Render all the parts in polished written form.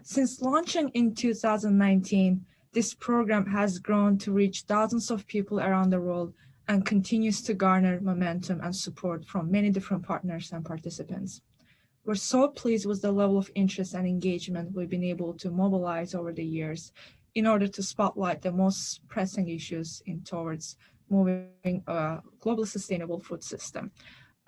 Since launching in 2019, this program has grown to reach thousands of people around the world and continues to garner momentum and support from many different partners and participants. We're so pleased with the level of interest and engagement we've been able to mobilize over the years in order to spotlight the most pressing issues towards moving a global sustainable food system.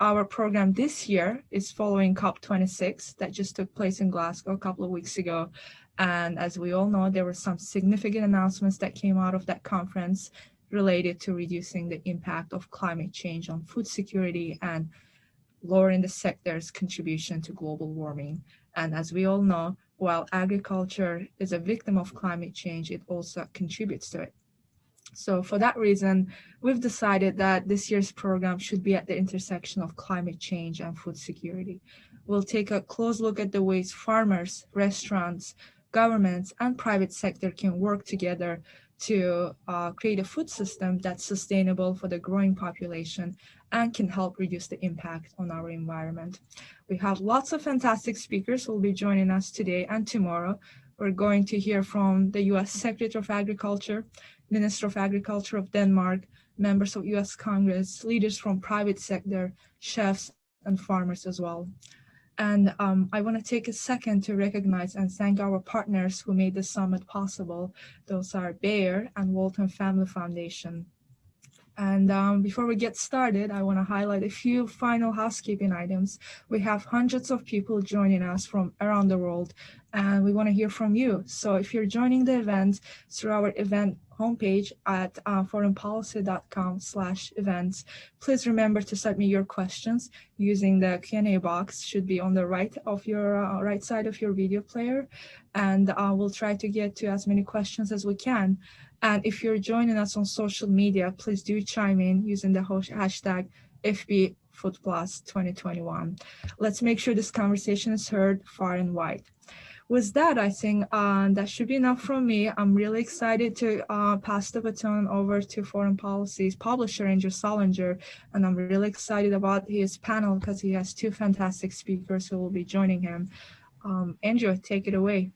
Our program this year is following COP26 that just took place in Glasgow a couple of weeks ago. And as we all know, there were some significant announcements that came out of that conference related to reducing the impact of climate change on food security and lowering the sector's contribution to global warming. And as we all know, while agriculture is a victim of climate change, it also contributes to it. So for that reason, we've decided that this year's program should be at the intersection of climate change and food security. We'll take a close look at the ways farmers, restaurants, governments, and private sector can work together to create a food system that's sustainable for the growing population and can help reduce the impact on our environment. We have lots of fantastic speakers who will be joining us today and tomorrow. We're going to hear from the U.S. Secretary of Agriculture, Minister of Agriculture of Denmark, members of U.S. Congress, leaders from private sector, chefs, and farmers as well. And I want to take a second to recognize and thank our partners who made the summit possible. Those are Bayer and Walton Family Foundation. And before we get started, I want to highlight a few final housekeeping items. We have hundreds of people joining us from around the world, and we want to hear from you. So if you're joining the event through our event homepage at foreignpolicy.com/events, please remember to submit your questions using the Q&A box. Should be on the right of your right side of your video player, and we'll try to get to as many questions as we can. And if you're joining us on social media, please do chime in using the hashtag FBFoodPlus2021. Let's make sure this conversation is heard far and wide. With that, I think that should be enough from me. I'm really excited to pass the baton over to Foreign Policy's publisher, Andrew Solinger, and I'm really excited about his panel because he has two fantastic speakers who will be joining him. Andrew, take it away.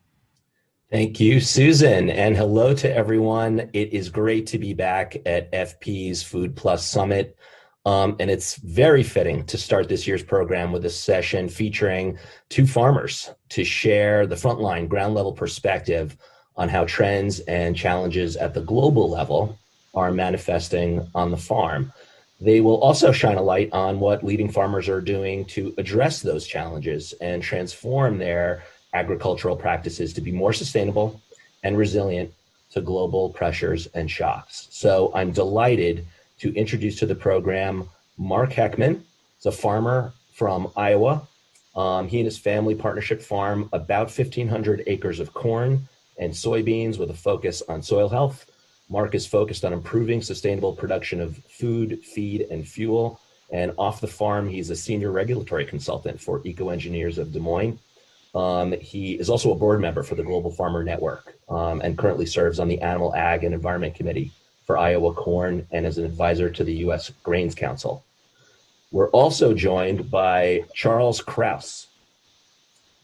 Thank you, Susan, and hello to everyone. It is great to be back at FP's Food Plus Summit, and it's very fitting to start this year's program with a session featuring two farmers to share the frontline, ground-level perspective on how trends and challenges at the global level are manifesting on the farm. They will also shine a light on what leading farmers are doing to address those challenges and transform their agricultural practices to be more sustainable and resilient to global pressures and shocks. So I'm delighted to introduce to the program Mark Heckman. He's a farmer from Iowa. He and his family partnership farm about 1,500 acres of corn and soybeans with a focus on soil health. Mark is focused on improving sustainable production of food, feed, and fuel. And off the farm, he's a senior regulatory consultant for Eco Engineers of Des Moines. He is also a board member for the Global Farmer Network and currently serves on the Animal Ag and Environment Committee for Iowa Corn and as an advisor to the U.S. Grains Council. We're also joined by Charles Kraus.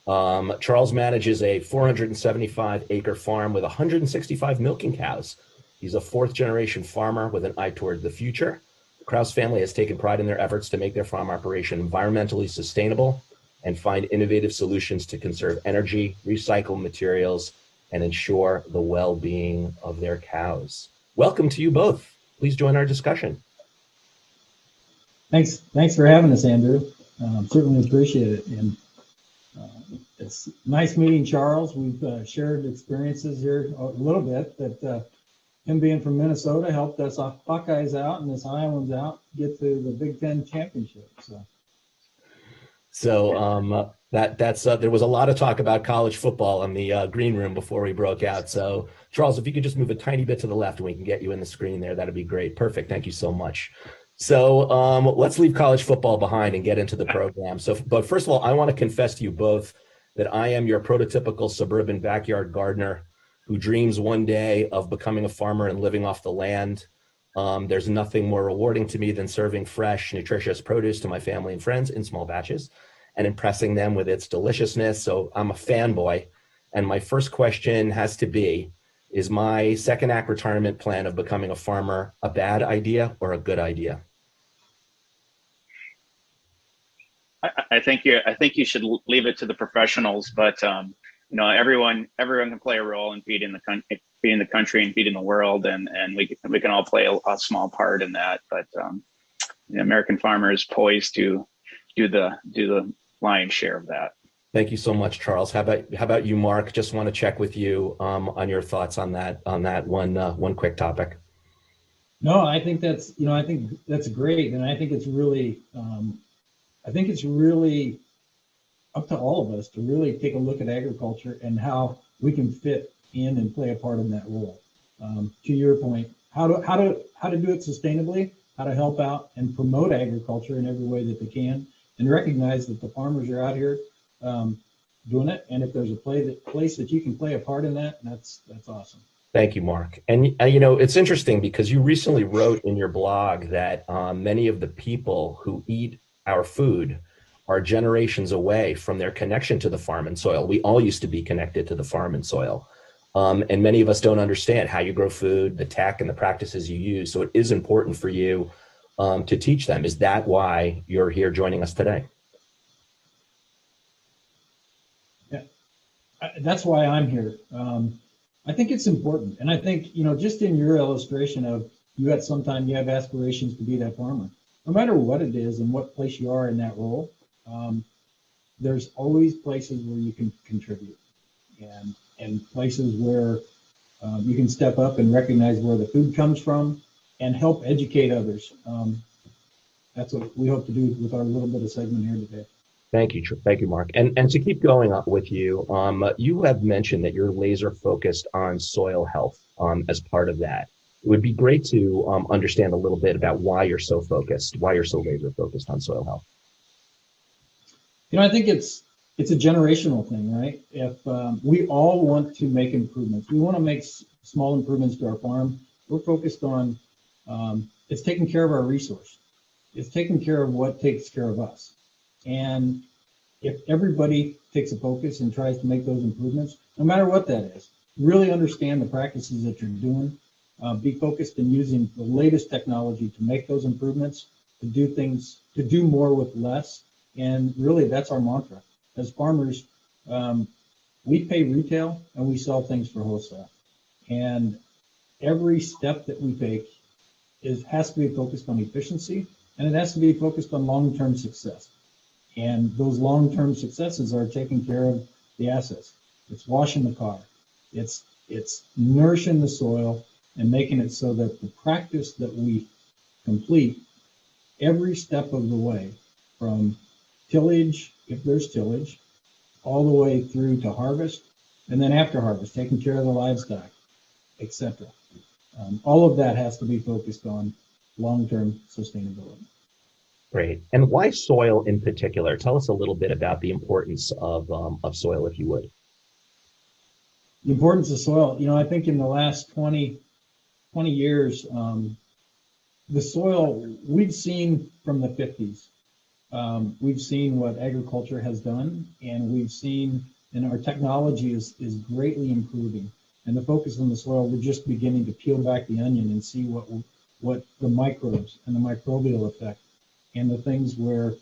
Charles manages a 475-acre farm with 165 milking cows. He's a fourth-generation farmer with an eye toward the future. The Kraus family has taken pride in their efforts to make their farm operation environmentally sustainable and find innovative solutions to conserve energy, recycle materials, and ensure the well-being of their cows. Welcome to you both. Please join our discussion. Thanks for having us, Andrew. Certainly appreciate it. And it's nice meeting Charles. We've shared experiences here a little bit that him being from Minnesota helped us Buckeyes out and us Iowans out get to the Big Ten championship. So there was a lot of talk about college football in the green room before we broke out. So Charles, if you could just move a tiny bit to the left and we can get you in the screen there, that'd be great. Perfect. Thank you so much. So let's leave college football behind and get into the program. But first of all, I want to confess to you both that I am your prototypical suburban backyard gardener who dreams one day of becoming a farmer and living off the land. There's nothing more rewarding to me than serving fresh, nutritious produce to my family and friends in small batches and impressing them with its deliciousness. So I'm a fanboy And my first question has to be, is my second act retirement plan of becoming a farmer a bad idea or a good idea? I think you should leave it to the professionals, but everyone can play a role in feeding the country and feeding the world, and we can all play a small part in that. But the American farmer is poised to do the lion's share of that. Thank you so much, Charles. How about you, Mark? Just want to check with you on your thoughts on that one quick topic. No, I think that's great, and I think it's really up to all of us to really take a look at agriculture and how we can fit in and play a part in that role. To your point, how to do it sustainably, how to help out and promote agriculture in every way that they can, and recognize that the farmers are out here doing it. And if there's a place that you can play a part in that, that's awesome. Thank you, Mark. And it's interesting because you recently wrote in your blog that many of the people who eat our food are generations away from their connection to the farm and soil. We all used to be connected to the farm and soil. And many of us don't understand how you grow food, the tech and the practices you use. So it is important for you to teach them. Is that why you're here joining us today? Yeah, that's why I'm here. I think it's important. And I think, just in your illustration of you have aspirations to be that farmer. No matter what it is and what place you are in that role, there's always places where you can contribute and places where you can step up and recognize where the food comes from and help educate others. That's what we hope to do with our little bit of segment here today. Thank you, Mark. And to keep going up with you, you have mentioned that you're laser focused on soil health as part of that. It would be great to understand a little bit about why you're so laser focused on soil health. I think it's a generational thing, right? If we all want to make improvements, we want to make small improvements to our farm. We're focused on it's taking care of our resource. It's taking care of what takes care of us. And if everybody takes a focus and tries to make those improvements, no matter what that is, really understand the practices that you're doing, be focused in using the latest technology to make those improvements, to do more with less. And really, that's our mantra. As farmers, we pay retail and we sell things for wholesale. And every step that we take has to be focused on efficiency, and it has to be focused on long-term success. And those long-term successes are taking care of the assets. It's washing the car. It's nourishing the soil and making it so that the practice that we complete every step of the way, from tillage, if there's tillage, all the way through to harvest, and then after harvest, taking care of the livestock, etc. All of that has to be focused on long-term sustainability. Great. And why soil in particular? Tell us a little bit about the importance of soil, if you would. The importance of soil, I think in the last 20 years, the soil we've seen from the 50s, we've seen what agriculture has done, and we've seen, and our technology is greatly improving. And the focus on the soil, we're just beginning to peel back the onion and see what the microbes and the microbial effect and the things where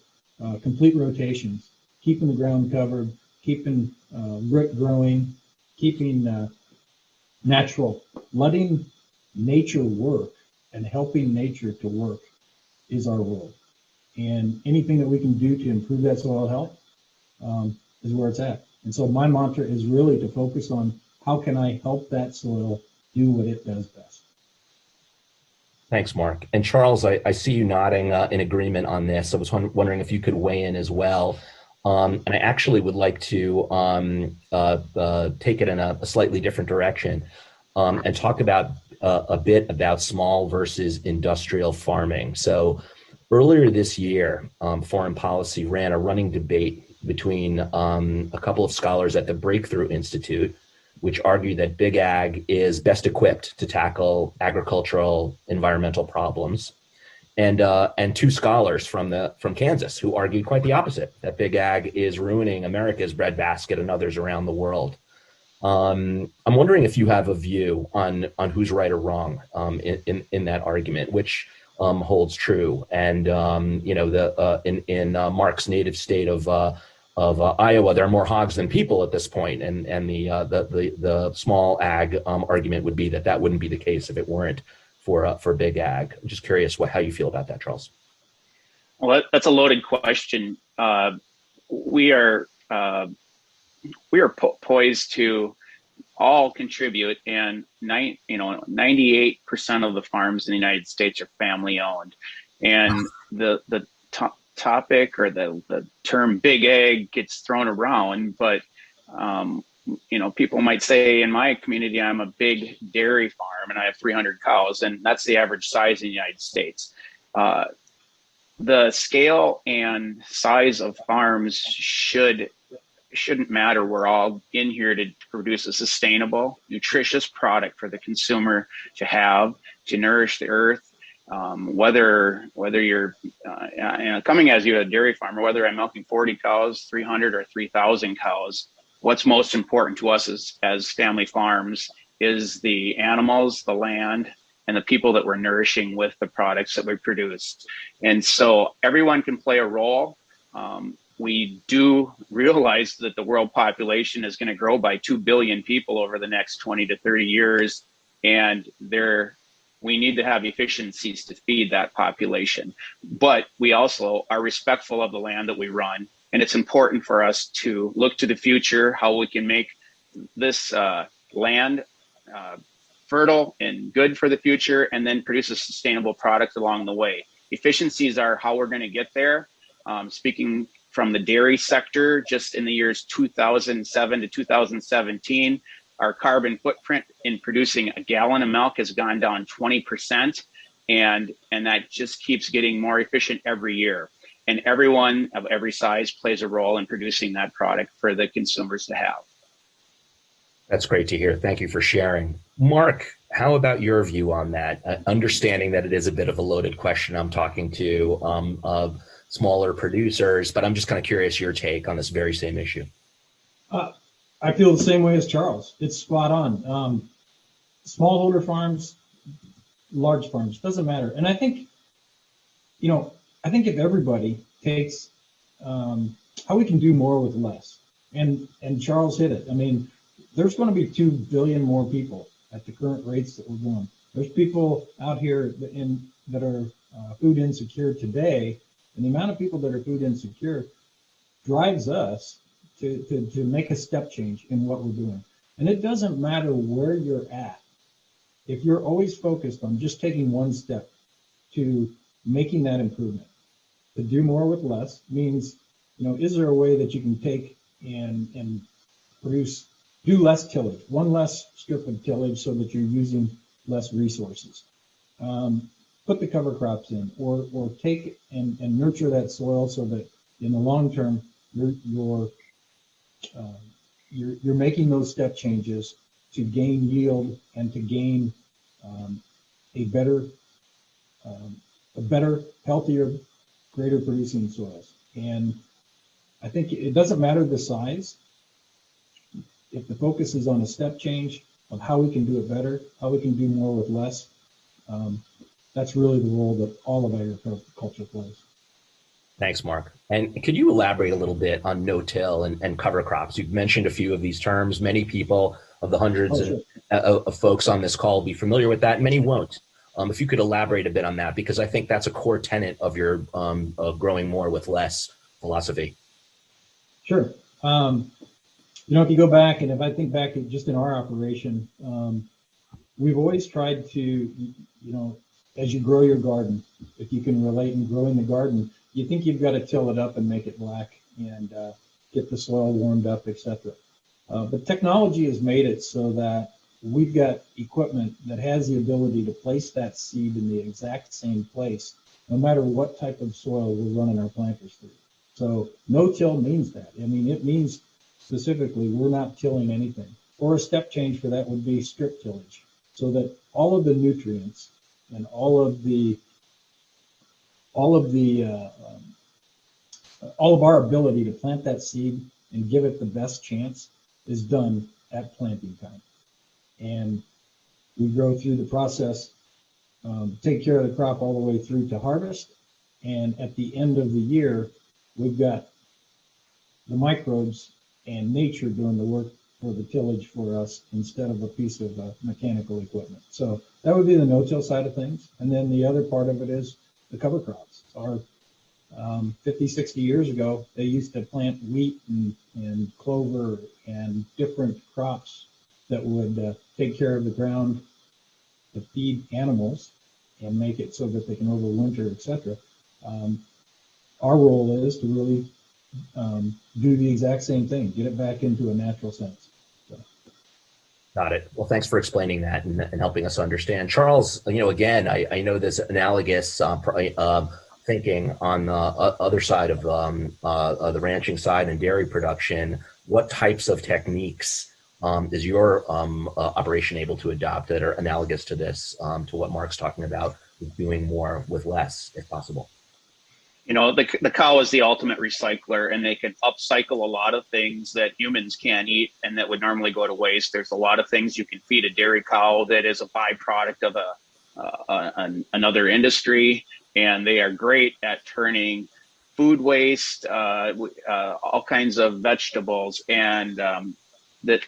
complete rotations, keeping the ground covered, keeping root growing, keeping natural, letting nature work and helping nature to work is our role. And anything that we can do to improve that soil health is where it's at. And so my mantra is really to focus on how can I help that soil do what it does best. Thanks, Mark. And Charles, I see you nodding in agreement on this. I was wondering if you could weigh in as well. And I actually would like to take it in a slightly different direction and talk about a bit about small versus industrial farming. So earlier this year, Foreign Policy ran a running debate between a couple of scholars at the Breakthrough Institute, which argue that big ag is best equipped to tackle agricultural environmental problems, and two scholars from Kansas who argued quite the opposite, that big ag is ruining America's breadbasket and others around the world. I'm wondering if you have a view on who's right or wrong in that argument, which holds true. And you know, in Mark's native state of Iowa, there are more hogs than people at this point, and the small ag argument would be that that wouldn't be the case if it weren't for big ag. I'm just curious how you feel about that, Charles. Well, that's a loaded question. We are poised to all contribute, and 98% of the farms in the United States are family owned, and the topic or the term big ag gets thrown around, but people might say in my community I'm a big dairy farm and I have 300 cows, and that's the average size in the United States. The scale and size of farms shouldn't matter. We're all in here to produce a sustainable, nutritious product for the consumer to have, to nourish the earth. Whether you're coming as you a dairy farmer, whether I'm milking 40 cows, 300 or 3,000 cows, what's most important to us as family farms is the animals, the land, and the people that we're nourishing with the products that we produce. And so everyone can play a role. We do realize that the world population is going to grow by 2 billion people over the next 20 to 30 years. And we need to have efficiencies to feed that population. But we also are respectful of the land that we run. And it's important for us to look to the future, how we can make this land fertile and good for the future, and then produce a sustainable product along the way. Efficiencies are how we're going to get there. Speaking from the dairy sector, just in the years 2007 to 2017, our carbon footprint in producing a gallon of milk has gone down 20%, and that just keeps getting more efficient every year. And everyone of every size plays a role in producing that product for the consumers to have. That's great to hear. Thank you for sharing. Mark, how about your view on that? Understanding that it is a bit of a loaded question. I'm talking to smaller producers, but I'm just kind of curious your take on this very same issue. I feel the same way as Charles. It's spot on. Smallholder farms, large farms, doesn't matter. And I think if everybody takes how we can do more with less, and Charles hit it. I mean, there's going to be 2 billion more people at the current rates that we're going. There's people out here that are food insecure today, and the amount of people that are food insecure drives us to make a step change in what we're doing. And it doesn't matter where you're at. If you're always focused on just taking one step to making that improvement, to do more with less means, is there a way that you can take and do less tillage, one less strip of tillage so that you're using less resources. Put the cover crops in, or take and nurture that soil so that in the long term you're making those step changes to gain yield and to gain a better, healthier, greater producing soils. And I think it doesn't matter the size. If the focus is on a step change of how we can do it better, how we can do more with less, that's really the role that all of agriculture plays. Thanks, Mark. And could you elaborate a little bit on no-till and cover crops? You've mentioned a few of these terms. Many people of the hundreds of folks on this call will be familiar with that. Many won't. If you could elaborate a bit on that, because I think that's a core tenet of your growing more with less philosophy. Sure. If you go back, and if I think back just in our operation, we've always tried to, as you grow your garden, if you can relate in growing the garden, you think you've got to till it up and make it black and get the soil warmed up, etc. But technology has made it so that we've got equipment that has the ability to place that seed in the exact same place, no matter what type of soil we're running our planters through. So no-till means that. I mean, it means specifically we're not tilling anything. Or a step change for that would be strip tillage, so that all of the nutrients and all of our ability to plant that seed and give it the best chance is done at planting time. And we grow through the process, take care of the crop all the way through to harvest. And at the end of the year, we've got the microbes and nature doing the work for the tillage for us instead of a piece of mechanical equipment. So that would be the no-till side of things. And then the other part of it is the cover crops. Our 50, 60 years ago, they used to plant wheat and clover and different crops that would take care of the ground to feed animals and make it so that they can overwinter, etc. Our role is to really do the exact same thing, get it back into a natural sense. So. Got it. Well, thanks for explaining that and helping us understand. Charles, again, I know there's analogous thinking on the other side of the ranching side and dairy production. What types of techniques is your operation able to adopt that are analogous to this, to what Mark's talking about, doing more with less, if possible? The cow is the ultimate recycler, and they can upcycle a lot of things that humans can't eat and that would normally go to waste. There's a lot of things you can feed a dairy cow that is a byproduct of another industry, and they are great at turning food waste, all kinds of vegetables, and that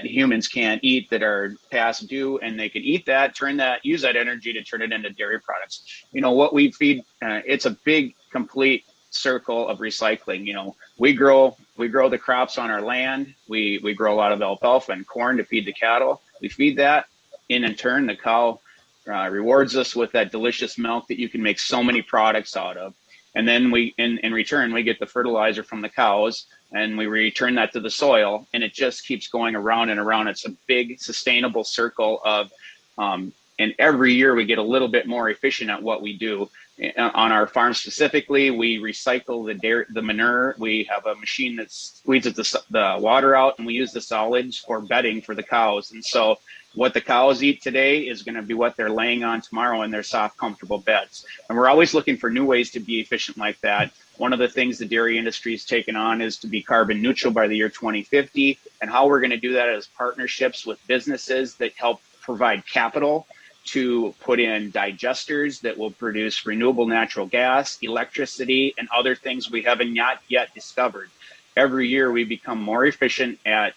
humans can't eat that are past due, and they can eat that, use that energy to turn it into dairy products. What we feed, it's a big, complete circle of recycling. We grow the crops on our land. We grow a lot of alfalfa and corn to feed the cattle. We feed that, and in turn, the cow rewards us with that delicious milk that you can make so many products out of. And then in return, we get the fertilizer from the cows, and we return that to the soil, and it just keeps going around and around. It's a big sustainable circle of, and every year we get a little bit more efficient at what we do. On our farm specifically, we recycle the manure. We have a machine that squeezes the water out, and we use the solids for bedding for the cows. And so what the cows eat today is going to be what they're laying on tomorrow in their soft, comfortable beds. And we're always looking for new ways to be efficient like that. One of the things the dairy industry has taken on is to be carbon neutral by the year 2050. And how we're going to do that is partnerships with businesses that help provide capital to put in digesters that will produce renewable natural gas, electricity, and other things we haven't yet discovered. Every year we become more efficient at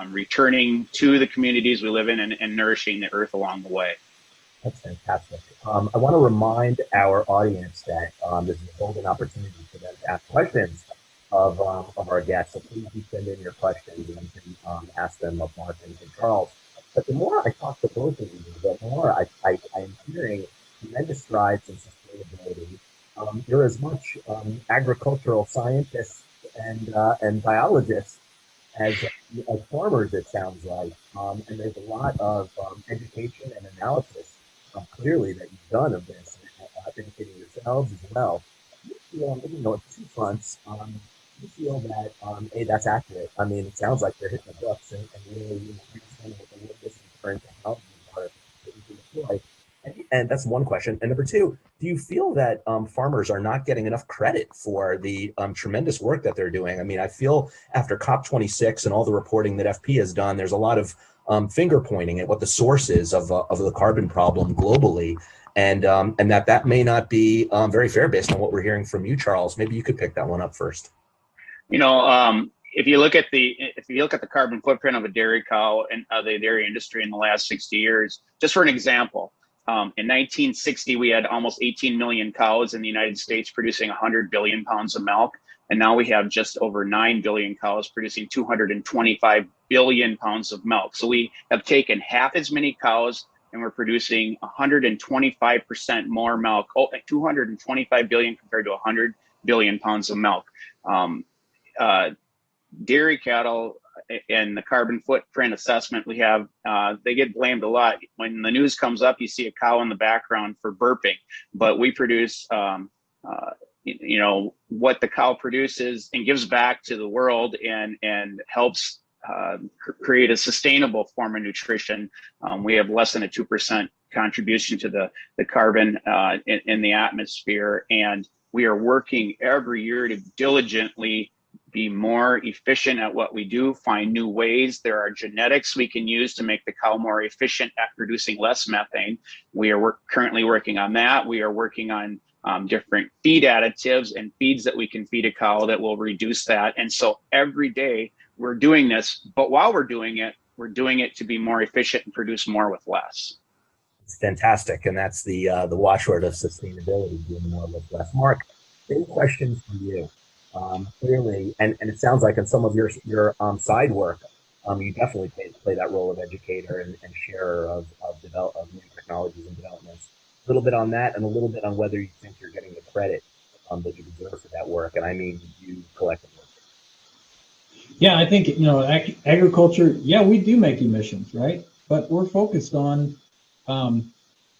returning to the communities we live in and nourishing the earth along the way. That's fantastic. I want to remind our audience that this is a golden opportunity for them to ask questions of our guests. So please do send in your questions, and you can ask them of Mark and Charles. But the more I talk to both of you, the more I am hearing tremendous strides in sustainability. You're as much agricultural scientists and biologists as farmers, it sounds like. And there's a lot of education and analysis clearly that you've done of this, educating yourselves as well. You feel, at two fronts, you feel that, A, that's accurate. I mean, it sounds like they're hitting the books and really understanding what the latest and current technologies are that you can deploy. And that's one question. And number two, do you feel that farmers are not getting enough credit for the tremendous work that they're doing? I mean, I feel after COP26 and all the reporting that FP has done, there's a lot of finger pointing at what the source is of the carbon problem globally. And that may not be very fair based on what we're hearing from you, Charles. Maybe you could pick that one up first. If you look at the carbon footprint of a dairy cow and the dairy industry in the last 60 years, just for an example, in 1960, we had almost 18 million cows in the United States producing 100 billion pounds of milk. And now we have just over 9 billion cows producing 225 billion pounds of milk. So we have taken half as many cows and we're producing 125% more milk, 225 billion compared to 100 billion pounds of milk. Dairy cattle and the carbon footprint assessment we have, they get blamed a lot. When the news comes up, you see a cow in the background for burping, but we produce, what the cow produces and gives back to the world and helps create a sustainable form of nutrition. We have less than a 2% contribution to the carbon in the atmosphere, and we are working every year to diligently be more efficient at what we do, find new ways. There are genetics we can use to make the cow more efficient at producing less methane. We are currently working on that. We are working on different feed additives and feeds that we can feed a cow that will reduce that. And so every day we're doing this, but while we're doing it to be more efficient and produce more with less. It's fantastic. And that's the watchword of sustainability, doing more with less. Mark, any questions for you? Clearly, and it sounds like in some of your side work, you definitely play that role of educator and sharer of new technologies and developments. A little bit on that, and a little bit on whether you think you're getting the credit that you deserve for that work. And I mean you collectively. Yeah, I think, agriculture, yeah, we do make emissions, right? But we're focused on,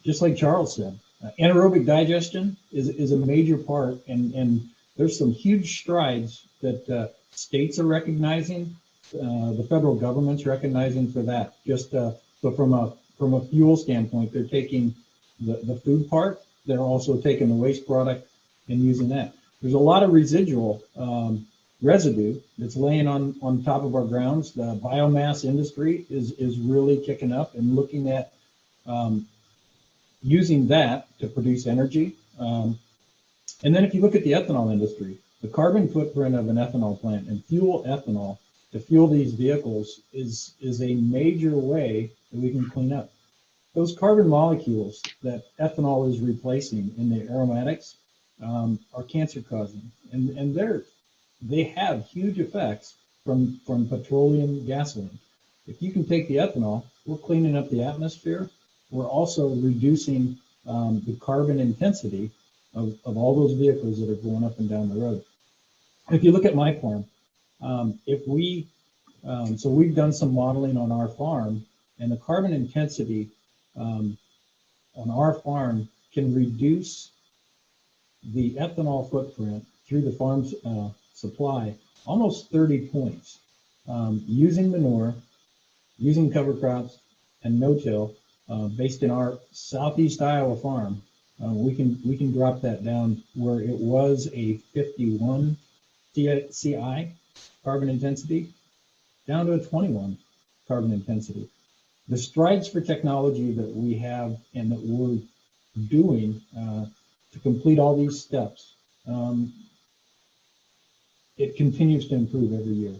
just like Charles said, anaerobic digestion is a major part, and there's some huge strides that states are recognizing, the federal government's recognizing for that. Just so from a fuel standpoint, they're taking the food part, they're also taking the waste product and using that. There's a lot of residual residue that's laying on top of our grounds. The biomass industry is really kicking up and looking at using that to produce energy. And then if you look at the ethanol industry, the carbon footprint of an ethanol plant and fuel ethanol to fuel these vehicles is a major way that we can clean up. Those carbon molecules that ethanol is replacing in the aromatics are cancer causing, and they have huge effects from petroleum gasoline. If you can take the ethanol, we're cleaning up the atmosphere. We're also reducing the carbon intensity of all those vehicles that are going up and down the road. If you look at my farm, so we've done some modeling on our farm, and the carbon intensity on our farm can reduce the ethanol footprint through the farm's supply almost 30 points. Using manure, using cover crops, and no-till, based in our southeast Iowa farm, we can drop that down where it was a 51 CI carbon intensity down to a 21 carbon intensity. The strides for technology that we have and that we're doing to complete all these steps, it continues to improve every year.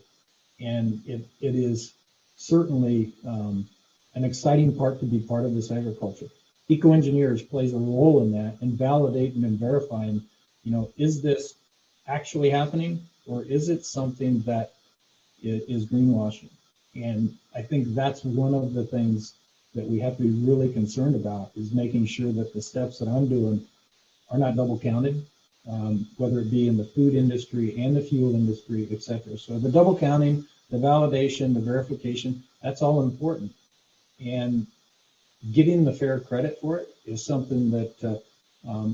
And it is certainly an exciting part to be part of this agriculture. Eco-engineers plays a role in that and validating and verifying, is this actually happening, or is it something that is greenwashing? And I think that's one of the things that we have to be really concerned about, is making sure that the steps that I'm doing are not double counted, whether it be in the food industry and the fuel industry, et cetera. So the double counting, the validation, the verification, that's all important. And getting the fair credit for it is something that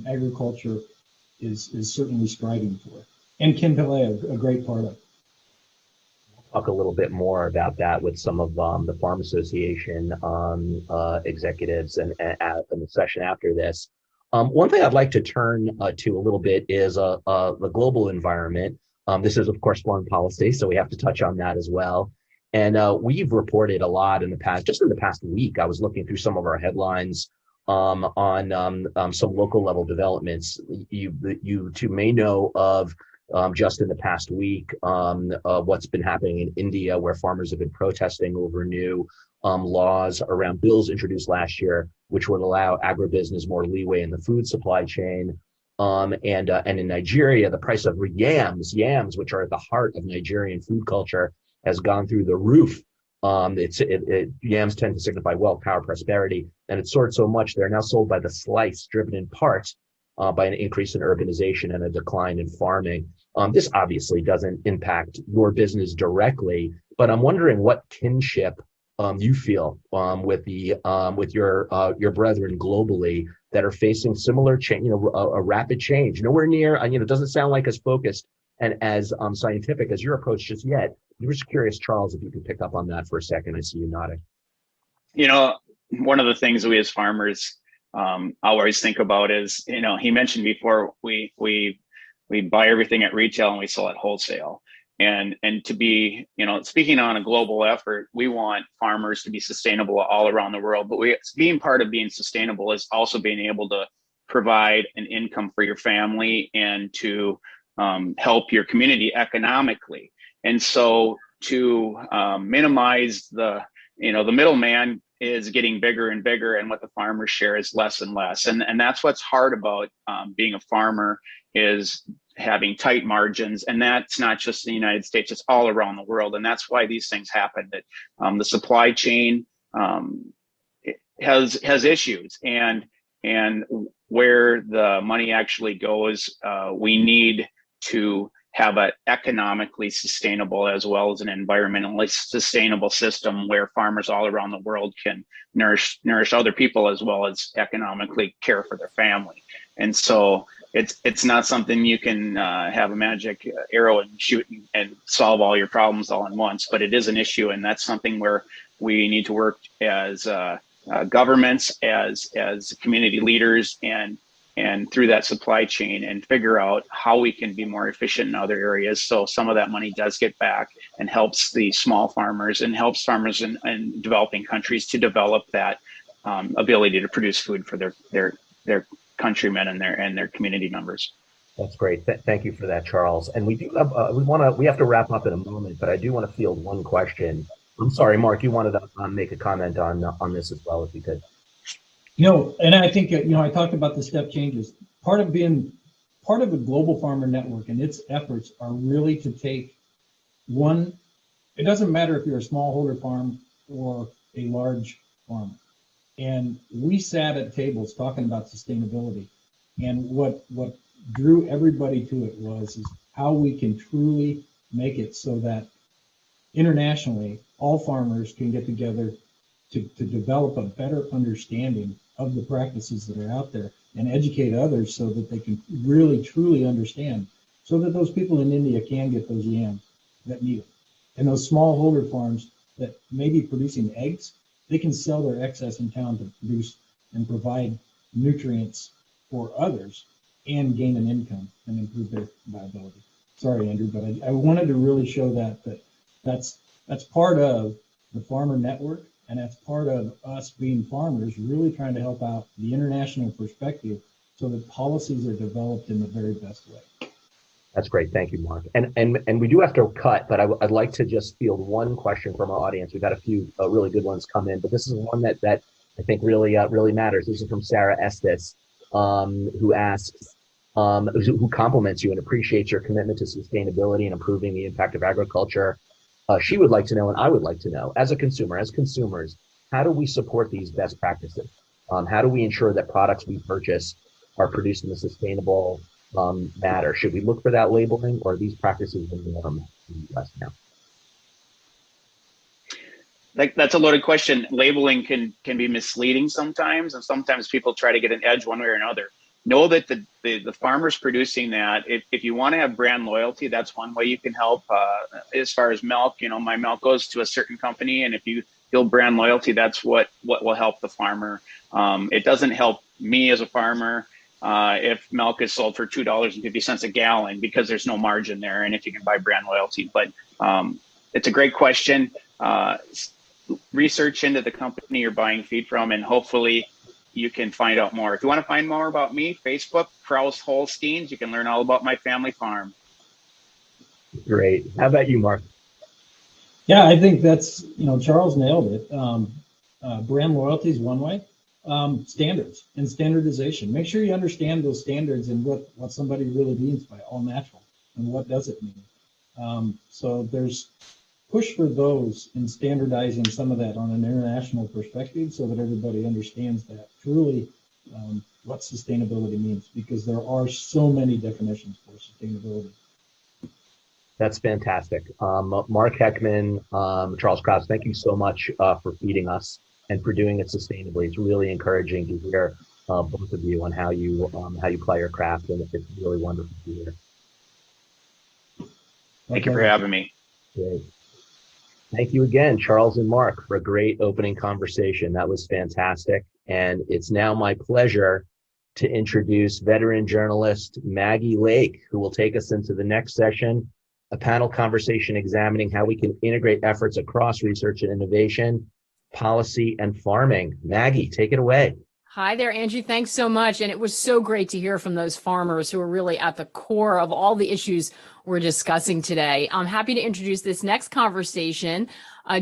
agriculture is certainly striving for, and can play a great part of. Talk a little bit more about that with some of the Farm Association executives and in the session after this. One thing I'd like to turn to a little bit is the global environment. This is, of course, foreign policy, so we have to touch on that as well. And we've reported a lot in the past week. I was looking through some of our headlines on some local level developments. You two may know of just in the past week what's been happening in India, where farmers have been protesting over new laws around bills introduced last year, which would allow agribusiness more leeway in the food supply chain. And in Nigeria, the price of yams, which are at the heart of Nigerian food culture, has gone through the roof. Yams tend to signify wealth, power, prosperity, and it's soared so much they're now sold by the slice, driven in part by an increase in urbanization and a decline in farming. This obviously doesn't impact your business directly, but I'm wondering what kinship you feel with your brethren globally that are facing similar change, a rapid change. Nowhere near, it doesn't sound like as focused and as scientific as your approach just yet. I'm just curious, Charles, if you could pick up on that for a second. I see you nodding. One of the things we as farmers always think about is, he mentioned before, we buy everything at retail and we sell at wholesale. and to be, speaking on a global effort, we want farmers to be sustainable all around the world. But being part of being sustainable is also being able to provide an income for your family and to help your community economically. And so to minimize the middleman is getting bigger and bigger, and what the farmers share is less and less. And that's what's hard about being a farmer, is having tight margins. And that's not just in the United States, it's all around the world. And that's why these things happen, that the supply chain has issues, and where the money actually goes, we need to have an economically sustainable as well as an environmentally sustainable system where farmers all around the world can nourish other people as well as economically care for their family. And so it's not something you can have a magic arrow and shoot and solve all your problems all at once, but it is an issue, and that's something where we need to work as governments, as community leaders, and through that supply chain, and figure out how we can be more efficient in other areas. So some of that money does get back and helps the small farmers and helps farmers in developing countries to develop that ability to produce food for their countrymen and their community members. That's great. Thank you for that, Charles. And we do have, we have to wrap up in a moment, but I do want to field one question. I'm sorry, Mark, you wanted to make a comment on this as well, if you could. And I think, I talked about the step changes. Part of the Global Farmer Network and its efforts are really to take it doesn't matter if you're a smallholder farm or a large farm. And we sat at tables talking about sustainability. And what drew everybody to it was how we can truly make it so that internationally, all farmers can get together to develop a better understanding of the practices that are out there and educate others so that they can really, truly understand, so that those people in India can get those yams that need it. And those smallholder farms that may be producing eggs, they can sell their excess in town to produce and provide nutrients for others and gain an income and improve their viability. Sorry, Andrew, but I wanted to really show that's part of the farmer network. And that's part of us being farmers, really trying to help out the international perspective so that policies are developed in the very best way. That's great. Thank you, Mark. And we do have to cut, but I'd like to just field one question from our audience. We've got a few really good ones come in, but this is one that I think really matters. This is from Sarah Estes, who asks, who compliments you and appreciates your commitment to sustainability and improving the impact of agriculture. She would like to know, and I would like to know, as consumers, how do we support these best practices? How do we ensure that products we purchase are produced in a sustainable manner? Should we look for that labeling, or are these practices in the norm in the U.S. now? That's a loaded question. Labeling can be misleading sometimes, and sometimes people try to get an edge one way or another. Know that the farmers producing that, if you want to have brand loyalty, that's one way you can help. As far as milk, my milk goes to a certain company, and if you build brand loyalty, that's what will help the farmer. It doesn't help me as a farmer if milk is sold for $2.50 a gallon, because there's no margin there, and if you can buy brand loyalty. But it's a great question. Research into the company you're buying feed from, and hopefully you can find out more. If you want to find more about me, Facebook, Kraus Holsteins. You can learn all about my family farm. Great. How about you, Mark? Yeah, I think that's, Charles nailed it. Brand loyalty is one way. Standards and standardization. Make sure you understand those standards and what somebody really means by all natural and what does it mean. So there's push for those in standardizing some of that on an international perspective so that everybody understands that truly what sustainability means, because there are so many definitions for sustainability. That's fantastic. Mark Heckman, Charles Kraus, thank you so much for feeding us and for doing it sustainably. It's really encouraging to hear both of you on how you play your craft, and it's really wonderful to hear. Thank you for having me. Great. Thank you again, Charles and Mark, for a great opening conversation. That was fantastic. And it's now my pleasure to introduce veteran journalist Maggie Lake, who will take us into the next session a panel conversation examining how we can integrate efforts across research and innovation, policy, and farming. Maggie, take it away. Hi there, Angie. Thanks so much. And it was so great to hear from those farmers who are really at the core of all the issues we're discussing today. I'm happy to introduce this next conversation.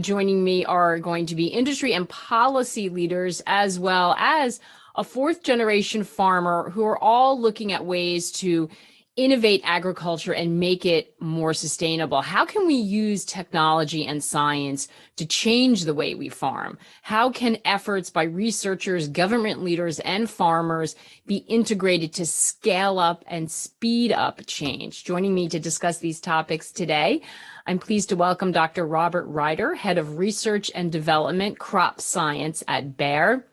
Joining me are going to be industry and policy leaders, as well as a fourth generation farmer who are all looking at ways to innovate agriculture and make it more sustainable. How can we use technology and science to change the way we farm? How can efforts by researchers, government leaders, and farmers be integrated to scale up and speed up change? Joining me to discuss these topics today, I'm pleased to welcome Dr. Robert Ryder, Head of Research and Development, Crop Science at Bayer.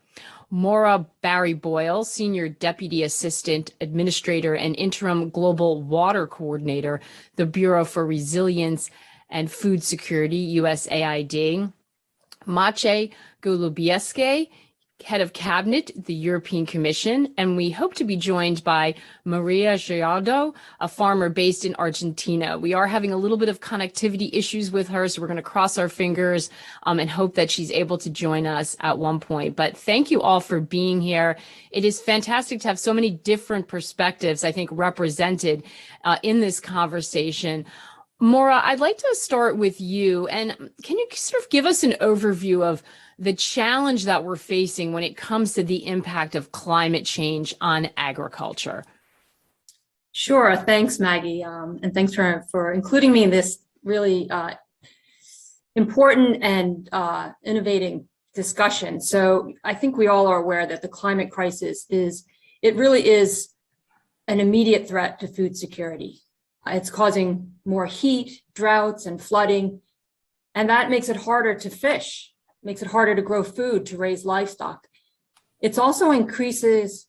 Maura Barry Boyle, Senior Deputy Assistant Administrator and Interim Global Water Coordinator, the Bureau for Resilience and Food Security, USAID. Maciej Golubieski, Head of Cabinet, the European Commission, and we hope to be joined by Maria Gallardo, a farmer based in Argentina. We are having a little bit of connectivity issues with her, so we're going to cross our fingers and hope that she's able to join us at one point. But thank you all for being here. It is fantastic to have so many different perspectives, I think, represented in this conversation. Maura, I'd like to start with you. And can you sort of give us an overview of the challenge that we're facing when it comes to the impact of climate change on agriculture? Sure. Thanks, Maggie. And thanks for including me in this really important and innovating discussion. So I think we all are aware that the climate crisis really is an immediate threat to food security. It's causing more heat, droughts, and flooding, and that makes it harder to fish, makes it harder to grow food, to raise livestock. It also increases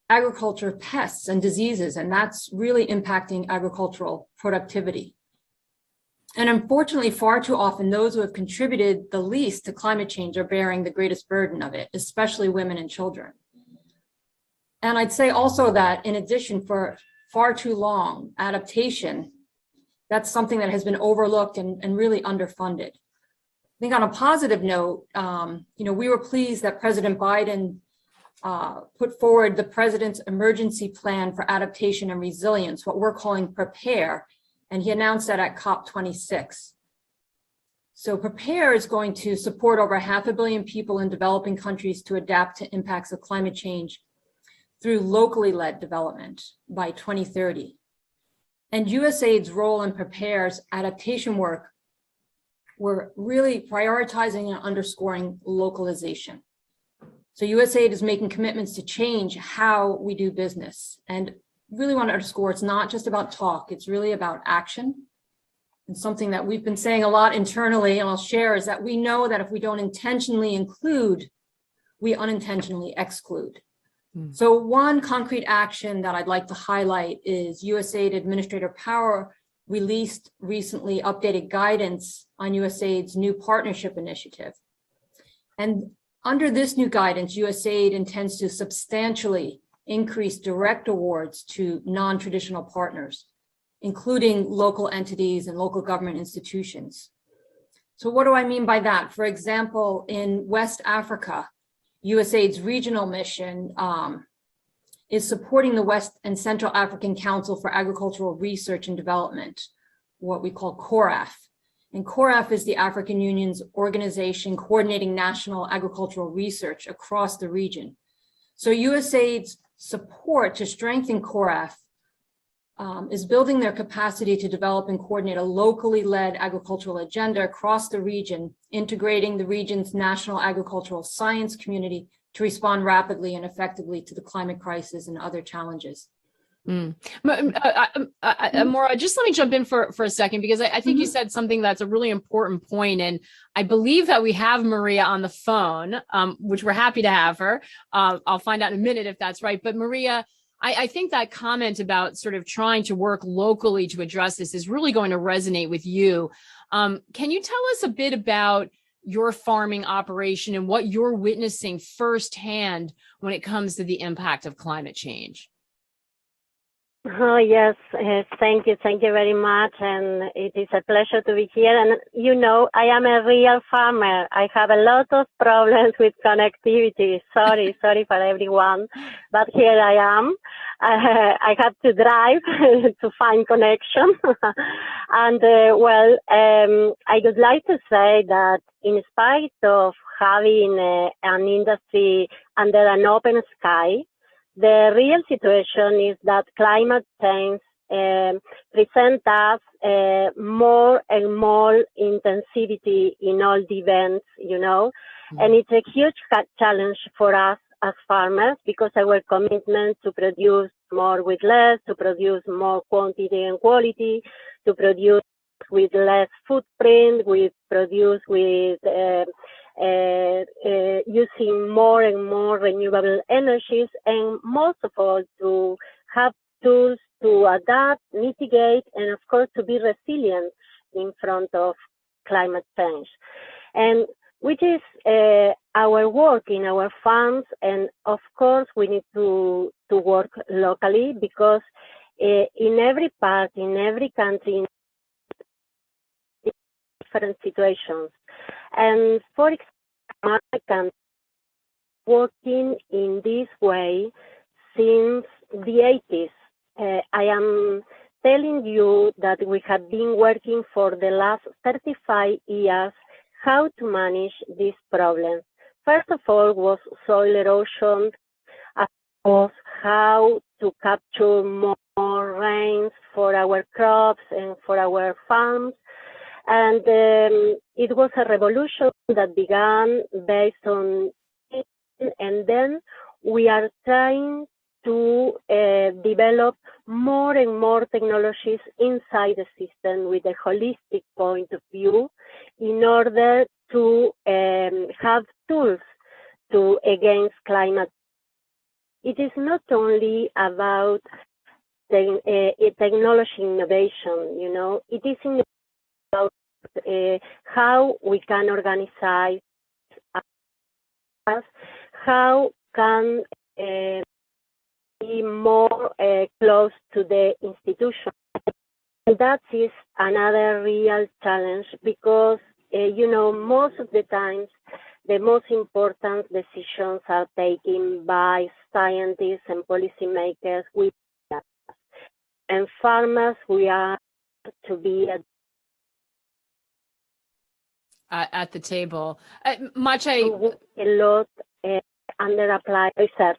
agriculture pests and diseases, and that's really impacting agricultural productivity. And unfortunately, far too often, those who have contributed the least to climate change are bearing the greatest burden of it, especially women and children. And I'd say also that in addition, for far too long, adaptation, that's something that has been overlooked and really underfunded. I think on a positive note, we were pleased that President Biden put forward the President's Emergency Plan for Adaptation and Resilience, what we're calling PREPARE, and he announced that at COP26. So PREPARE is going to support over 500 million people in developing countries to adapt to impacts of climate change through locally led development by 2030. And USAID's role in PREPARE's adaptation work, we're really prioritizing and underscoring localization. So USAID is making commitments to change how we do business. And really want to underscore, it's not just about talk, it's really about action. And something that we've been saying a lot internally, and I'll share, is that we know that if we don't intentionally include, we unintentionally exclude. So one concrete action that I'd like to highlight is USAID Administrator Power released recently updated guidance on USAID's new partnership initiative. And under this new guidance, USAID intends to substantially increase direct awards to non-traditional partners, including local entities and local government institutions. So what do I mean by that? For example, in West Africa, USAID's regional mission is supporting the West and Central African Council for Agricultural Research and Development, what we call CORAF. And CORAF is the African Union's organization coordinating national agricultural research across the region. So USAID's support to strengthen CORAF is building their capacity to develop and coordinate a locally led agricultural agenda across the region, integrating the region's national agricultural science community to respond rapidly and effectively to the climate crisis and other challenges. Maura, just let me jump in for a second, because I think you said something that's a really important point. And I believe that we have Maria on the phone, which we're happy to have her. I'll find out in a minute if that's right. But Maria, I think that comment about sort of trying to work locally to address this is really going to resonate with you. Can you tell us a bit about your farming operation and what you're witnessing firsthand when it comes to the impact of climate change? Oh, yes. Thank you. Thank you very much. And it is a pleasure to be here. And you know, I am a real farmer. I have a lot of problems with connectivity. Sorry for everyone. But here I am. I have to drive to find connection. And I would like to say that in spite of having an industry under an open sky, the real situation is that climate change presents us more and more intensivity in all the events, you know, and it's a huge challenge for us as farmers because our commitment to produce more with less, to produce more quantity and quality, to produce with less footprint, we produce with using more and more renewable energies, and most of all to have tools to adapt, mitigate, and of course to be resilient in front of climate change. And which is our work in our farms, and of course we need to work locally because in every part, in every country, different situations. And for example, I working in this way since the 80s. I am telling you that we have been working for the last 35 years how to manage this problem. First of all was soil erosion, was how to capture more rains for our crops and for our farms. And it was a revolution that began based on it, and then we are trying to develop more and more technologies inside the system with a holistic point of view in order to have tools to against climate. It is not only about technology innovation, you know, it is about how we can organize us, how can be more close to the institution. And that is another real challenge because, you know, most of the times the most important decisions are taken by scientists and policymakers with us. And farmers, we are to be at the table. Maciej, a lot under applied research.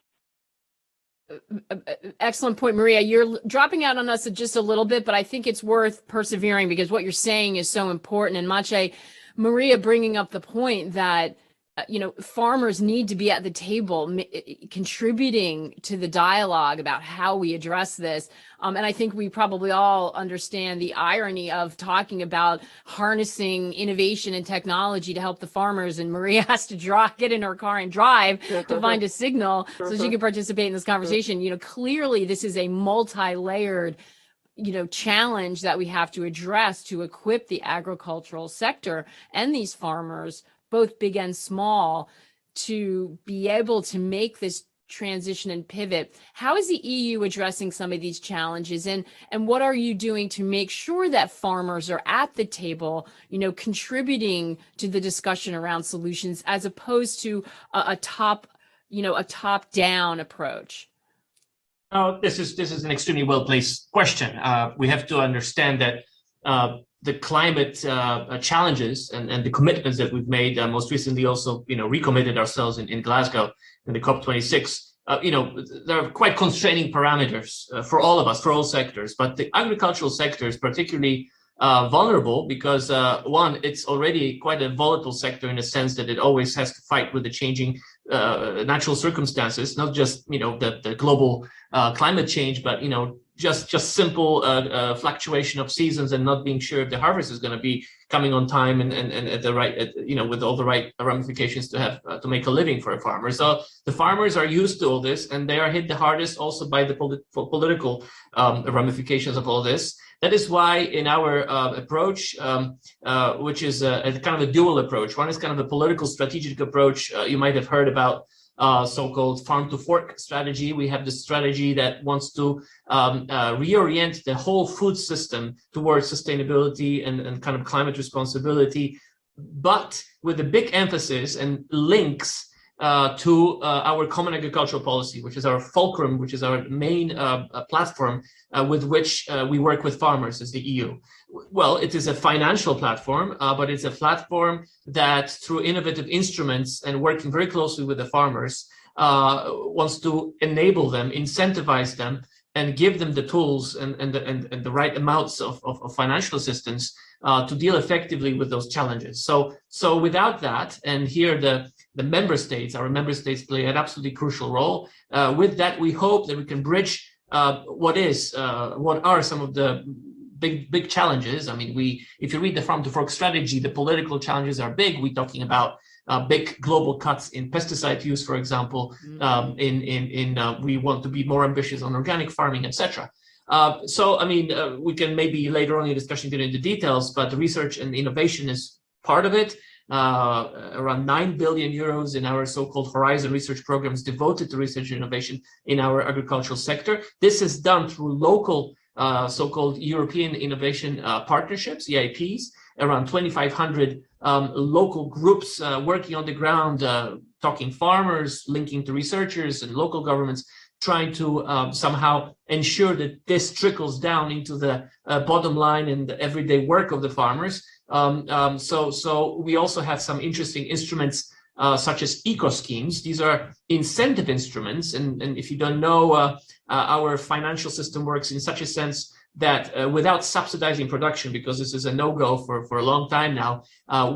Excellent point, Maria. You're dropping out on us just a little bit, but I think it's worth persevering because what you're saying is so important. And Maciej, Maria bringing up the point that you know, farmers need to be at the table, contributing to the dialogue about how we address this. And I think we probably all understand the irony of talking about harnessing innovation and technology to help the farmers. And Maria has to get in her car and drive to find a signal so she can participate in this conversation. You know, clearly this is a multi-layered, you know, challenge that we have to address to equip the agricultural sector and these farmers, both big and small, to be able to make this transition and pivot. How is the EU addressing some of these challenges, and what are you doing to make sure that farmers are at the table, you know, contributing to the discussion around solutions as opposed to a top-down approach? Oh, this is an extremely well-placed question. We have to understand that the climate challenges and the commitments that we've made, most recently also, you know, recommitted ourselves in Glasgow in the COP26, you know, there are quite constraining parameters for all of us, for all sectors, but the agricultural sector is particularly vulnerable because one, it's already quite a volatile sector in the sense that it always has to fight with the changing natural circumstances, not just, you know, the global climate change, but, you know, just simple fluctuation of seasons and not being sure if the harvest is going to be coming on time and at the right, you know, with all the right ramifications to have to make a living for a farmer. So the farmers are used to all this, and they are hit the hardest also by the political ramifications of all this. That is why in our approach, which is a kind of a dual approach, one is kind of a political strategic approach. You might have heard about so-called farm to fork strategy. We have the strategy that wants to reorient the whole food system towards sustainability and kind of climate responsibility, but with a big emphasis and links to our common agricultural policy, which is our fulcrum, which is our main platform with which we work with farmers as the EU. Well, it is a financial platform, but it's a platform that through innovative instruments and working very closely with the farmers wants to enable them, incentivize them, and give them the tools and the right amounts of financial assistance to deal effectively with those challenges. So without that, and here the member states, our member states play an absolutely crucial role. With that, we hope that we can bridge what are some of the big challenges. I mean, if you read the farm to fork strategy, the political challenges are big. We're talking about big global cuts in pesticide use, for example. We want to be more ambitious on organic farming, etc. So, I mean, we can maybe later on in the discussion get into details, but the research and innovation is part of it. Around 9 billion euros in our so-called Horizon research programs devoted to research and innovation in our agricultural sector. This is done through local so-called European Innovation Partnerships, EIPs, around 2,500 local groups working on the ground, talking farmers, linking to researchers and local governments, trying to somehow ensure that this trickles down into the bottom line and the everyday work of the farmers. So we also have some interesting instruments such as eco schemes. These are incentive instruments, and if you don't know, our financial system works in such a sense that without subsidizing production, because this is a no-go for a long time now,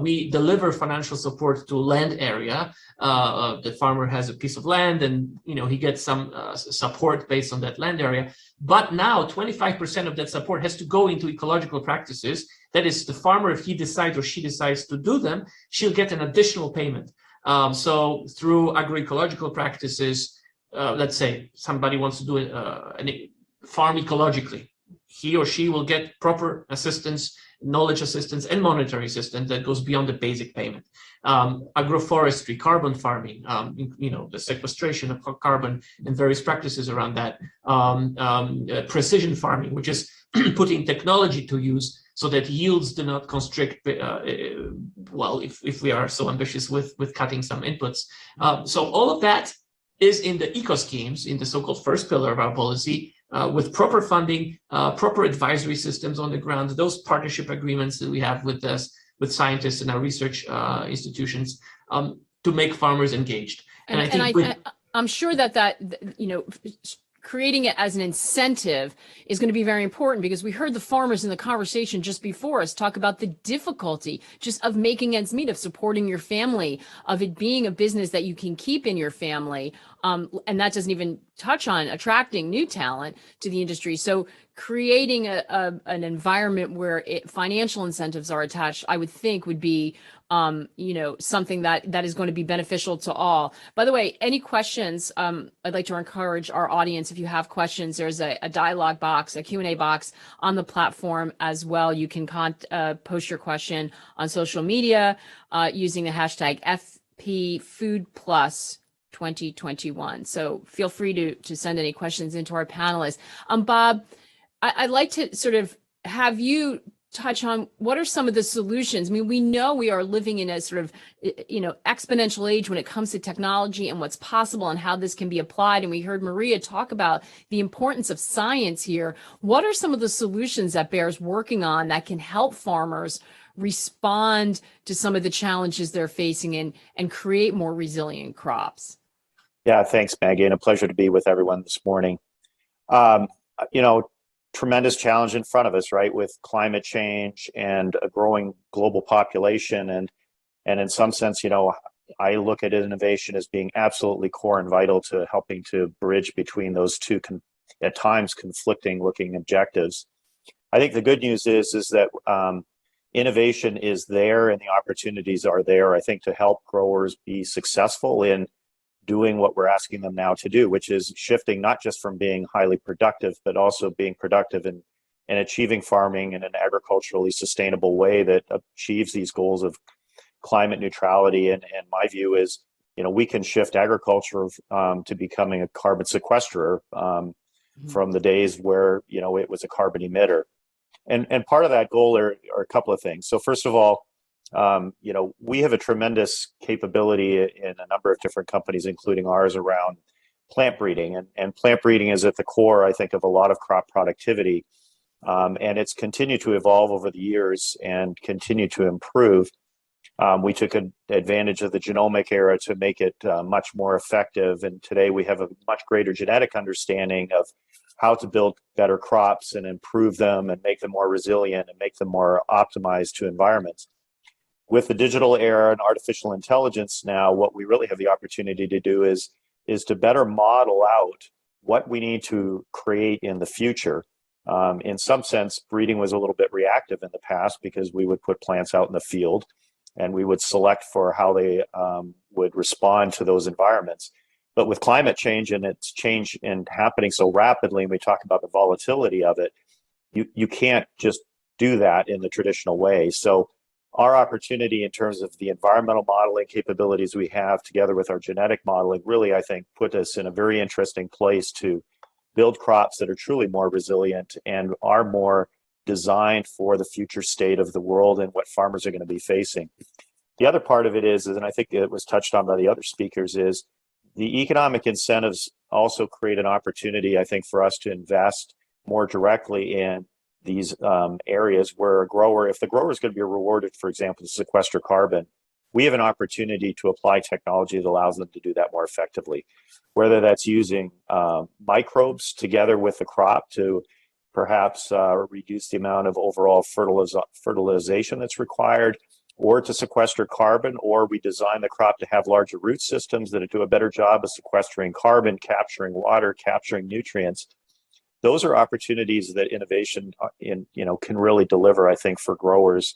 we deliver financial support to land area. The farmer has a piece of land, and he gets some support based on that land area. But now 25% of that support has to go into ecological practices. That is, the farmer, if he decides or she decides to do them, she'll get an additional payment. So through agroecological practices, let's say somebody wants to do a farm ecologically, he or she will get proper assistance, knowledge assistance, and monetary assistance that goes beyond the basic payment. Agroforestry, carbon farming, the sequestration of carbon and various practices around that. Precision farming, which is putting technology to use so that yields do not constrict, if we are so ambitious with cutting some inputs. So all of that is in the eco schemes, in the so-called first pillar of our policy, with proper funding, proper advisory systems on the ground, those partnership agreements that we have with scientists and our research institutions to make farmers engaged. And I think I'm sure that creating it as an incentive is going to be very important, because we heard the farmers in the conversation just before us talk about the difficulty just of making ends meet, of supporting your family, of it being a business that you can keep in your family. And that doesn't even touch on attracting new talent to the industry. So creating an environment where financial incentives are attached, I would think would be something that is going to be beneficial to all. By the way, any questions, I'd like to encourage our audience, if you have questions, there's a dialogue box, a Q&A box on the platform as well. You can post your question on social media using the hashtag FPFoodPlus 2021. So feel free to send any questions into our panelists. Bob, I'd like to sort of have you touch on what are some of the solutions. I mean, we know we are living in a sort of, exponential age when it comes to technology and what's possible and how this can be applied. And we heard Maria talk about the importance of science here. What are some of the solutions that Bayer's working on that can help farmers respond to some of the challenges they're facing and create more resilient crops? Yeah, thanks, Maggie, and a pleasure to be with everyone this morning. Tremendous challenge in front of us, right, with climate change and a growing global population. And in some sense, I look at innovation as being absolutely core and vital to helping to bridge between those two at times conflicting looking objectives. I think the good news is that innovation is there and the opportunities are there, I think, to help growers be successful in doing what we're asking them now to do, which is shifting not just from being highly productive, but also being productive in achieving farming in an agriculturally sustainable way that achieves these goals of climate neutrality. And my view is we can shift agriculture to becoming a carbon sequesterer from the days where, it was a carbon emitter. And part of that goal are a couple of things. So first of all, we have a tremendous capability in a number of different companies, including ours, around plant breeding. And plant breeding is at the core, I think, of a lot of crop productivity. And it's continued to evolve over the years and continue to improve. We took advantage of the genomic era to make it much more effective. And today we have a much greater genetic understanding of how to build better crops and improve them and make them more resilient and make them more optimized to environments. With the digital era and artificial intelligence now, what we really have the opportunity to do is to better model out what we need to create in the future. In some sense, breeding was a little bit reactive in the past because we would put plants out in the field and we would select for how they would respond to those environments. But with climate change and its change and happening so rapidly, and we talk about the volatility of it, you can't just do that in the traditional way. So our opportunity in terms of the environmental modeling capabilities we have together with our genetic modeling really, I think, put us in a very interesting place to build crops that are truly more resilient and are more designed for the future state of the world and what farmers are going to be facing. The other part of it is, and I think it was touched on by the other speakers, is the economic incentives also create an opportunity, I think, for us to invest more directly in these areas where a grower, if the grower is going to be rewarded, for example, to sequester carbon, we have an opportunity to apply technology that allows them to do that more effectively, whether that's using microbes together with the crop to perhaps reduce the amount of overall fertilization that's required, or to sequester carbon, or we design the crop to have larger root systems that do a better job of sequestering carbon, capturing water, capturing nutrients. Those are opportunities that innovation can really deliver, I think, for growers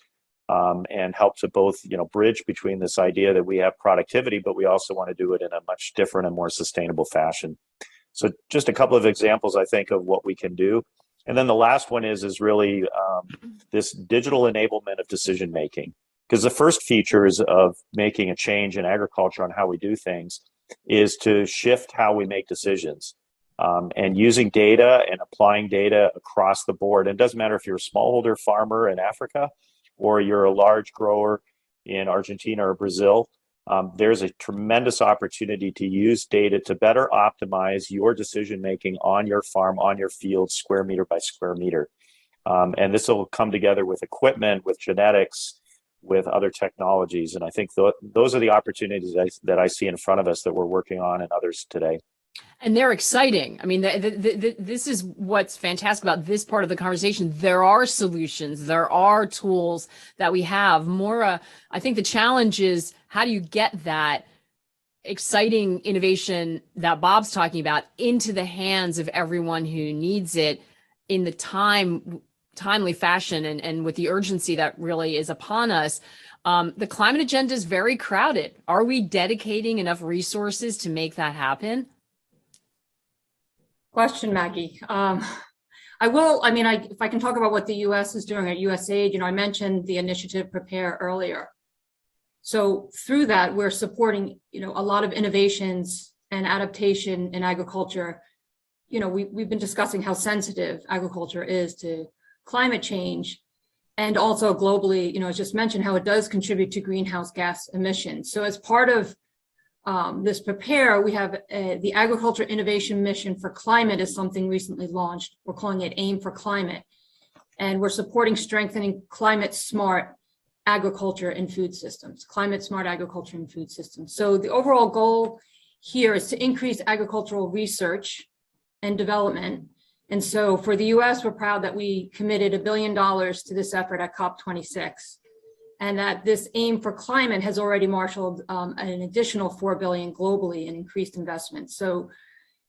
and help to both, bridge between this idea that we have productivity, but we also want to do it in a much different and more sustainable fashion. So just a couple of examples, I think, of what we can do. And then the last one is really this digital enablement of decision making. Because the first features of making a change in agriculture on how we do things is to shift how we make decisions and using data and applying data across the board. And it doesn't matter if you're a smallholder farmer in Africa or you're a large grower in Argentina or Brazil. There's a tremendous opportunity to use data to better optimize your decision making on your farm, on your field, square meter by square meter. And this will come together with equipment, with genetics, with other technologies. And I think those are the opportunities that I see in front of us that we're working on and others today. And they're exciting. I mean, this is what's fantastic about this part of the conversation. There are solutions. There are tools that we have. Maura, I think the challenge is, how do you get that exciting innovation that Bob's talking about into the hands of everyone who needs it in the timely fashion and with the urgency that really is upon us? The climate agenda is very crowded. Are we dedicating enough resources to make that happen? Question, Maggie. If I can talk about what the U.S. is doing at USAID, I mentioned the initiative Prepare earlier. So through that, we're supporting, a lot of innovations and adaptation in agriculture. We've been discussing how sensitive agriculture is to climate change, and also globally, as just mentioned, how it does contribute to greenhouse gas emissions. So as part of this Prepare, we have the Agriculture Innovation Mission for Climate is something recently launched. We're calling it AIM for Climate. And we're supporting strengthening climate smart agriculture and food systems, climate smart agriculture and food systems. So the overall goal here is to increase agricultural research and development. And so for the US, we're proud that we committed $1 billion to this effort at COP26. And that this AIM for Climate has already marshaled an additional $4 billion globally in increased investment. So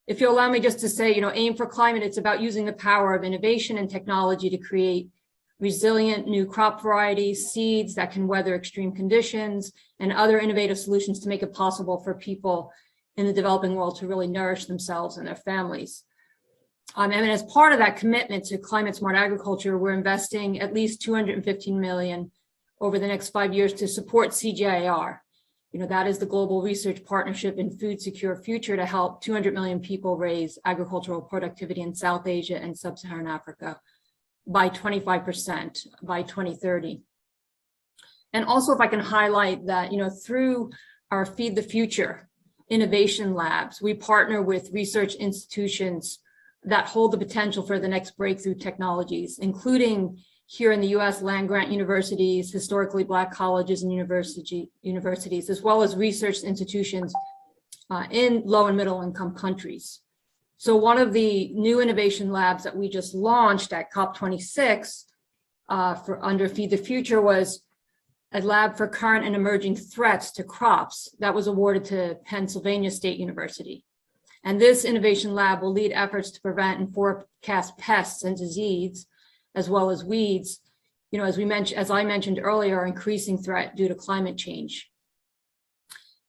if you allow me just to say, AIM for Climate, it's about using the power of innovation and technology to create resilient new crop varieties, seeds that can weather extreme conditions, and other innovative solutions to make it possible for people in the developing world to really nourish themselves and their families. And as part of that commitment to climate smart agriculture, we're investing at least $215 million over the next 5 years to support CGIAR. That is the Global Research Partnership in Food Secure Future to help 200 million people raise agricultural productivity in South Asia and Sub-Saharan Africa by 25% by 2030. And also, if I can highlight that, through our Feed the Future innovation labs, we partner with research institutions that hold the potential for the next breakthrough technologies, including here in the US, land-grant universities, historically Black colleges and universities, as well as research institutions in low and middle income countries. So one of the new innovation labs that we just launched at COP26 under Feed the Future was a lab for current and emerging threats to crops that was awarded to Pennsylvania State University. And this innovation lab will lead efforts to prevent and forecast pests and disease, as well as weeds, as I mentioned earlier, are increasing threat due to climate change.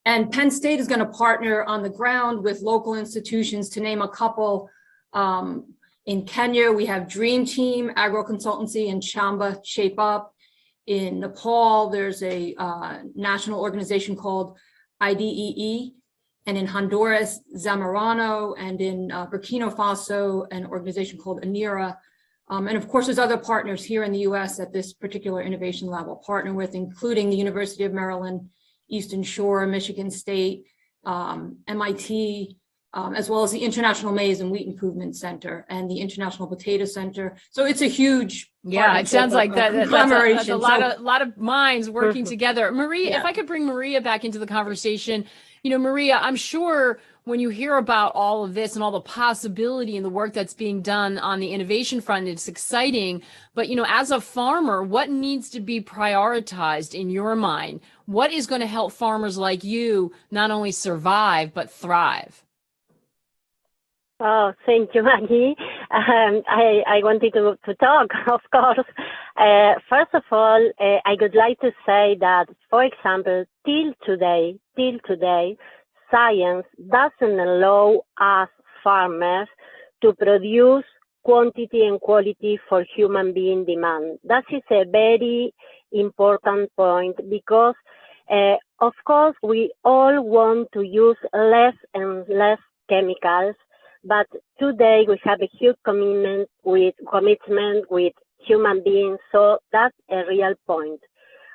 And Penn State is going to partner on the ground with local institutions, to name a couple. In Kenya, we have Dream Team Agro Consultancy and Shamba Shape Up. In Nepal, there's a national organization called IDEE. And in Honduras, Zamorano, and in Burkina Faso, an organization called ANIRA. And of course, there's other partners here in the US that this particular innovation lab will partner with, including the University of Maryland, Eastern Shore, Michigan State, MIT, as well as the International Maize and Wheat Improvement Center and the International Potato Center. So it's a huge it sounds like that's a lot of minds working together. Maria, if I could bring Maria back into the conversation. Maria, I'm sure when you hear about all of this and all the possibility and the work that's being done on the innovation front, it's exciting. But, as a farmer, what needs to be prioritized in your mind? What is going to help farmers like you not only survive, but thrive? Oh, thank you, Maggie. I wanted to talk, of course. First of all, I would like to say that, for example, till today, science doesn't allow us farmers to produce quantity and quality for human being demand. That is a very important point because, of course, we all want to use less and less chemicals. But today we have a huge commitment with human beings, so that's a real point.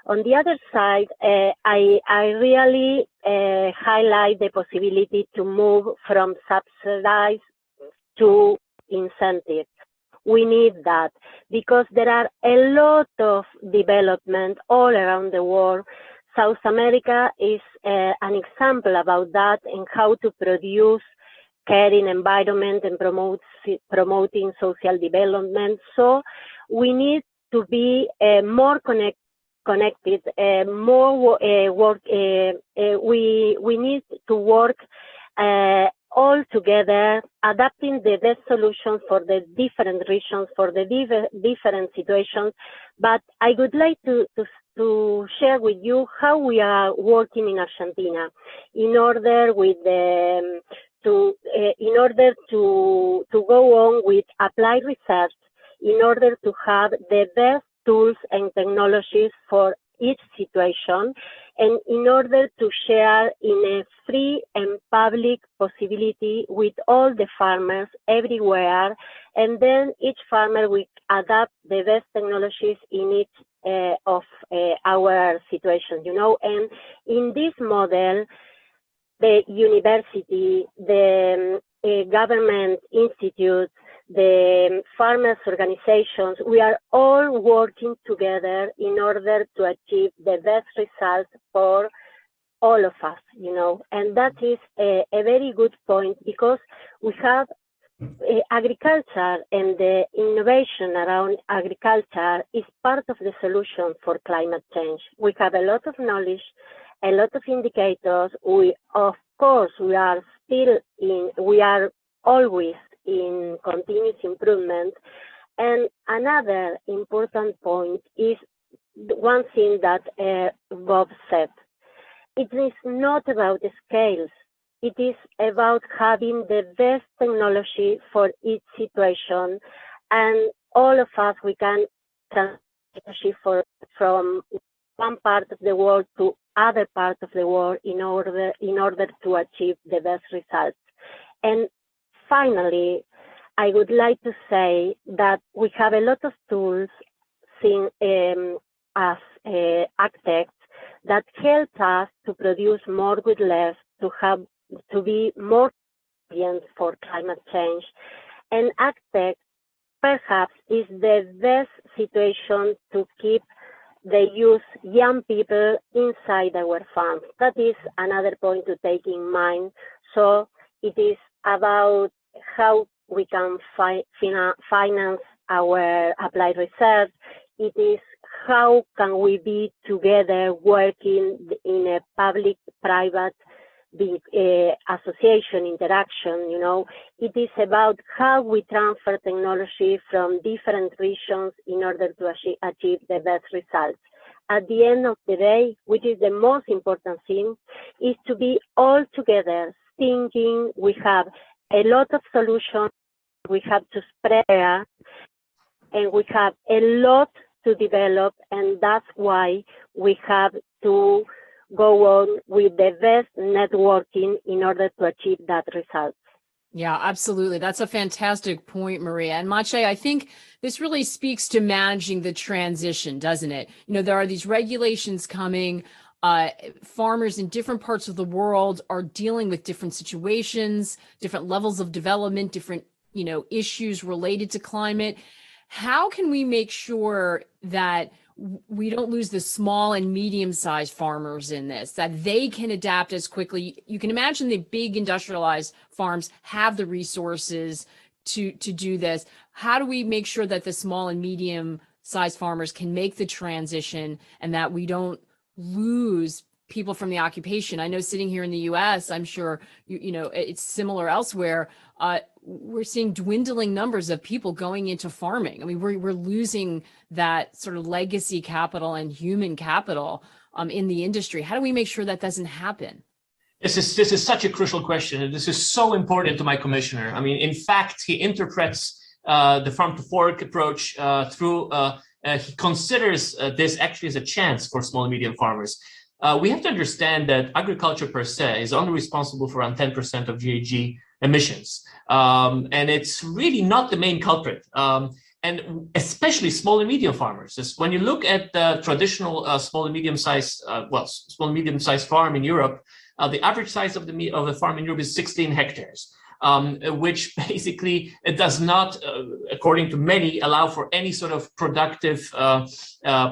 On the other side, I really highlight the possibility to move from subsidized to incentives. We need that because there are a lot of development all around the world. South America is an example about that and how to produce caring environment and promoting social development. So we need to be more connected, more work. We need to work all together, adapting the best solutions for the different regions, for the different situations. But I would like to share with you how we are working in Argentina in order to go on with applied research, in order to have the best tools and technologies for each situation, and in order to share in a free and public possibility with all the farmers everywhere, and then each farmer will adapt the best technologies in each of our situation, and in this model, the university, the government institutes, the farmers' organizations, we are all working together in order to achieve the best results for all of us, and that is a very good point because we have agriculture, and the innovation around agriculture is part of the solution for climate change. We have a lot of knowledge, a lot of indicators. We are always in continuous improvement. And another important point is one thing that Bob said. It is not about the scales. It is about having the best technology for each situation. And all of us, we can transfer from one part of the world to other parts of the world in order to achieve the best results. And finally, I would like to say that we have a lot of tools as architects that help us to produce more with less, to be more resilient for climate change. And architects perhaps is the best situation to keep the young people inside our farms. That is another point to take in mind. So it is about how we can finance our applied research. It is how can we be together working in a public-private association interaction, It is about how we transfer technology from different regions in order to achieve the best results. At the end of the day, which is the most important thing, is to be all together thinking we have a lot of solutions, we have to spread, and we have a lot to develop, and that's why we have to go on with the best networking in order to achieve that result. Yeah, absolutely. That's a fantastic point, Maria. And Maciej, I think this really speaks to managing the transition, doesn't it? There are these regulations coming. Farmers in different parts of the world are dealing with different situations, different levels of development, different, issues related to climate. How can we make sure that we don't lose the small and medium-sized farmers in this, that they can adapt as quickly? You can imagine the big industrialized farms have the resources to do this. How do we make sure that the small and medium-sized farmers can make the transition and that we don't lose people from the occupation? I know sitting here in the US, I'm sure, it's similar elsewhere. We're seeing dwindling numbers of people going into farming. I mean, we're losing that sort of legacy capital and human capital in the industry. How do we make sure that doesn't happen? This is such a crucial question, and this is so important to my commissioner. I mean, in fact, he interprets the farm to fork approach through. He considers this actually as a chance for small and medium farmers. We have to understand that agriculture per se is only responsible for around 10% of GHG emissions. And it's really not the main culprit. And especially small and medium farmers. When you look at the traditional small and medium-sized farm in Europe, the average size of the farm in Europe is 16 hectares. Which basically it does not, according to many, allow for any sort of productive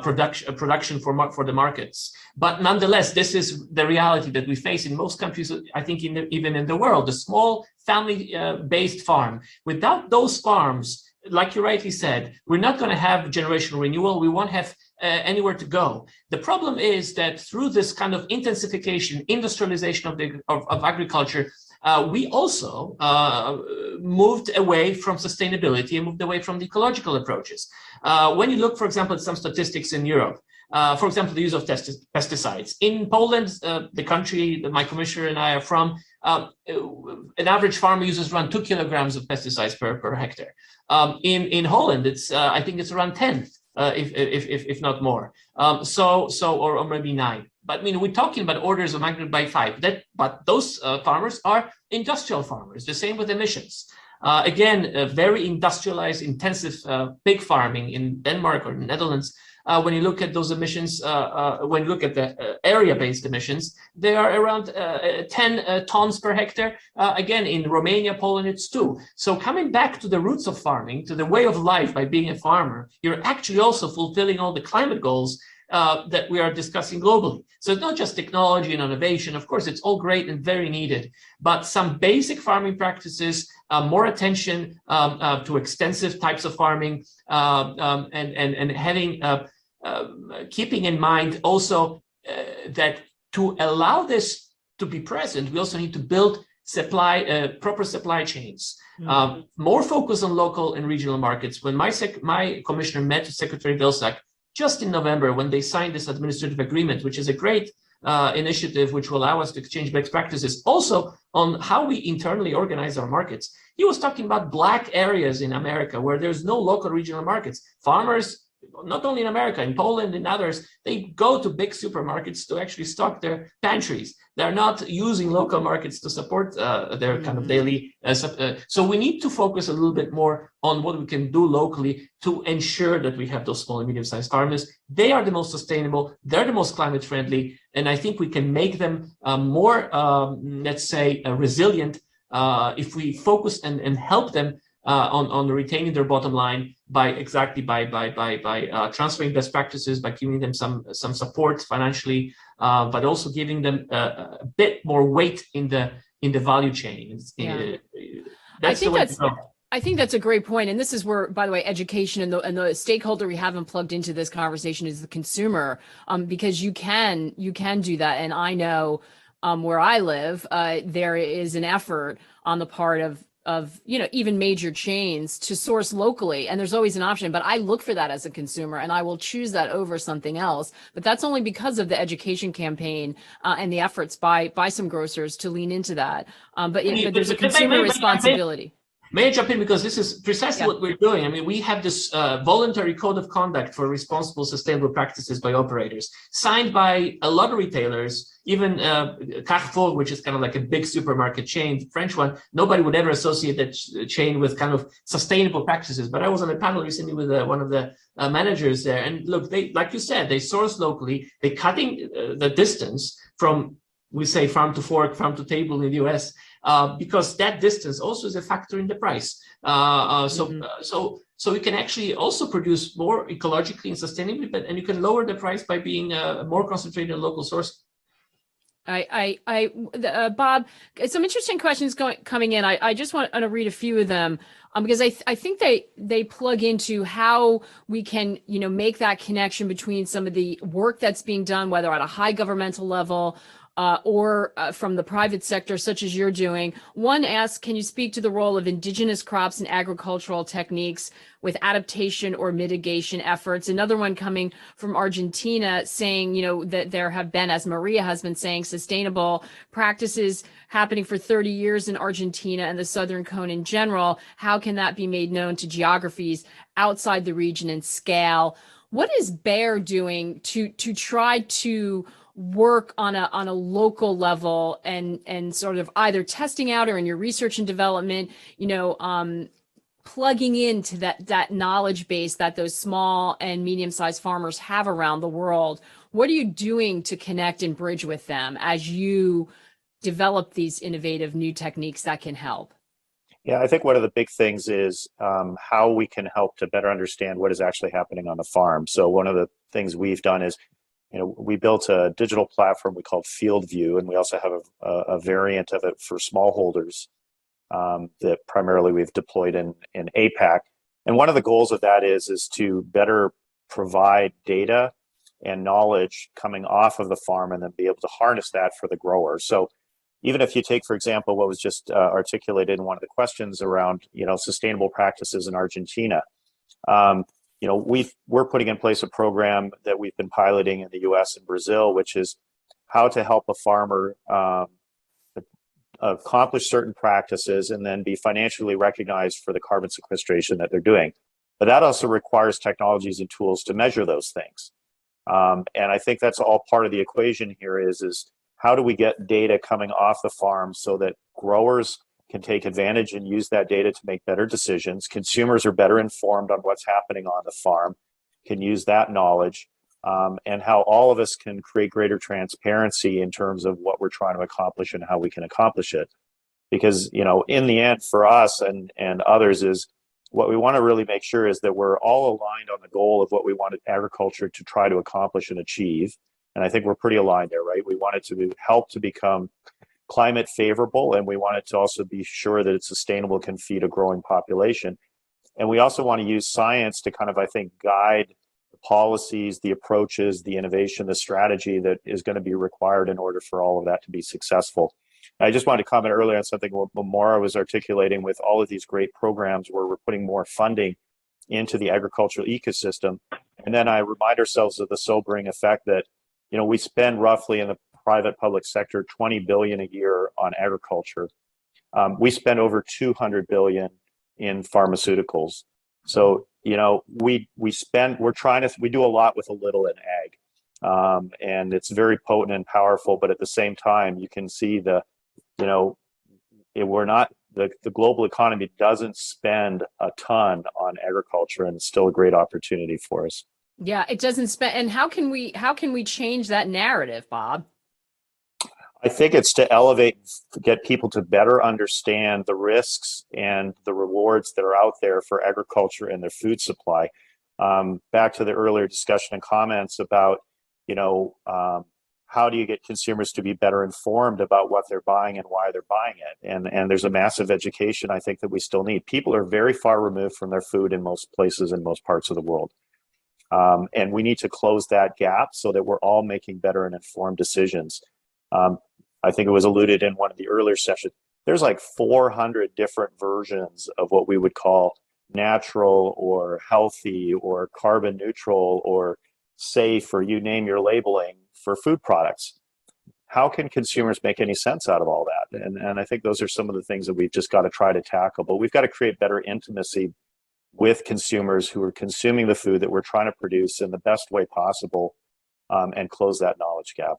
production for the markets. But nonetheless, this is the reality that we face in most countries, I think even in the world, the small family-based farm. Without those farms, like you rightly said, we're not going to have generational renewal. We won't have anywhere to go. The problem is that through this kind of intensification, industrialization of agriculture, we also moved away from sustainability and moved away from the ecological approaches. When you look, for example, at some statistics in Europe, for example, the use of pesticides. In Poland, the country that my commissioner and I are from, an average farmer uses around 2 kilograms of pesticides per hectare. In Holland, I think it's around 10, if not more. Or maybe 9. But we're talking about orders of magnitude by 5. But those farmers are industrial farmers. The same with emissions. Again, very industrialized, intensive pig farming in Denmark or the Netherlands. When you look at those emissions, when you look at the area-based emissions, they are around 10 tons per hectare. Again, in Romania, Poland, it's 2. So coming back to the roots of farming, to the way of life by being a farmer, you're actually also fulfilling all the climate goals that we are discussing globally. So it's not just technology and innovation. Of course, it's all great and very needed, but some basic farming practices, more attention to extensive types of farming, and having keeping in mind also that to allow this to be present, we also need to build proper supply chains. Mm-hmm. More focus on local and regional markets. When my commissioner met Secretary Vilsack just in November, when they signed this administrative agreement, which is a great initiative, which will allow us to exchange best practices, also on how we internally organize our markets. He was talking about black areas in America where there's no local regional markets. Farmers not only in America, in Poland and others, they go to big supermarkets to actually stock their pantries. They're not using local markets to support their kind of daily. So we need to focus a little bit more on what we can do locally to ensure that we have those small and medium-sized farmers. They are the most sustainable. They're the most climate friendly, and I think we can make them more, let's say, resilient if we focus and help them on retaining their bottom line by transferring best practices, by giving them some support financially, but also giving them a bit more weight in the value chain. I think that's a great point. And this is where, by the way, education and the stakeholder we haven't plugged into this conversation is the consumer, because you can do that. And I know where I live, there is an effort on the part of even major chains to source locally, and there's always an option, but I look for that as a consumer and I will choose that over something else. But that's only because of the education campaign and the efforts by some grocers to lean into that. But there's a consumer responsibility. May I jump in, because this is precisely what we're doing. I mean, we have this voluntary code of conduct for responsible, sustainable practices by operators, signed by a lot of retailers, even Carrefour, which is kind of like a big supermarket chain, French one. Nobody would ever associate that chain with kind of sustainable practices. But I was on a panel recently with one of the managers there, and look, they, like you said, they source locally. They're cutting the distance from, we say, farm to fork, farm to table in the US. Because that distance also is a factor in the price. So we can actually also produce more ecologically and sustainably, and you can lower the price by being more concentrated on local source. Bob, some interesting questions coming in. I just want to read a few of them because I think they plug into how we can make that connection between some of the work that's being done, whether at a high governmental level or from the private sector, such as you're doing. One asks, can you speak to the role of indigenous crops and agricultural techniques with adaptation or mitigation efforts? Another one coming from Argentina saying, that there have been, as Maria has been saying, sustainable practices happening for 30 years in Argentina and the Southern Cone in general. How can that be made known to geographies outside the region and scale? What is Bayer doing to try to work on a local level and sort of either testing out or in your research and development, plugging into that knowledge base that those small and medium-sized farmers have around the world? What are you doing to connect and bridge with them as you develop these innovative new techniques that can help? Yeah, I think one of the big things is how we can help to better understand what is actually happening on the farm. So one of the things we've done is, we built a digital platform we called Field View, and we also have a variant of it for smallholders that primarily we've deployed in APAC. And one of the goals of that is to better provide data and knowledge coming off of the farm and then be able to harness that for the grower. So even if you take, for example, what was just articulated in one of the questions around, sustainable practices in Argentina, we're putting in place a program that we've been piloting in the US and Brazil, which is how to help a farmer accomplish certain practices and then be financially recognized for the carbon sequestration that they're doing. But that also requires technologies and tools to measure those things. And I think that's all part of the equation here is how do we get data coming off the farm so that growers can take advantage and use that data to make better decisions. Consumers are better informed on what's happening on the farm, can use that knowledge, and how all of us can create greater transparency in terms of what we're trying to accomplish and how we can accomplish it. Because, in the end, for us and others, is what we want to really make sure is that we're all aligned on the goal of what we want agriculture to try to accomplish and achieve. And I think we're pretty aligned there, right? We want it to help to become climate favorable, and we want it to also be sure that it's sustainable, can feed a growing population. And we also want to use science to kind of, I think, guide the policies, the approaches, the innovation, the strategy that is going to be required in order for all of that to be successful. I just wanted to comment earlier on something Maura was articulating with all of these great programs where we're putting more funding into the agricultural ecosystem. And then I remind ourselves of the sobering effect that, we spend roughly in the private public sector $20 billion a year on agriculture. We spend over $200 billion in pharmaceuticals. So we do a lot with a little in ag. And it's very potent and powerful, but at the same time, you can see the global economy doesn't spend a ton on agriculture, and it's still a great opportunity for us. Yeah, it doesn't spend. And how can we change that narrative, Bob? I think it's to elevate, to get people to better understand the risks and the rewards that are out there for agriculture and their food supply. Back to the earlier discussion and comments about, how do you get consumers to be better informed about what they're buying and why they're buying it? And there's a massive education, I think, that we still need. People are very far removed from their food in most places in most parts of the world. And we need to close that gap so that we're all making better and informed decisions. I think it was alluded in one of the earlier sessions, there's like 400 different versions of what we would call natural or healthy or carbon neutral or safe, or you name your labeling for food products. How can consumers make any sense out of all that? And I think those are some of the things that we've just got to try to tackle. But we've got to create better intimacy with consumers who are consuming the food that we're trying to produce in the best way possible, and close that knowledge gap.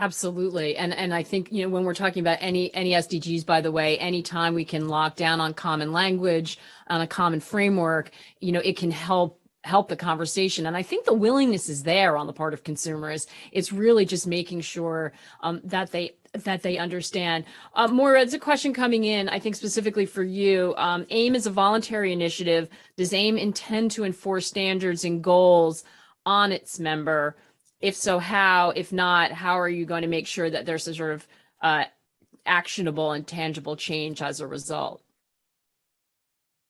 Absolutely. And I think, when we're talking about any SDGs, by the way, anytime we can lock down on common language, on a common framework, it can help the conversation. And I think the willingness is there on the part of consumers. It's really just making sure that they understand. Maura, it's a question coming in, I think specifically for you. AIM is a voluntary initiative. Does AIM intend to enforce standards and goals on its member? If so, how? If not, how are you going to make sure that there's a sort of actionable and tangible change as a result?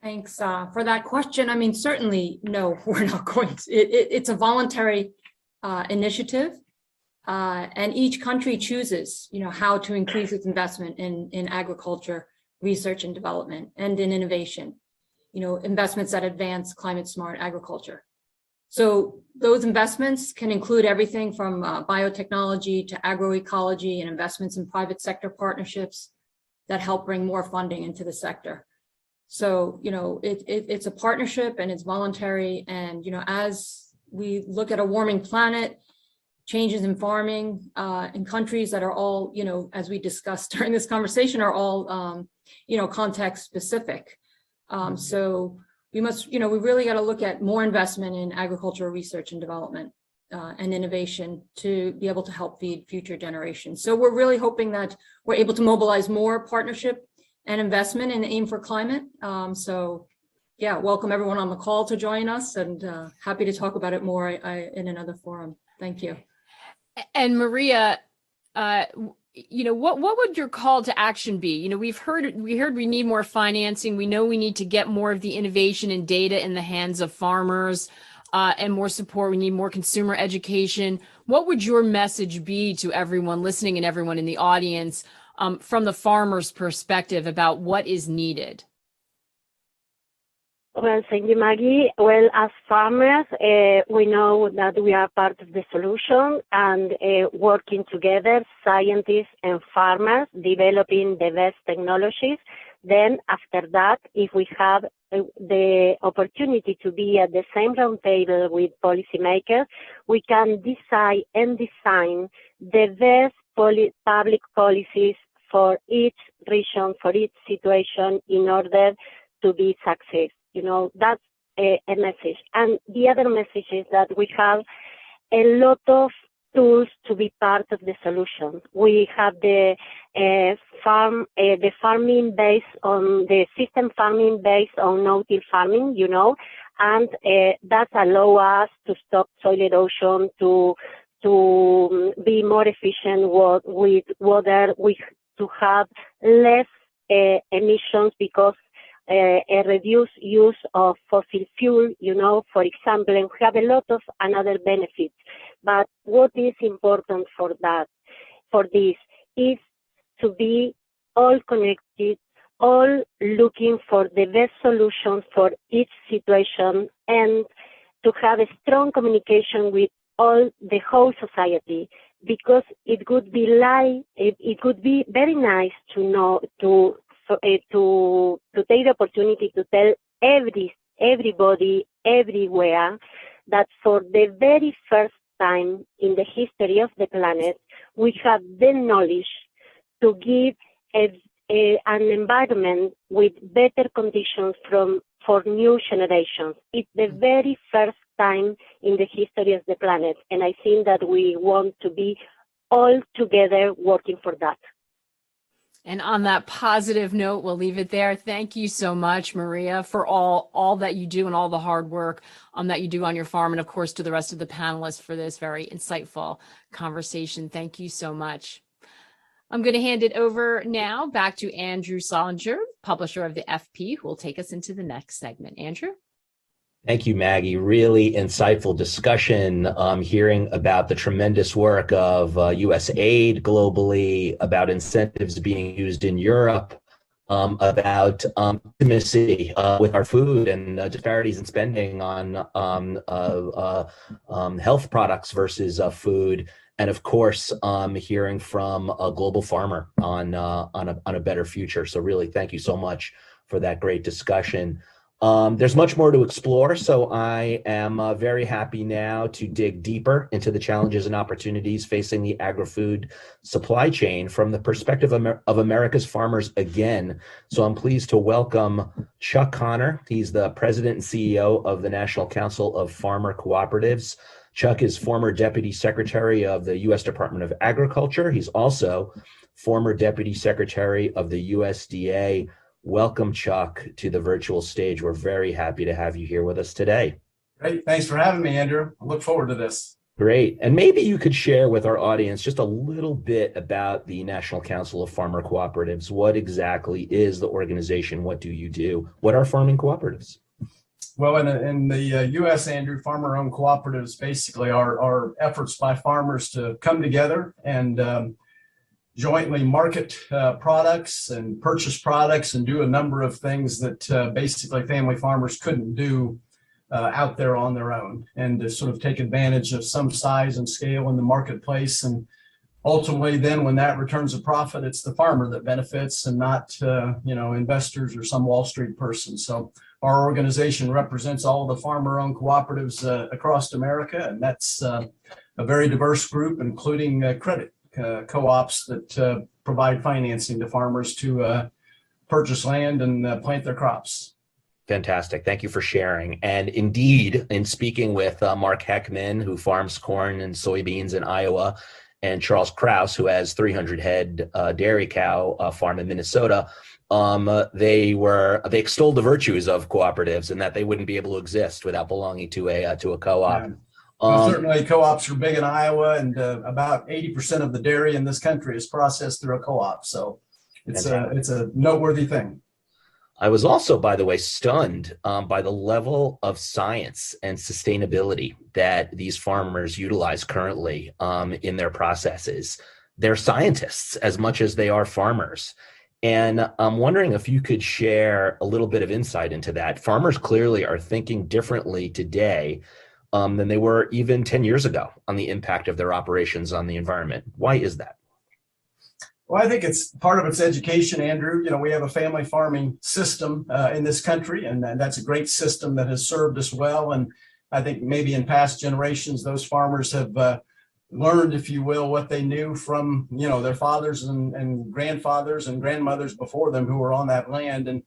Thanks for that question. I mean, certainly, no, we're not going to. It's a voluntary initiative, and each country chooses, how to increase its investment in agriculture, research and development, and in innovation, investments that advance climate smart agriculture. So those investments can include everything from biotechnology to agroecology and investments in private sector partnerships that help bring more funding into the sector. So, it's a partnership and it's voluntary. And, as we look at a warming planet, changes in farming in countries that are all, as we discussed during this conversation, are all, context specific. So we must, we really got to look at more investment in agricultural research and development and innovation to be able to help feed future generations. So we're really hoping that we're able to mobilize more partnership and investment in AIM for Climate. So yeah, welcome everyone on the call to join us, and happy to talk about it more in another forum. Thank you. And Maria, what would your call to action be? We heard we need more financing. We know we need to get more of the innovation and data in the hands of farmers, and more support. We need more consumer education. What would your message be to everyone listening and everyone in the audience, from the farmer's perspective, about what is needed? Well, thank you, Maggie. Well, as farmers, we know that we are part of the solution, and working together, scientists and farmers, developing the best technologies. Then after that, if we have the opportunity to be at the same round table with policymakers, we can decide and design the best public policies for each region, for each situation, in order to be success. That's a message. And the other message is that we have a lot of tools to be part of the solution. We have the farming based on the system farming based on no-till farming, and that allows us to stop soil erosion, to be more efficient with water, to have less emissions because a reduced use of fossil fuel, for example, and we have a lot of another benefits. But what is important for this is to be all connected, all looking for the best solutions for each situation, and to have a strong communication with the whole society, because it would be very nice to know to take the opportunity to tell every everybody, everywhere, that for the very first time in the history of the planet, we have the knowledge to give an environment with better conditions for new generations. It's the very first time in the history of the planet, and I think that we want to be all together working for that. And on that positive note, we'll leave it there. Thank you so much, Maria, for all that you do and all the hard work that you do on your farm. And of course, to the rest of the panelists for this very insightful conversation. Thank you so much. I'm going to hand it over now back to Andrew Solinger, publisher of the FP, who will take us into the next segment. Andrew? Thank you, Maggie. Really insightful discussion, hearing about the tremendous work of U.S. aid globally, about incentives being used in Europe, about intimacy with our food and disparities in spending on health products versus food. And of course, hearing from a global farmer on a better future. So really, thank you so much for that great discussion. There's much more to explore, so I am very happy now to dig deeper into the challenges and opportunities facing the agri-food supply chain from the perspective of America's farmers again. So I'm pleased to welcome Chuck Connor. He's the president and CEO of the National Council of Farmer Cooperatives. Chuck is former Deputy Secretary of the U.S. Department of Agriculture. He's also former Deputy Secretary of the USDA. Welcome, Chuck, to the virtual stage. We're very happy to have you here with us today. Great. Thanks for having me, Andrew. I look forward to this. Great. And maybe you could share with our audience just a little bit about the National Council of Farmer Cooperatives. What exactly is the organization? What do you do? What are farming cooperatives? Well, in the U.S., Andrew, farmer-owned cooperatives basically are efforts by farmers to come together and jointly market products and purchase products and do a number of things that basically family farmers couldn't do out there on their own, and to sort of take advantage of some size and scale in the marketplace. And ultimately, then when that returns a profit, it's the farmer that benefits and not investors or some Wall Street person. So our organization represents all the farmer-owned cooperatives across America, and that's a very diverse group, including credit co-ops that provide financing to farmers to purchase land and plant their crops. Fantastic. Thank you for sharing. And indeed, in speaking with Mark Heckman, who farms corn and soybeans in Iowa, and Charles Kraus, who has 300 head dairy cow farm in Minnesota, they extolled the virtues of cooperatives and that they wouldn't be able to exist without belonging to a co-op. Yeah. Well, certainly co-ops are big in Iowa, and about 80% of the dairy in this country is processed through a co-op. So it's a noteworthy thing. I was also, by the way, stunned by the level of science and sustainability that these farmers utilize currently in their processes. They're scientists as much as they are farmers. And I'm wondering if you could share a little bit of insight into that. Farmers clearly are thinking differently today than they were even 10 years ago on the impact of their operations on the environment. Why is that? Well, I think it's part of its education, Andrew. You know, we have a family farming system in this country, and that's a great system that has served us well. And I think maybe in past generations, those farmers have learned, if you will, what they knew from, their fathers and grandfathers and grandmothers before them who were on that land. And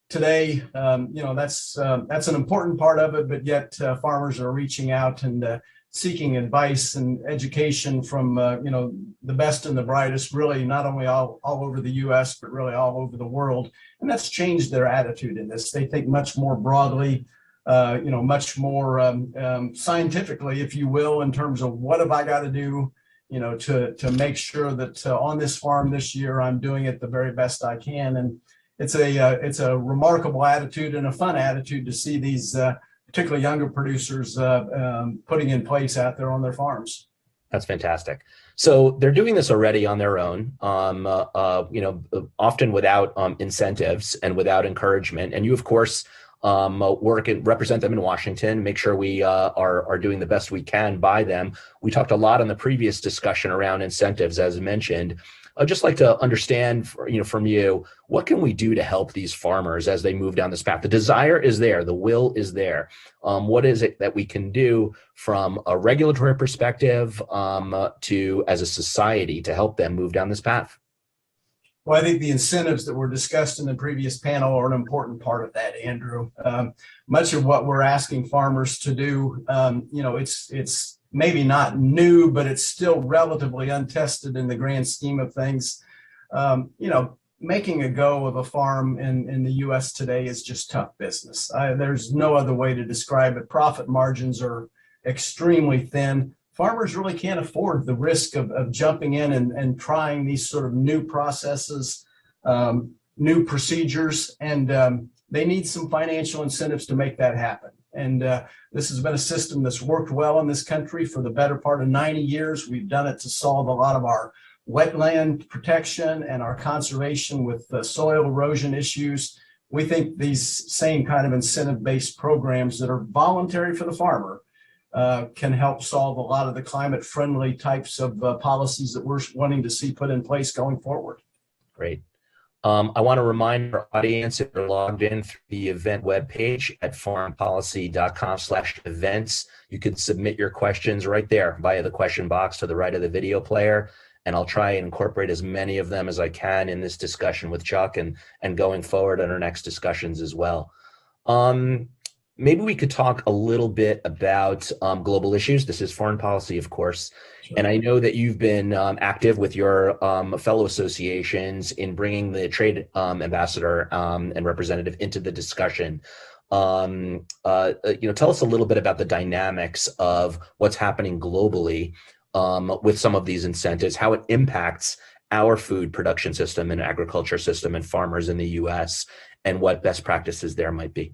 today, that's an important part of it, but yet farmers are reaching out and seeking advice and education from, the best and the brightest, really not only all over the U.S., but really all over the world. And that's changed their attitude in this. They think much more broadly, much more scientifically, if you will, in terms of what have I got to do, to make sure that on this farm this year, I'm doing it the very best I can. And it's a remarkable attitude and a fun attitude to see these particularly younger producers putting in place out there on their farms. That's fantastic. So they're doing this already on their own, often without incentives and without encouragement. And you, of course, work and represent them in Washington, make sure we are doing the best we can by them. We talked a lot on the previous discussion around incentives, as mentioned. I'd just like to understand, from you, what can we do to help these farmers as they move down this path? The desire is there, the will is there. What is it that we can do from a regulatory perspective to as a society to help them move down this path? Well, I think the incentives that were discussed in the previous panel are an important part of that, Andrew. Much of what we're asking farmers to do, it's maybe not new, but it's still relatively untested in the grand scheme of things. Making a go of a farm in the U.S. today is just tough business. There's no other way to describe it. Profit margins are extremely thin. Farmers really can't afford the risk of jumping in and trying these sort of new processes, new procedures, and they need some financial incentives to make that happen. And this has been a system that's worked well in this country for the better part of 90 years. We've done it to solve a lot of our wetland protection and our conservation with soil erosion issues. We think these same kind of incentive-based programs that are voluntary for the farmer can help solve a lot of the climate-friendly types of policies that we're wanting to see put in place going forward. Great. I want to remind our audience, if they're logged in through the event webpage at foreignpolicy.com/events, you can submit your questions right there via the question box to the right of the video player. And I'll try and incorporate as many of them as I can in this discussion with Chuck and going forward in our next discussions as well. Maybe we could talk a little bit about global issues. This is foreign policy, of course. Sure. And I know that you've been active with your fellow associations in bringing the trade ambassador and representative into the discussion. Tell us a little bit about the dynamics of what's happening globally with some of these incentives, how it impacts our food production system and agriculture system and farmers in the U.S., and what best practices there might be.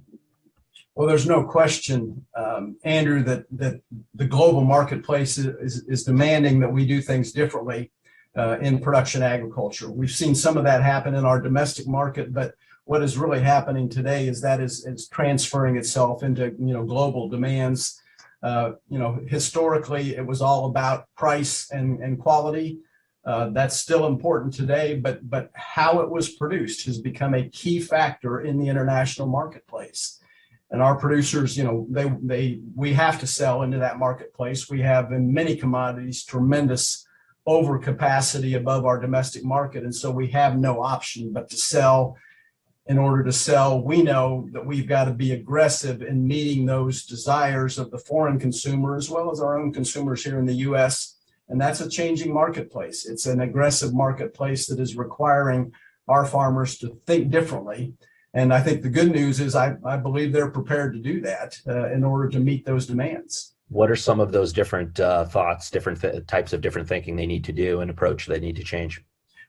Well, there's no question, Andrew, that the global marketplace is demanding that we do things differently in production agriculture. We've seen some of that happen in our domestic market, but what is really happening today is that is transferring itself into global demands. Historically, it was all about price and quality. That's still important today, but how it was produced has become a key factor in the international marketplace. And our producers, we have to sell into that marketplace. We have in many commodities tremendous overcapacity above our domestic market, and so we have no option but to sell. In order to sell, we know that we've got to be aggressive in meeting those desires of the foreign consumer as well as our own consumers here in the U.S. And that's a changing marketplace. It's an aggressive marketplace that is requiring our farmers to think differently. And I think the good news is I believe they're prepared to do that in order to meet those demands. What are some of those different thoughts, different types of different thinking they need to do and approach they need to change?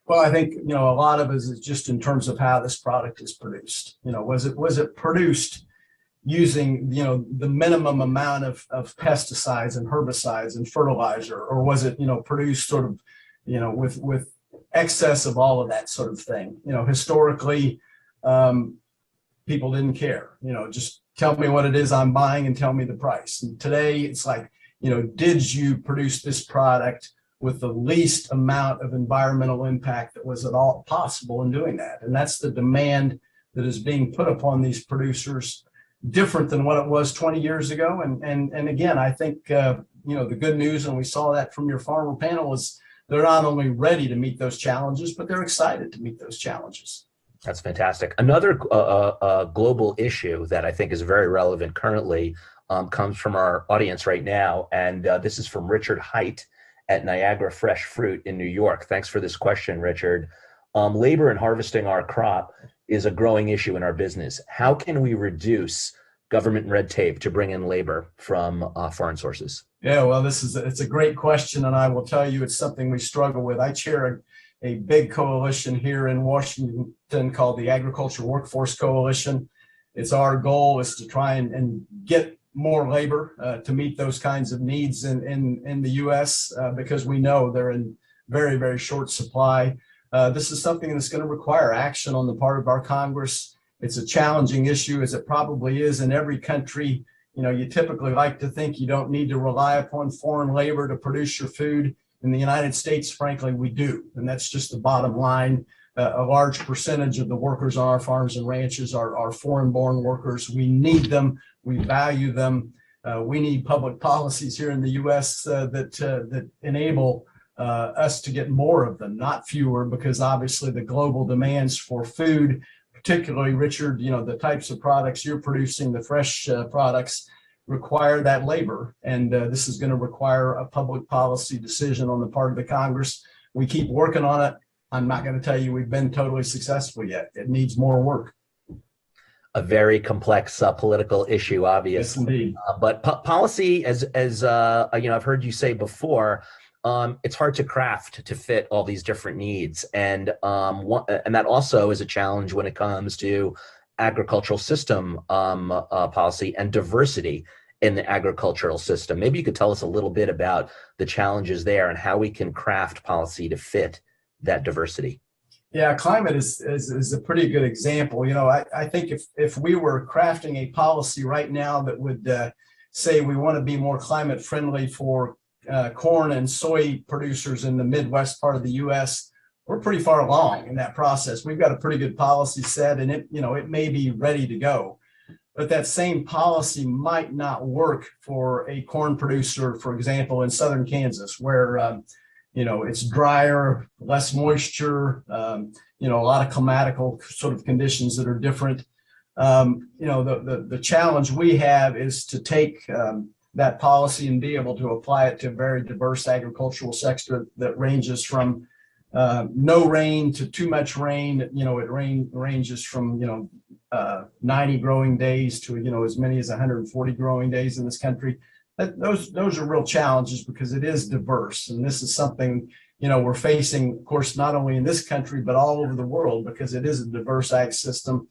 Well, I think, a lot of it is just in terms of how this product is produced. Was it produced using, the minimum amount of pesticides and herbicides and fertilizer, or was it, produced sort of, with excess of all of that sort of thing? Historically, people didn't care, just tell me what it is I'm buying and tell me the price. And today it's like, did you produce this product with the least amount of environmental impact that was at all possible in doing that? And that's the demand that is being put upon these producers, different than what it was 20 years ago. And again, I think, the good news, and we saw that from your farmer panel, is they're not only ready to meet those challenges, but they're excited to meet those challenges. That's fantastic. Another global issue that I think is very relevant currently comes from our audience right now. And this is from Richard Height at Niagara Fresh Fruit in New York. Thanks for this question, Richard. Labor in harvesting our crop is a growing issue in our business. How can we reduce government red tape to bring in labor from foreign sources? Yeah, well, it's a great question, and I will tell you it's something we struggle with. I chair a big coalition here in Washington called the Agriculture Workforce Coalition. It's our goal is to try and get more labor to meet those kinds of needs in the U.S. Because we know they're in very, very short supply. This is something that's going to require action on the part of our Congress. It's a challenging issue, as it probably is in every country. You typically like to think you don't need to rely upon foreign labor to produce your food. In the United States, frankly, we do. And that's just the bottom line. A large percentage of the workers on our farms and ranches are foreign-born workers. We need them. We value them. We need public policies here in the U.S. that enable us to get more of them, not fewer, because obviously the global demands for food, particularly, Richard, the types of products you're producing, the fresh products, require that labor. And this is going to require a public policy decision on the part of the Congress. We keep working on it. I'm not going to tell you we've been totally successful yet. It needs more work. A very complex political issue, obviously. Yes, indeed. But policy, as I've heard you say before, it's hard to craft to fit all these different needs, and that also is a challenge when it comes to agricultural system policy and diversity in the agricultural system. Maybe you could tell us a little bit about the challenges there and how we can craft policy to fit that diversity. Yeah, climate is a pretty good example. I think if we were crafting a policy right now that would say we want to be more climate friendly for corn and soy producers in the Midwest part of the U.S., we're pretty far along in that process. We've got a pretty good policy set, and it may be ready to go. But that same policy might not work for a corn producer, for example, in southern Kansas, where it's drier, less moisture, a lot of climatical sort of conditions that are different. The challenge we have is to take that policy and be able to apply it to a very diverse agricultural sector that ranges from no rain to too much rain. It ranges from 90 growing days to as many as 140 growing days in this country. Those are real challenges because it is diverse, and this is something we're facing, of course, not only in this country but all over the world, because it is a diverse ag system.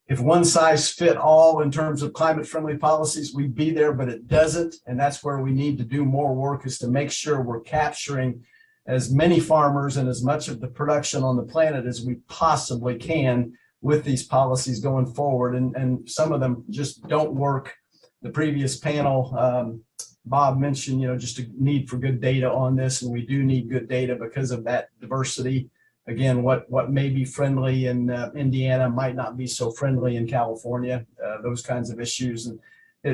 If one size fit all in terms of climate friendly policies, we'd be there, but it doesn't, and that's where we need to do more work, is to make sure we're capturing as many farmers and as much of the production on the planet as we possibly can with these policies going forward. And some of them just don't work. The previous panel, Bob mentioned, just a need for good data on this, and we do need good data because of that diversity. Again, what may be friendly in Indiana might not be so friendly in California, those kinds of issues. And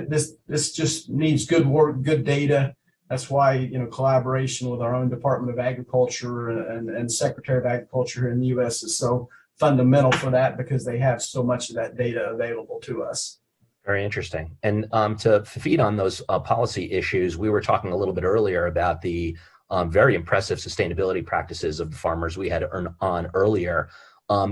this just needs good work, good data. That's why, collaboration with our own Department of Agriculture and Secretary of Agriculture here in the U.S. is so fundamental for that, because they have so much of that data available to us. Very interesting. And to feed on those policy issues, we were talking a little bit earlier about the very impressive sustainability practices of the farmers we had on earlier.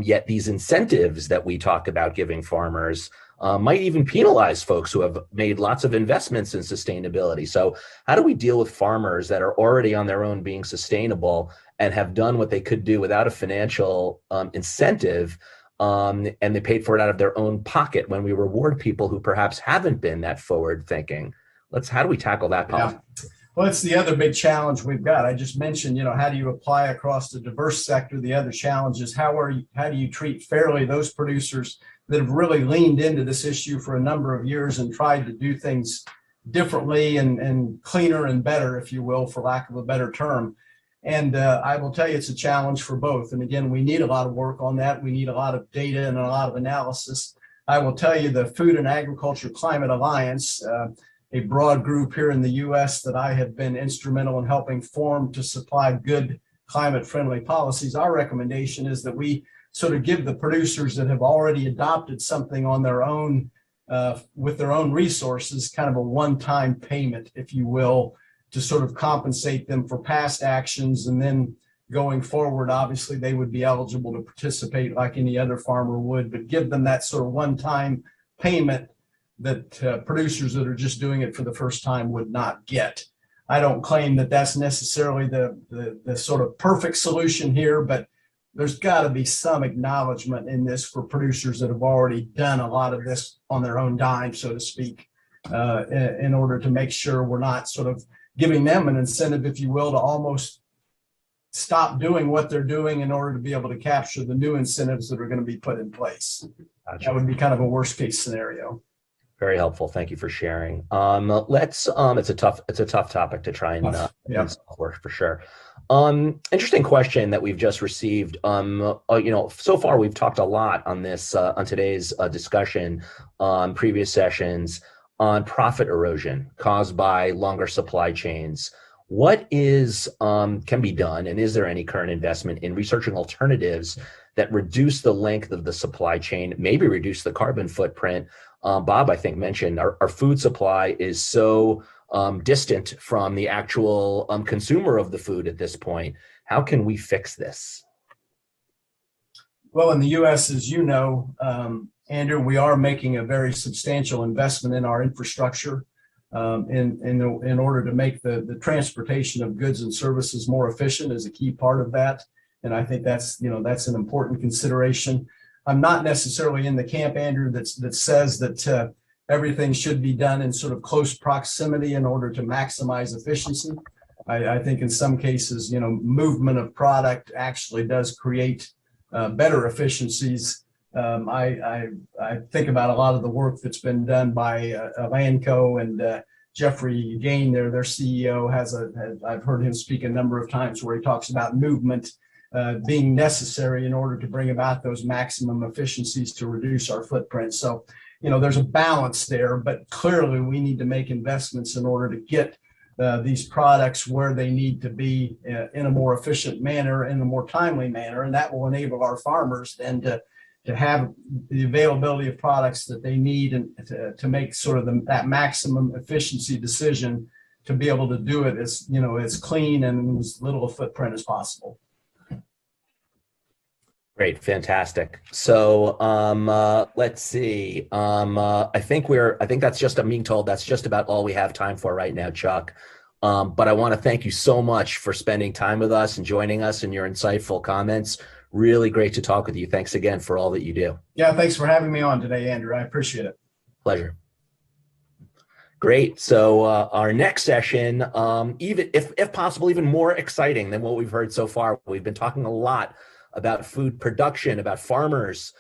Yet these incentives that we talk about giving farmers might even penalize folks who have made lots of investments in sustainability. So how do we deal with farmers that are already on their own being sustainable and have done what they could do without a financial incentive, and they paid for it out of their own pocket, when we reward people who perhaps haven't been that forward thinking? How do we tackle that policy? Yeah. Well, it's the other big challenge we've got. I just mentioned, how do you apply across the diverse sector? The other challenge is how do you treat fairly those producers that have really leaned into this issue for a number of years and tried to do things differently and cleaner and better, if you will, for lack of a better term. And I will tell you, it's a challenge for both. And again, we need a lot of work on that. We need a lot of data and a lot of analysis. I will tell you, the Food and Agriculture Climate Alliance, a broad group here in the U.S. that I have been instrumental in helping form to supply good climate-friendly policies, our recommendation is that we sort of give the producers that have already adopted something on their own, with their own resources, kind of a one-time payment, if you will, to sort of compensate them for past actions. And then going forward, obviously, they would be eligible to participate like any other farmer would, but give them that sort of one-time payment that producers that are just doing it for the first time would not get. I don't claim that that's necessarily the sort of perfect solution here, but there's got to be some acknowledgement in this for producers that have already done a lot of this on their own dime, so to speak, in order to make sure we're not sort of giving them an incentive, if you will, to almost stop doing what they're doing in order to be able to capture the new incentives that are going to be put in place. Gotcha. That would be kind of a worst case scenario. Very helpful. Thank you for sharing. It's a tough topic to try and Yeah. for sure. Interesting question that we've just received. So far we've talked a lot on this on today's discussion on previous sessions on profit erosion caused by longer supply chains. What can be done, and is there any current investment in researching alternatives that reduce the length of the supply chain, maybe reduce the carbon footprint? Bob, I think, mentioned our food supply is so distant from the actual consumer of the food at this point. How can we fix this? Well, in the U.S., as you know, Andrew, we are making a very substantial investment in our infrastructure in order to make the transportation of goods and services more efficient is a key part of that. And I think that's an important consideration. I'm not necessarily in the camp, Andrew, that says that everything should be done in sort of close proximity in order to maximize efficiency. I think in some cases, movement of product actually does create better efficiencies. I think about a lot of the work that's been done by Alanco and Jeffrey Gain, their CEO, I've heard him speak a number of times where he talks about movement being necessary in order to bring about those maximum efficiencies to reduce our footprint. So, there's a balance there, but clearly we need to make investments in order to get these products where they need to be in a more efficient manner, in a more timely manner, and that will enable our farmers then to have the availability of products that they need and to make sort of that maximum efficiency decision to be able to do it as clean and as little a footprint as possible. Great, fantastic. So let's see. I think that's just, I'm being told that's just about all we have time for right now, Chuck. But I want to thank you so much for spending time with us and joining us and your insightful comments. Really great to talk with you. Thanks again for all that you do. Yeah, thanks for having me on today, Andrew. I appreciate it. Pleasure. Great. So our next session, even if possible, even more exciting than what we've heard so far. We've been talking a lot about food production, about farmers,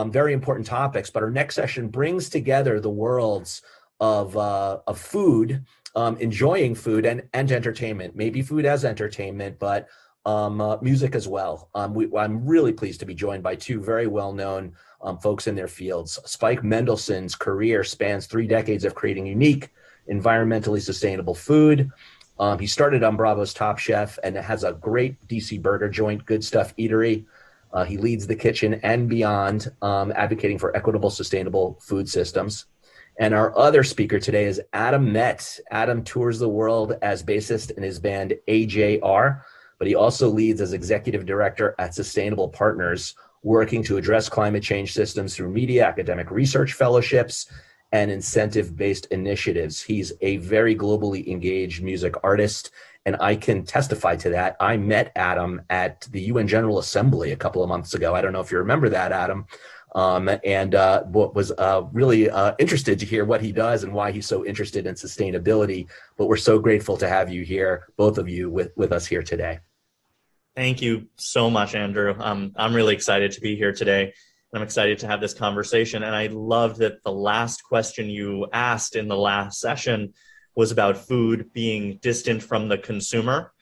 very important topics. But our next session brings together the worlds of food, enjoying food and entertainment. Maybe food as entertainment, but music as well. I'm really pleased to be joined by two very well-known folks in their fields. Spike Mendelssohn's career spans 3 decades of creating unique, environmentally sustainable food. He started on Bravo's Top Chef and has a great DC burger joint, Good Stuff Eatery. He leads the kitchen and beyond, advocating for equitable, sustainable food systems. And our other speaker today is Adam Met. Adam tours the world as bassist in his band AJR, but he also leads as executive director at Sustainable Partners, working to address climate change systems through media, academic research fellowships, and incentive-based initiatives. He's a very globally engaged music artist, and I can testify to that. I met Adam at the UN General Assembly a couple of months ago. I don't know if you remember that, Adam, and was really interested to hear what he does and why he's so interested in sustainability. But we're so grateful to have you here, both of you, with us here today. Thank you so much, Andrew. I'm really excited to be here today. I'm excited to have this conversation. And I loved that the last question you asked in the last session was about food being distant from the consumer.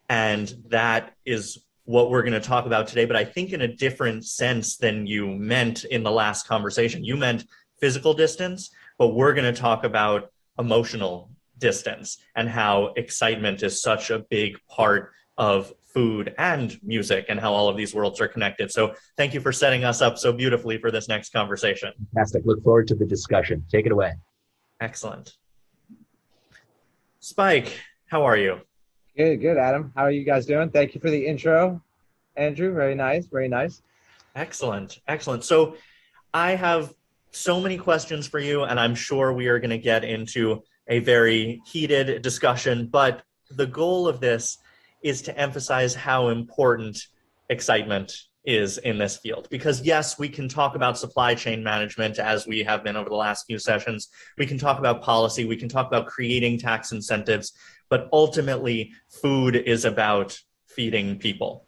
And that is what we're going to talk about today, but I think in a different sense than you meant in the last conversation. You meant physical distance, but we're going to talk about emotional distance and how excitement is such a big part of food and music and how all of these worlds are connected. So thank you for setting us up so beautifully for this next conversation. Fantastic. Look forward to the discussion. Take it away. Excellent. Spike, how are you? Good, Adam. How are you guys doing? Thank you for the intro, Andrew. Very nice, very nice. Excellent. So I have so many questions for you, and I'm sure we are going to get into a very heated discussion, but the goal of this is to emphasize how important excitement is in this field. Because yes, we can talk about supply chain management as we have been over the last few sessions. We can talk about policy. We can talk about creating tax incentives, but ultimately food is about feeding people.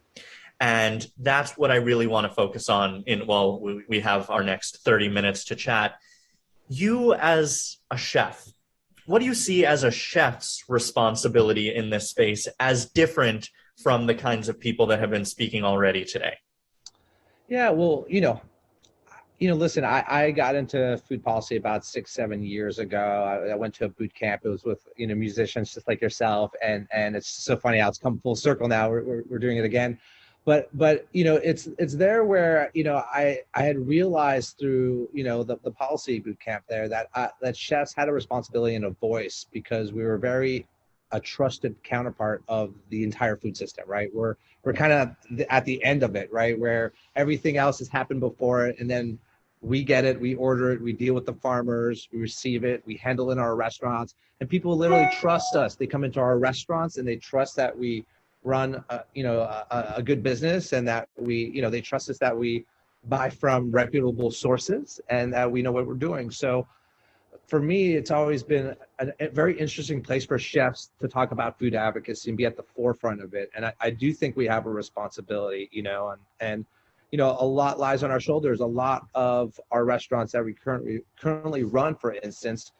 And that's what I really want to focus on while we have our next 30 minutes to chat. You as a chef, what do you see as a chef's responsibility in this space as different from the kinds of people that have been speaking already today? Yeah, well, listen, I got into food policy about 6, 7 years ago. I went to a boot camp. It was with, musicians just like yourself. And it's so funny how it's come full circle now. We're doing it again. But it's there where, I had realized through, the policy boot camp there that that chefs had a responsibility and a voice because we were very a trusted counterpart of the entire food system, right? We're kind of at the end of it, right? Where everything else has happened before it, and then we get it, we order it, we deal with the farmers, we receive it, we handle it in our restaurants, and people literally trust us. They come into our restaurants and they trust that we run a good business, and that they trust us that we buy from reputable sources and that we know what we're doing. So for me, it's always been a very interesting place for chefs to talk about food advocacy and be at the forefront of it. And I do think we have a responsibility, and a lot lies on our shoulders. A lot of our restaurants that we currently run, for instance,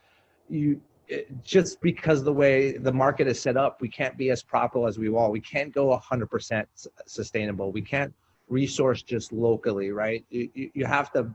just because the way the market is set up, we can't be as profitable as we want. We can't go 100% sustainable. We can't resource just locally, right? You have to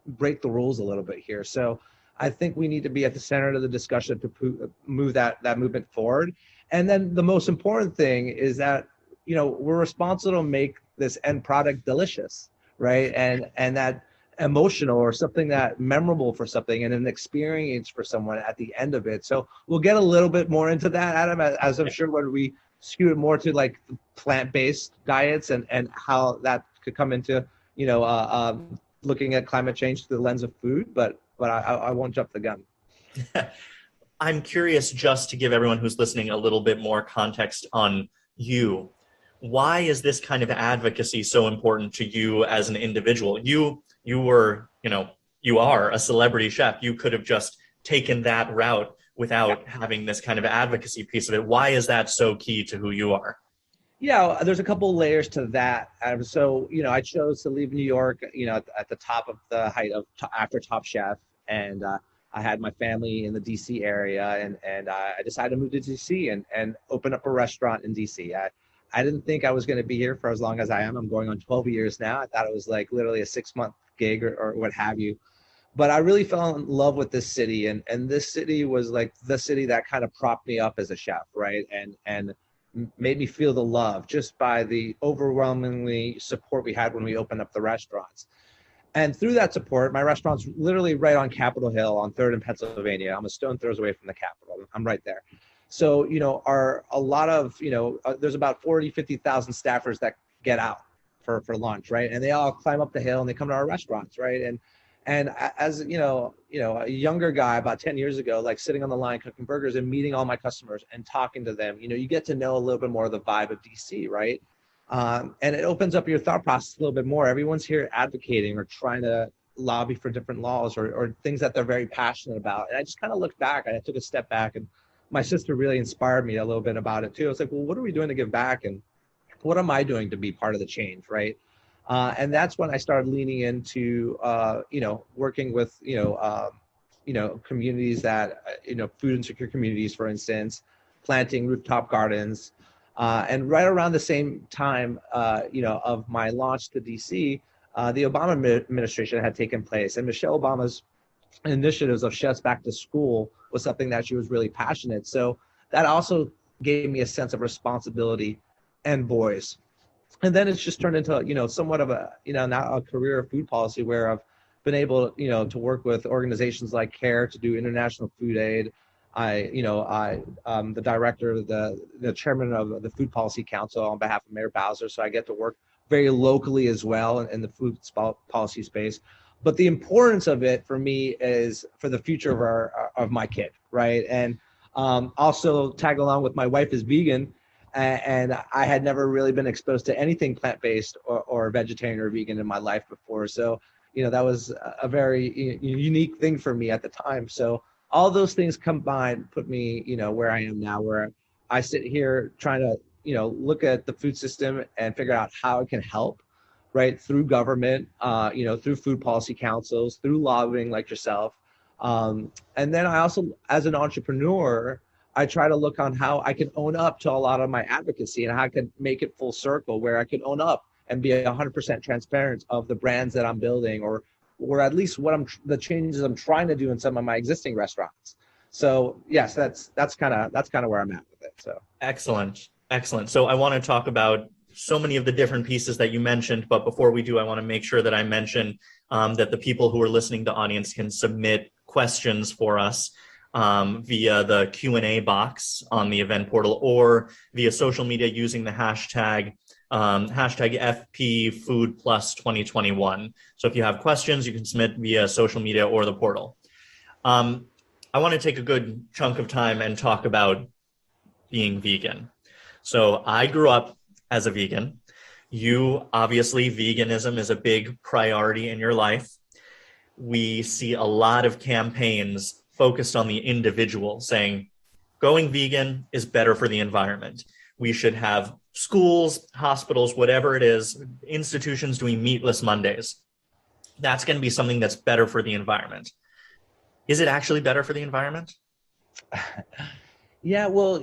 break the rules a little bit here. So I think we need to be at the center of the discussion to move that movement forward. And then the most important thing is that, we're responsible to make this end product delicious, right? And that emotional or something that memorable for something and an experience for someone at the end of it. So we'll get a little bit more into that, Adam, as I'm sure when we skew it more to like plant-based diets and how that could come into, looking at climate change through the lens of food, but I won't jump the gun. I'm curious, just to give everyone who's listening a little bit more context on you. Why is this kind of advocacy so important to you as an individual? You are a celebrity chef. You could have just taken that route without having this kind of advocacy piece of it. Why is that so key to who you are? Yeah, there's a couple layers to that. So, I chose to leave New York, at the top of the height of after Top Chef. And I had my family in the DC area, and I decided to move to DC and open up a restaurant in DC. I didn't think I was going to be here for as long as I am. I'm going on 12 years now. I thought it was like literally a 6-month gig or what have you. But I really fell in love with this city, and this city was like the city that kind of propped me up as a chef, right? And made me feel the love just by the overwhelmingly support we had when we opened up the restaurants. And through that support, my restaurant's literally right on Capitol Hill on 3rd and Pennsylvania. I'm a stone throws away from the Capitol. I'm right there. So, there's about 50,000 staffers that get out for lunch, right? And they all climb up the hill and they come to our restaurants, right? And as, a younger guy about 10 years ago, like sitting on the line cooking burgers and meeting all my customers and talking to them, you get to know a little bit more of the vibe of DC, right? And it opens up your thought process a little bit more. Everyone's here advocating or trying to lobby for different laws or things that they're very passionate about. And I just kind of looked back and I took a step back, and my sister really inspired me a little bit about it too. I was like, well, what are we doing to give back? And what am I doing to be part of the change, right? And that's when I started leaning into, working with, communities that, food insecure communities, for instance, planting rooftop gardens. And right around the same time, of my launch to DC, the Obama administration had taken place, and Michelle Obama's initiatives of Chefs Back to School was something that she was really passionate. So that also gave me a sense of responsibility and voice. And then it's just turned into, somewhat of a, now a career of food policy where I've been able, to work with organizations like CARE to do international food aid. I'm the director, the chairman of the Food Policy Council on behalf of Mayor Bowser. So I get to work very locally as well in the food policy space. But the importance of it for me is for the future of my kid, right? And also tag along with my wife is vegan, and I had never really been exposed to anything plant-based or vegetarian or vegan in my life before. So, that was a very unique thing for me at the time. So all those things combined put me, where I am now, where I sit here trying to, look at the food system and figure out how it can help, right, through government, through food policy councils, through lobbying like yourself, And then I also, as an entrepreneur, I try to look on how I can own up to a lot of my advocacy and how I can make it full circle, where I can own up and be 100% transparent of the brands that I'm building, or at least the changes I'm trying to do in some of my existing restaurants. So yes, that's kind of where I'm at with it. So excellent. So I want to talk about so many of the different pieces that you mentioned, but before we do, I want to make sure that I mention that the people who are listening to audience can submit questions for us via the Q&A box on the event portal or via social media using the hashtag FPFoodPlus2021. So if you have questions, you can submit via social media or the portal. I want to take a good chunk of time and talk about being vegan. So I grew up as a vegan. You, obviously, veganism is a big priority in your life. We see a lot of campaigns focused on the individual saying, going vegan is better for the environment. We should have schools, hospitals, whatever it is, institutions doing meatless Mondays. That's going to be something that's better for the environment. Is it actually better for the environment? Yeah, well,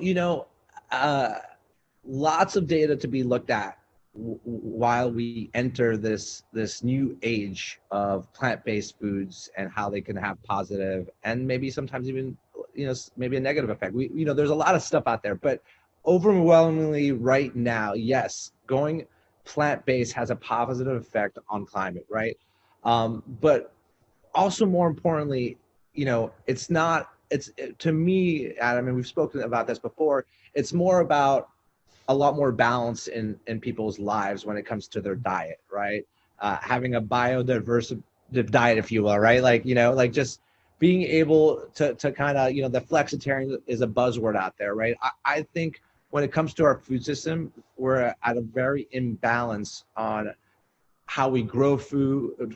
lots of data to be looked at while we enter this new age of plant-based foods and how they can have positive and maybe sometimes even maybe a negative effect. There's a lot of stuff out there, but overwhelmingly right now, yes, going plant-based has a positive effect on climate, right? But also more importantly, to me, Adam, and we've spoken about this before, it's more about a lot more balance in people's lives when it comes to their diet, right? Having a biodiverse diet, if you will, right? Like just being able to kind of, the flexitarian is a buzzword out there, right? I think when it comes to our food system, we're at a very imbalance on how we grow food,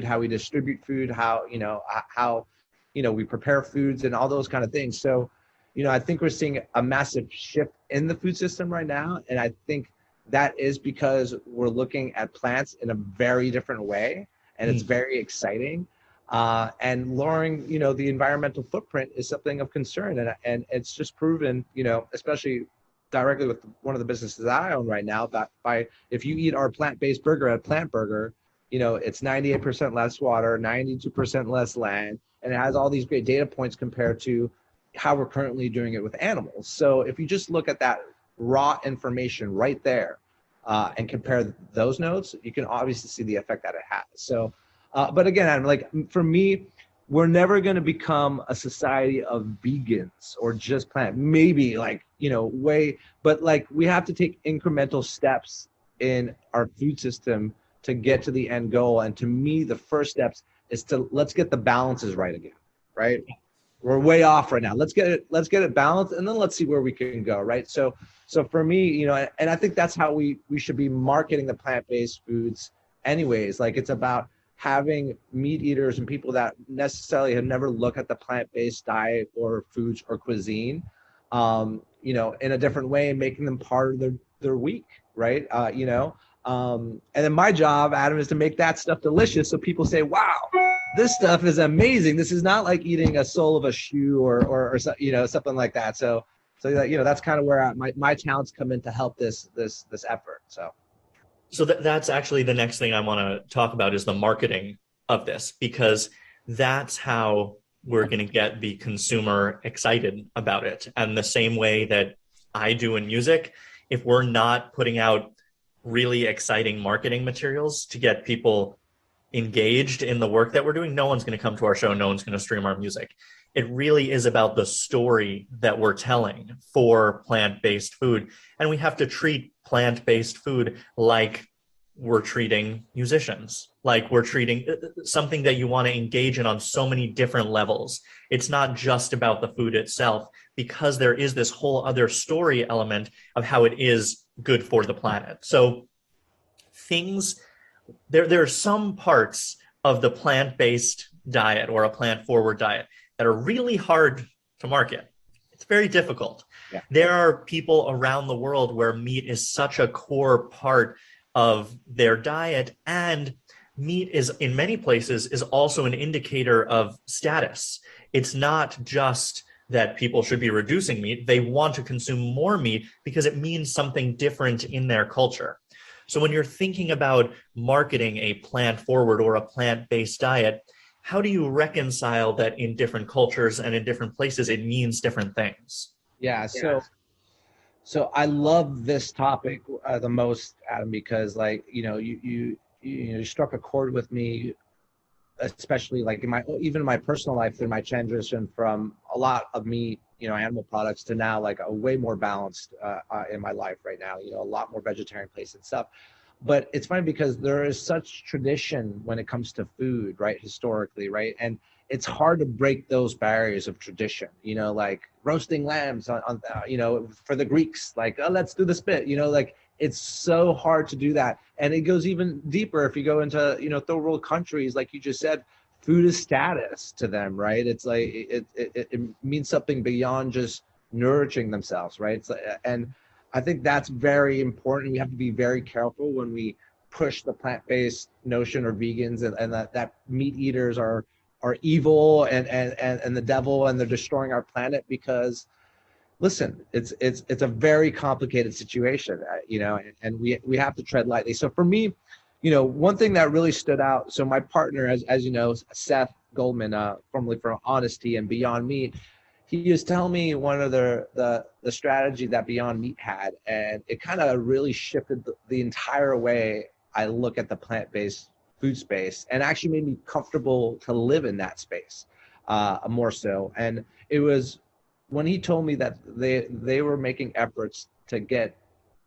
how we distribute food, how we prepare foods and all those kind of things. So, I think we're seeing a massive shift in the food system right now. And I think that is because we're looking at plants in a very different way. And it's very exciting. And lowering, the environmental footprint is something of concern. And it's just proven, especially directly with one of the businesses that I own right now, that if you eat our plant-based burger at Plant Burger, it's 98% less water, 92% less land, and it has all these great data points compared to how we're currently doing it with animals. So if you just look at that raw information right there and compare those notes, you can obviously see the effect that it has. So, but again, Adam, for me, we're never going to become a society of vegans or just plant. Maybe but we have to take incremental steps in our food system to get to the end goal. And to me, the first steps is let's get the balances right again, right? We're way off right now. Let's get it balanced, and then let's see where we can go, right? So for me, and I think that's how we should be marketing the plant-based foods anyways. Like, it's about having meat eaters and people that necessarily have never looked at the plant-based diet or foods or cuisine, in a different way, and making them part of their week, right? And then my job, Adam, is to make that stuff delicious so people say, wow, this stuff is amazing. This is not like eating a sole of a shoe or something like that. So that's kind of where my talents come in to help this effort. So that's actually the next thing I want to talk about is the marketing of this, because that's how we're going to get the consumer excited about it. And the same way that I do in music, if we're not putting out really exciting marketing materials to get people engaged in the work that we're doing, no one's going to come to our show, no one's going to stream our music. It really is about the story that we're telling for plant-based food. And we have to treat plant-based food like we're treating musicians, like we're treating something that you want to engage in on so many different levels. It's not just about the food itself, because there is this whole other story element of how it is good for the planet. So there are some parts of the plant-based diet or a plant-forward diet that are really hard to market. It's very difficult. Yeah. There are people around the world where meat is such a core part of their diet, and meat is in many places is also an indicator of status. It's not just that people should be reducing meat. They want to consume more meat because it means something different in their culture. So when you're thinking about marketing a plant-forward or a plant-based diet, how do you reconcile that in different cultures and in different places it means different things? Yeah, so I love this topic the most, Adam, because like, you struck a chord with me, especially like even in my personal life through my transition from a lot of meat, animal products to now like a way more balanced in my life right now, a lot more vegetarian place and stuff. But it's funny because there is such tradition when it comes to food, right? Historically, right? And it's hard to break those barriers of tradition, like roasting lambs on for the Greeks, like, oh, let's do the spit, like it's so hard to do that. And it goes even deeper if you go into, third world countries, like you just said, food is status to them, right? It's like, it means something beyond just nourishing themselves, right? It's like, and I think that's very important. We have to be very careful when we push the plant-based notion or vegans and that meat eaters are evil and the devil and they're destroying our planet, because listen, it's a very complicated situation, and we have to tread lightly. So for me, one thing that really stood out, so my partner, as you know, Seth Goldman, formerly from Honesty and Beyond Meat, he was telling me one of the strategy that Beyond Meat had, and it kind of really shifted the entire way I look at the plant-based food space, and actually made me comfortable to live in that space more so. And it was when he told me that they were making efforts to get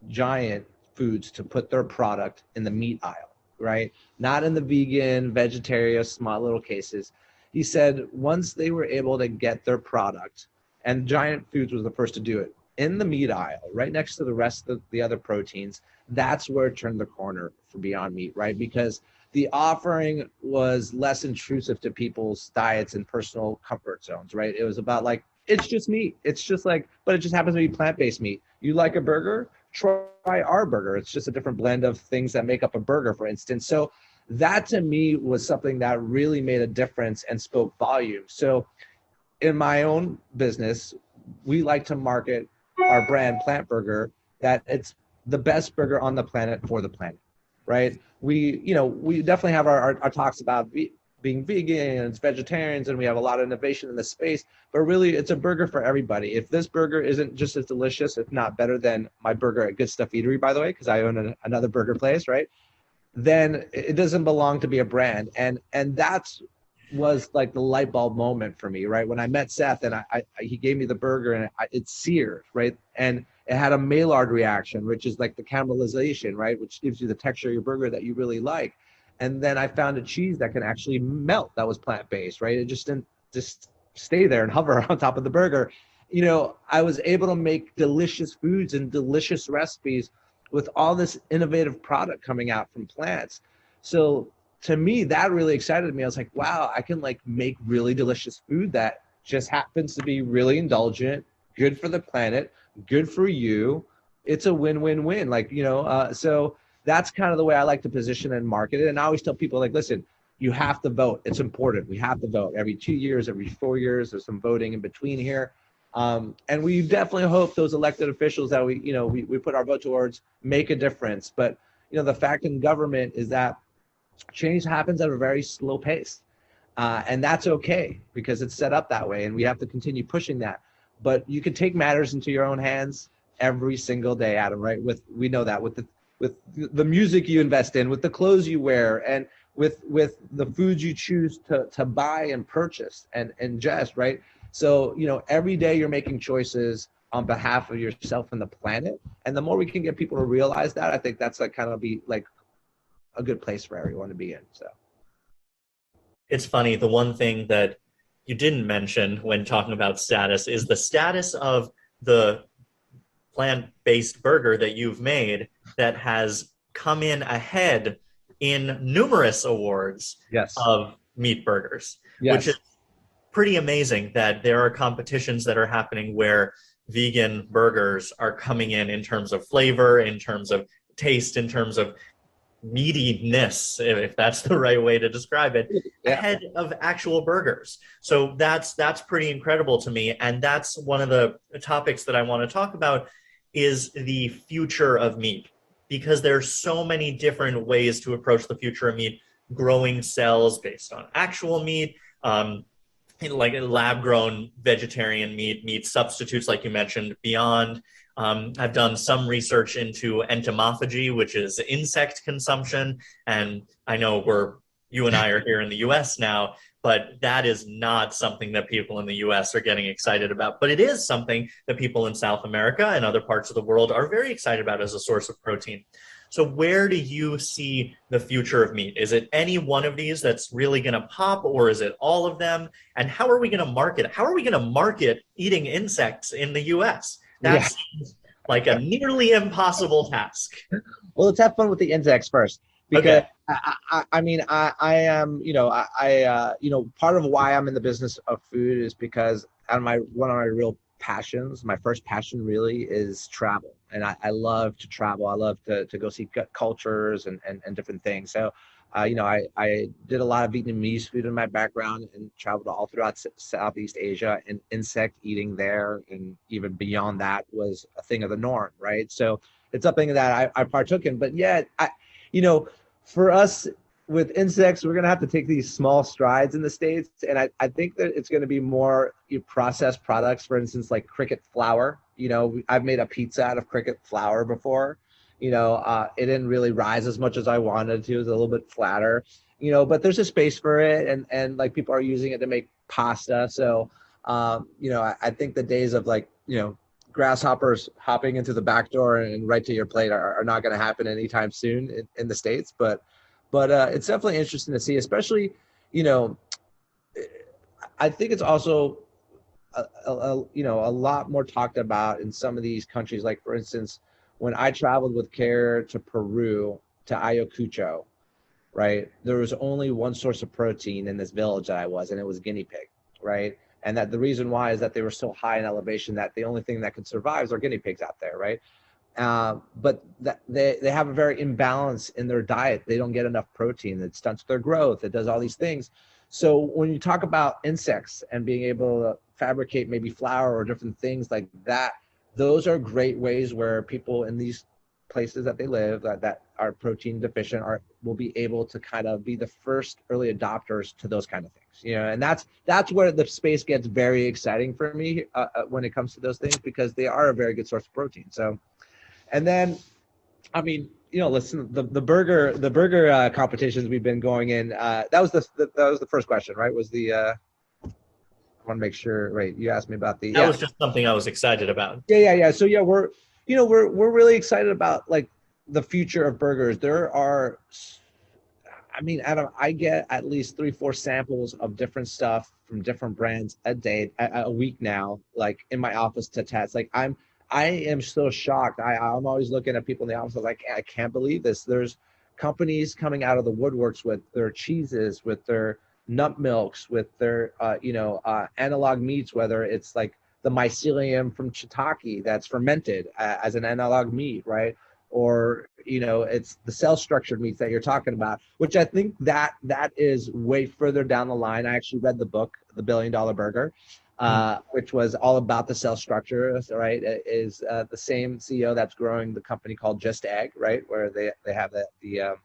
Giant Foods to put their product in the meat aisle, right? Not in the vegan, vegetarian, small little cases. He said once they were able to get their product, and Giant Foods was the first to do it, in the meat aisle, right next to the rest of the other proteins, that's where it turned the corner for Beyond Meat, right? Because the offering was less intrusive to people's diets and personal comfort zones, right? It was about like, it's just meat. It's just like, but it just happens to be plant-based meat. You like a burger? Try our burger. It's just a different blend of things that make up a burger, for instance. So that to me was something that really made a difference and spoke volume. So in my own business, we like to market our brand Plant Burger, that it's the best burger on the planet for the planet, right? We definitely have our talks about being vegans, vegetarians, and we have a lot of innovation in the space, but really it's a burger for everybody. If this burger isn't just as delicious, if not better than my burger at Good Stuff Eatery, by the way, because I own another burger place, right? Then it doesn't belong to be a brand. And that's was like the light bulb moment for me, right? When I met Seth and he gave me the burger and it seared, right? And it had a Maillard reaction, which is like the caramelization, right? Which gives you the texture of your burger that you really like. And then I found a cheese that can actually melt that was plant-based, right? It just didn't just stay there and hover on top of the burger. I was able to make delicious foods and delicious recipes with all this innovative product coming out from plants. So to me, that really excited me. I was like, wow, I can like make really delicious food that just happens to be really indulgent, good for the planet, good for you. It's a win-win-win. So that's kind of the way I like to position and market it. And I always tell people, like, listen, you have to vote. It's important. We have to vote every 2 years, every 4 years. There's some voting in between here. And we definitely hope those elected officials that we put our vote towards make a difference. But, the fact in government is that change happens at a very slow pace. And that's okay because it's set up that way. And we have to continue pushing that. But you can take matters into your own hands every single day, Adam, right? We know that with the music you invest in, with the clothes you wear, and with the foods you choose to buy and purchase and ingest, right? So, every day you're making choices on behalf of yourself and the planet. And the more we can get people to realize that, I think that's like kind of be like a good place for everyone to be in. So it's funny, the one thing that you didn't mention when talking about status is the status of the plant-based burger that you've made that has come in ahead in numerous awards of meat burgers, which is pretty amazing that there are competitions that are happening where vegan burgers are coming in terms of flavor, in terms of taste, in terms of meatiness, if that's the right way to describe it, ahead of actual burgers. So that's pretty incredible to me. And that's one of the topics that I want to talk about is the future of meat, because there's so many different ways to approach the future of meat, growing cells based on actual meat, like lab grown vegetarian meat substitutes, like you mentioned, beyond. I've done some research into entomophagy, which is insect consumption. And I know you and I are here in the US now, but that is not something that people in the US are getting excited about. But it is something that people in South America and other parts of the world are very excited about as a source of protein. So where do you see the future of meat? Is it any one of these that's really going to pop, or is it all of them? And how are we going to market? How are we going to market eating insects in the US? That seems like a nearly impossible task. Well, let's have fun with the insects first, because I mean, I am, part of why I'm in the business of food is because one of my real passions, my first passion really is travel. And I love to travel. I love to go see cultures and different things. So, I did a lot of Vietnamese food in my background and traveled all throughout Southeast Asia, and insect eating there and even beyond that was a thing of the norm, right? So it's something that I partook in. But yet, for us with insects, we're going to have to take these small strides in the States. And I think that it's going to be more processed products, for instance, like cricket flour. I've made a pizza out of cricket flour before. It didn't really rise as much as I wanted to. It was a little bit flatter, but there's a space for it. And like people are using it to make pasta. So, I think the days of grasshoppers hopping into the back door and right to your plate are not going to happen anytime soon in the States. But it's definitely interesting to see, especially, I think it's also, a lot more talked about in some of these countries. Like, for instance, when I traveled with CARE to Peru, to Ayacucho, right, there was only one source of protein in this village that I was, and it was guinea pig, right? And that the reason why is that they were so high in elevation that the only thing that could survive are guinea pigs out there, right? But they have a very imbalance in their diet. They don't get enough protein. It stunts their growth. It does all these things. So when you talk about insects and being able to fabricate maybe flour or different things like that, those are great ways where people in these places that they live that are protein deficient will be able to kind of be the first early adopters to those kind of things, and that's where the space gets very exciting for me when it comes to those things, because they are a very good source of protein. So, and then, I mean, listen, the burger competitions we've been going in, that was the first question, right? I want to make sure, right? You asked me about that was just something I was excited about. Yeah. So yeah, we're really excited about like the future of burgers. There are, I mean, Adam, I get at least 3-4 samples of different stuff from different brands a week now, like in my office to test. Like I am so shocked. I'm always looking at people in the office. Like, I can't believe this. There's companies coming out of the woodworks with their cheeses, with their nut milks, with their analog meats, whether it's like the mycelium from shiitake that's fermented as an analog meat, right? Or it's the cell structured meats that you're talking about, which I think that is way further down the line. I actually read the book, The $1 Billion Burger, which was all about the cell structure, right? It is the same CEO that's growing the company called Just Egg, right, where they have the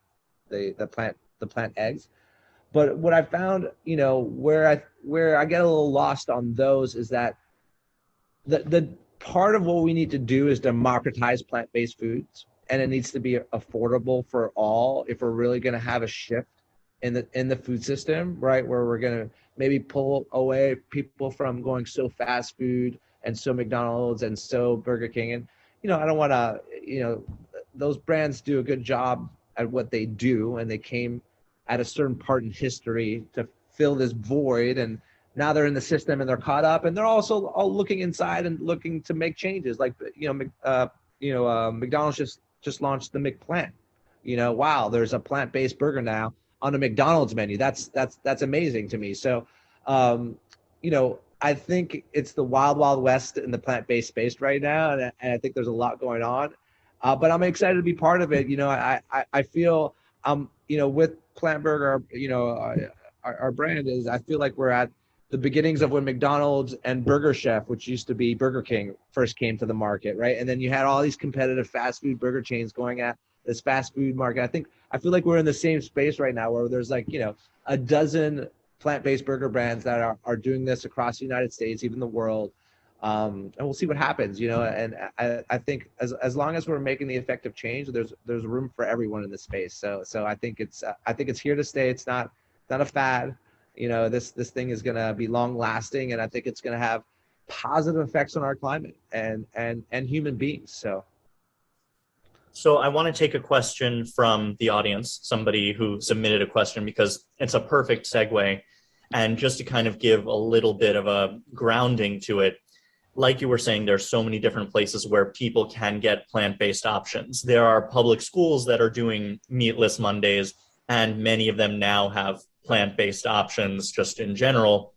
plant eggs. But what I found, where I get a little lost on those is that the part of what we need to do is democratize plant-based foods, and it needs to be affordable for all if we're really going to have a shift in the food system, right? Where we're going to maybe pull away people from going so fast food and so McDonald's and so Burger King. And, I don't want to, those brands do a good job at what they do, and they came at a certain part in history to fill this void, and now they're in the system and they're caught up, and they're also all looking inside and looking to make changes. Like McDonald's just launched the McPlant. Wow, there's a plant-based burger now on a McDonald's menu. That's amazing to me. So, I think it's the wild west in the plant-based space right now, and I think there's a lot going on. But I'm excited to be part of it. I feel with Plant Burger, our brand is, I feel like we're at the beginnings of when McDonald's and Burger Chef, which used to be Burger King, first came to the market, right? And then you had all these competitive fast food burger chains going at this fast food market. I feel like we're in the same space right now where there's a dozen plant-based burger brands that are doing this across the United States, even the world. And we'll see what happens, and I think as long as we're making the effective change, there's room for everyone in this space. So I think it's here to stay. It's not a fad. This thing is going to be long lasting, and I think it's going to have positive effects on our climate and human beings. So I want to take a question from the audience, somebody who submitted a question, because it's a perfect segue. And just to kind of give a little bit of a grounding to it, like you were saying, there's so many different places where people can get plant-based options. There are public schools that are doing meatless Mondays, and many of them now have plant-based options just in general,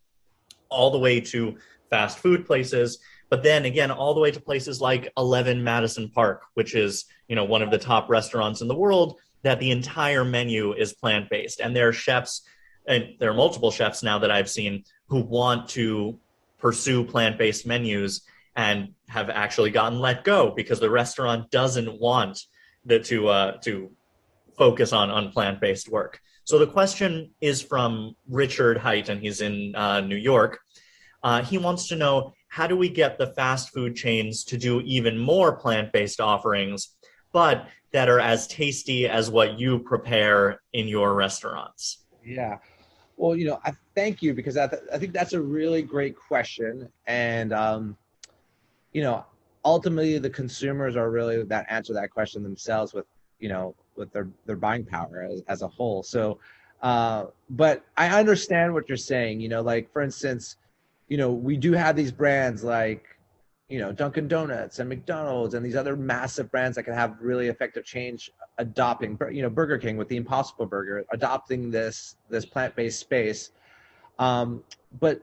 all the way to fast food places. But then again, all the way to places like 11 Madison Park, which is, one of the top restaurants in the world, that the entire menu is plant-based. And there are chefs, and there are multiple chefs now that I've seen, who want to pursue plant-based menus and have actually gotten let go because the restaurant doesn't want to focus on plant-based work. So the question is from Richard Height, and he's in New York. He wants to know, how do we get the fast food chains to do even more plant-based offerings, but that are as tasty as what you prepare in your restaurants? Yeah. Well, I thank you, because I think that's a really great question. And, ultimately the consumers are really that answer that question themselves with their buying power as a whole. So, but I understand what you're saying, like, for instance, we do have these brands like, Dunkin' Donuts and McDonald's and these other massive brands that can have really effective change adopting, Burger King with the Impossible Burger, adopting this plant-based space. But,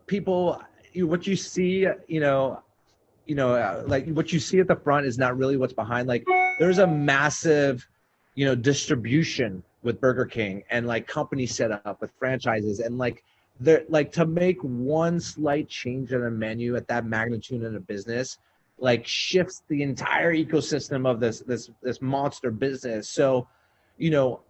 people, what you see, like what you see at the front is not really what's behind. Like, there's a massive, distribution with Burger King, and like company set up with franchises, and to make one slight change in a menu at that magnitude in a business, shifts the entire ecosystem of this monster business. So,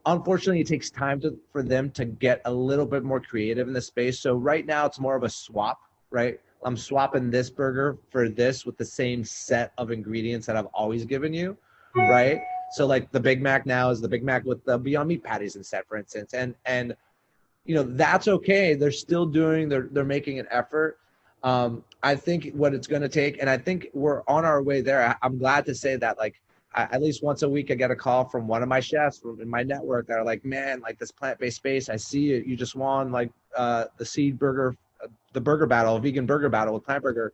unfortunately, it takes time for them to get a little bit more creative in the space. So right now it's more of a swap, right? I'm swapping this burger for this with the same set of ingredients that I've always given you, right? So like the Big Mac now is the Big Mac with the Beyond Meat patties instead, for instance, and that's okay. They're making an effort. I think what it's going to take, and I think we're on our way there. I'm glad to say that, at least once a week, I get a call from one of my chefs in my network that are like, man, this plant-based space, I see it. You just won the seed burger, the burger battle, vegan burger battle with Plant Burger.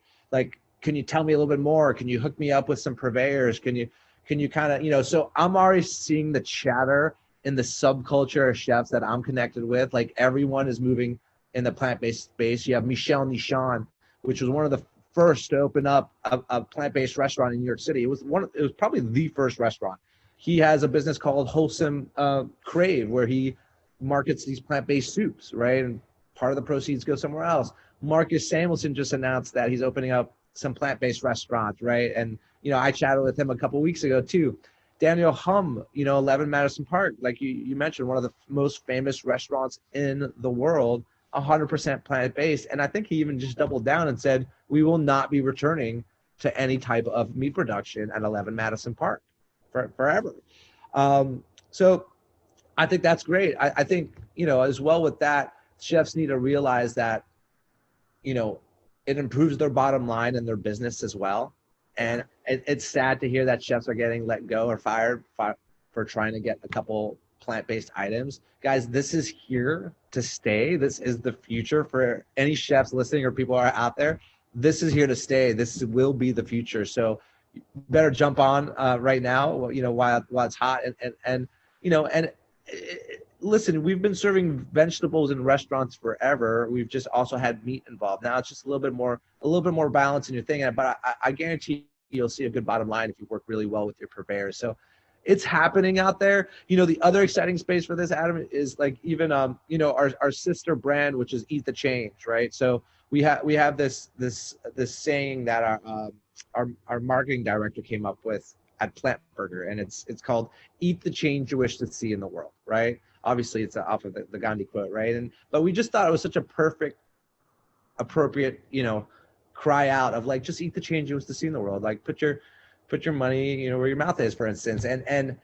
Can you tell me a little bit more? Can you hook me up with some purveyors? Can you kind of, so I'm already seeing the chatter in the subculture of chefs that I'm connected with. Everyone is moving in the plant-based space. You have Michel Nichon, which was one of the first to open up a plant-based restaurant in New York City. It was probably the first restaurant. He has a business called Wholesome Crave, where he markets these plant-based soups, right? And part of the proceeds go somewhere else. Marcus Samuelson just announced that he's opening up some plant-based restaurants, right? And, I chatted with him a couple of weeks ago too. Daniel Hum, 11 Madison Park, like you mentioned, one of the most famous restaurants in the world, 100% plant-based. And I think he even just doubled down and said, we will not be returning to any type of meat production at 11 Madison Park forever. So I think that's great. I think, as well with that, chefs need to realize that, it improves their bottom line and their business as well. And it's sad to hear that chefs are getting let go or fired for trying to get a couple plant-based items. Guys, this is here to stay. This is the future for any chefs listening or people are out there. This is here to stay. This will be the future. So better jump on right now, while it's hot. Listen, we've been serving vegetables in restaurants forever. We've just also had meat involved. Now it's just a little bit more balance in your thing. But I guarantee you'll see a good bottom line if you work really well with your purveyors. So, it's happening out there. The other exciting space for this, Adam, is like even our sister brand, which is Eat the Change, right? So we have this saying that our marketing director came up with at Plant Burger, and it's called "Eat the change you wish to see in the world." Right? Obviously, it's off of the Gandhi quote, right? But we just thought it was such a perfect, appropriate, cry out of like, just eat the change you wish to see in the world. Like put your money, where your mouth is, for instance. And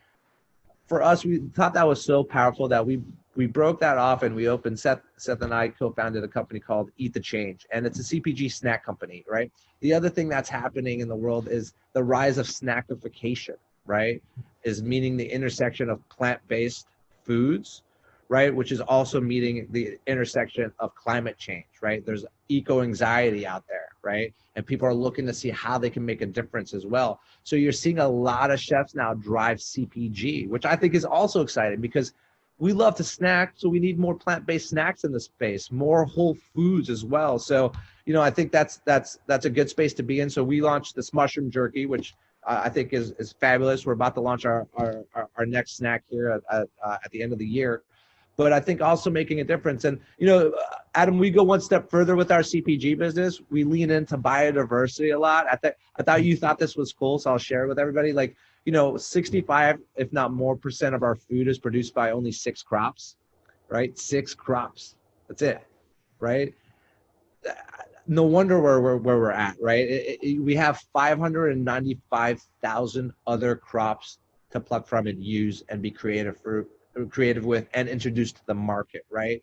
for us, we thought that was so powerful that we broke that off and we opened, Seth and I co-founded a company called Eat the Change, and it's a CPG snack company, right? The other thing that's happening in the world is the rise of snackification, right? Is meaning the intersection of plant-based foods, right? Which is also meeting the intersection of climate change, right? There's eco-anxiety out there, right? And people are looking to see how they can make a difference as well. So you're seeing a lot of chefs now drive CPG, which I think is also exciting because we love to snack, so we need more plant-based snacks in the space, more whole foods as well. So, I think that's a good space to be in. So we launched this mushroom jerky, which I think is fabulous. We're about to launch our next snack here at the end of the year. But I think also making a difference. And, Adam, we go one step further with our CPG business. We lean into biodiversity a lot. I thought you thought this was cool, so I'll share it with everybody. Like, 65, if not more % of our food is produced by only 6 crops, right? 6 crops. That's it, right? No wonder where we're at, right? We have 595,000 other crops to pluck from and use and be creative with and introduce to the market, right?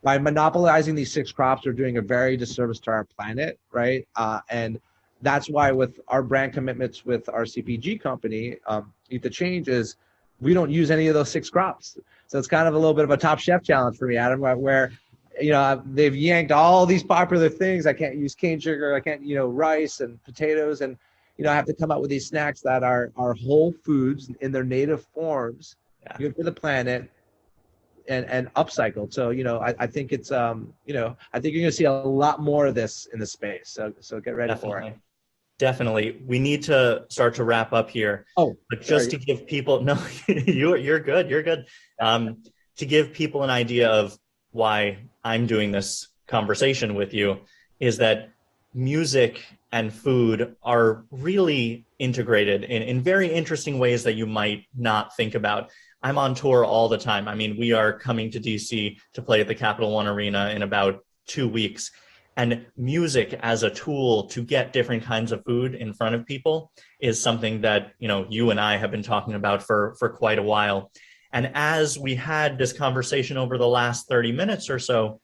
By monopolizing these 6 crops, we're doing a very disservice to our planet, right? And that's why with our brand commitments with our CPG company, Eat the Change, is we don't use any of those 6 crops. So it's kind of a little bit of a Top Chef challenge for me, Adam, where they've yanked all these popular things. I can't use cane sugar, I can't, rice and potatoes, and I have to come up with these snacks that are whole foods in their native forms, good for the planet, and upcycled. So I think it's I think you're gonna see a lot more of this in the space. So get ready for it. Definitely. We need to start to wrap up here. Oh, but just to give people, no, you're good. You're good. To give people an idea of why I'm doing this conversation with you is that music and food are really integrated in very interesting ways that you might not think about. I'm on tour all the time. I mean, we are coming to DC to play at the Capital One Arena in about 2 weeks. And music as a tool to get different kinds of food in front of people is something that, you and I have been talking about for quite a while. And as we had this conversation over the last 30 minutes or so,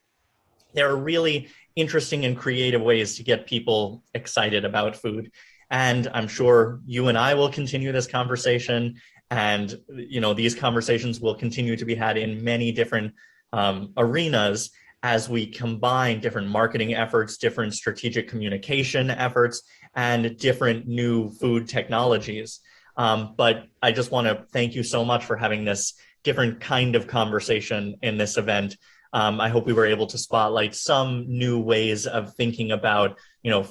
there are really interesting and creative ways to get people excited about food. And I'm sure you and I will continue this conversation. And, these conversations will continue to be had in many different arenas as we combine different marketing efforts, different strategic communication efforts, and different new food technologies. But I just want to thank you so much for having this different kind of conversation in this event. I hope we were able to spotlight some new ways of thinking about,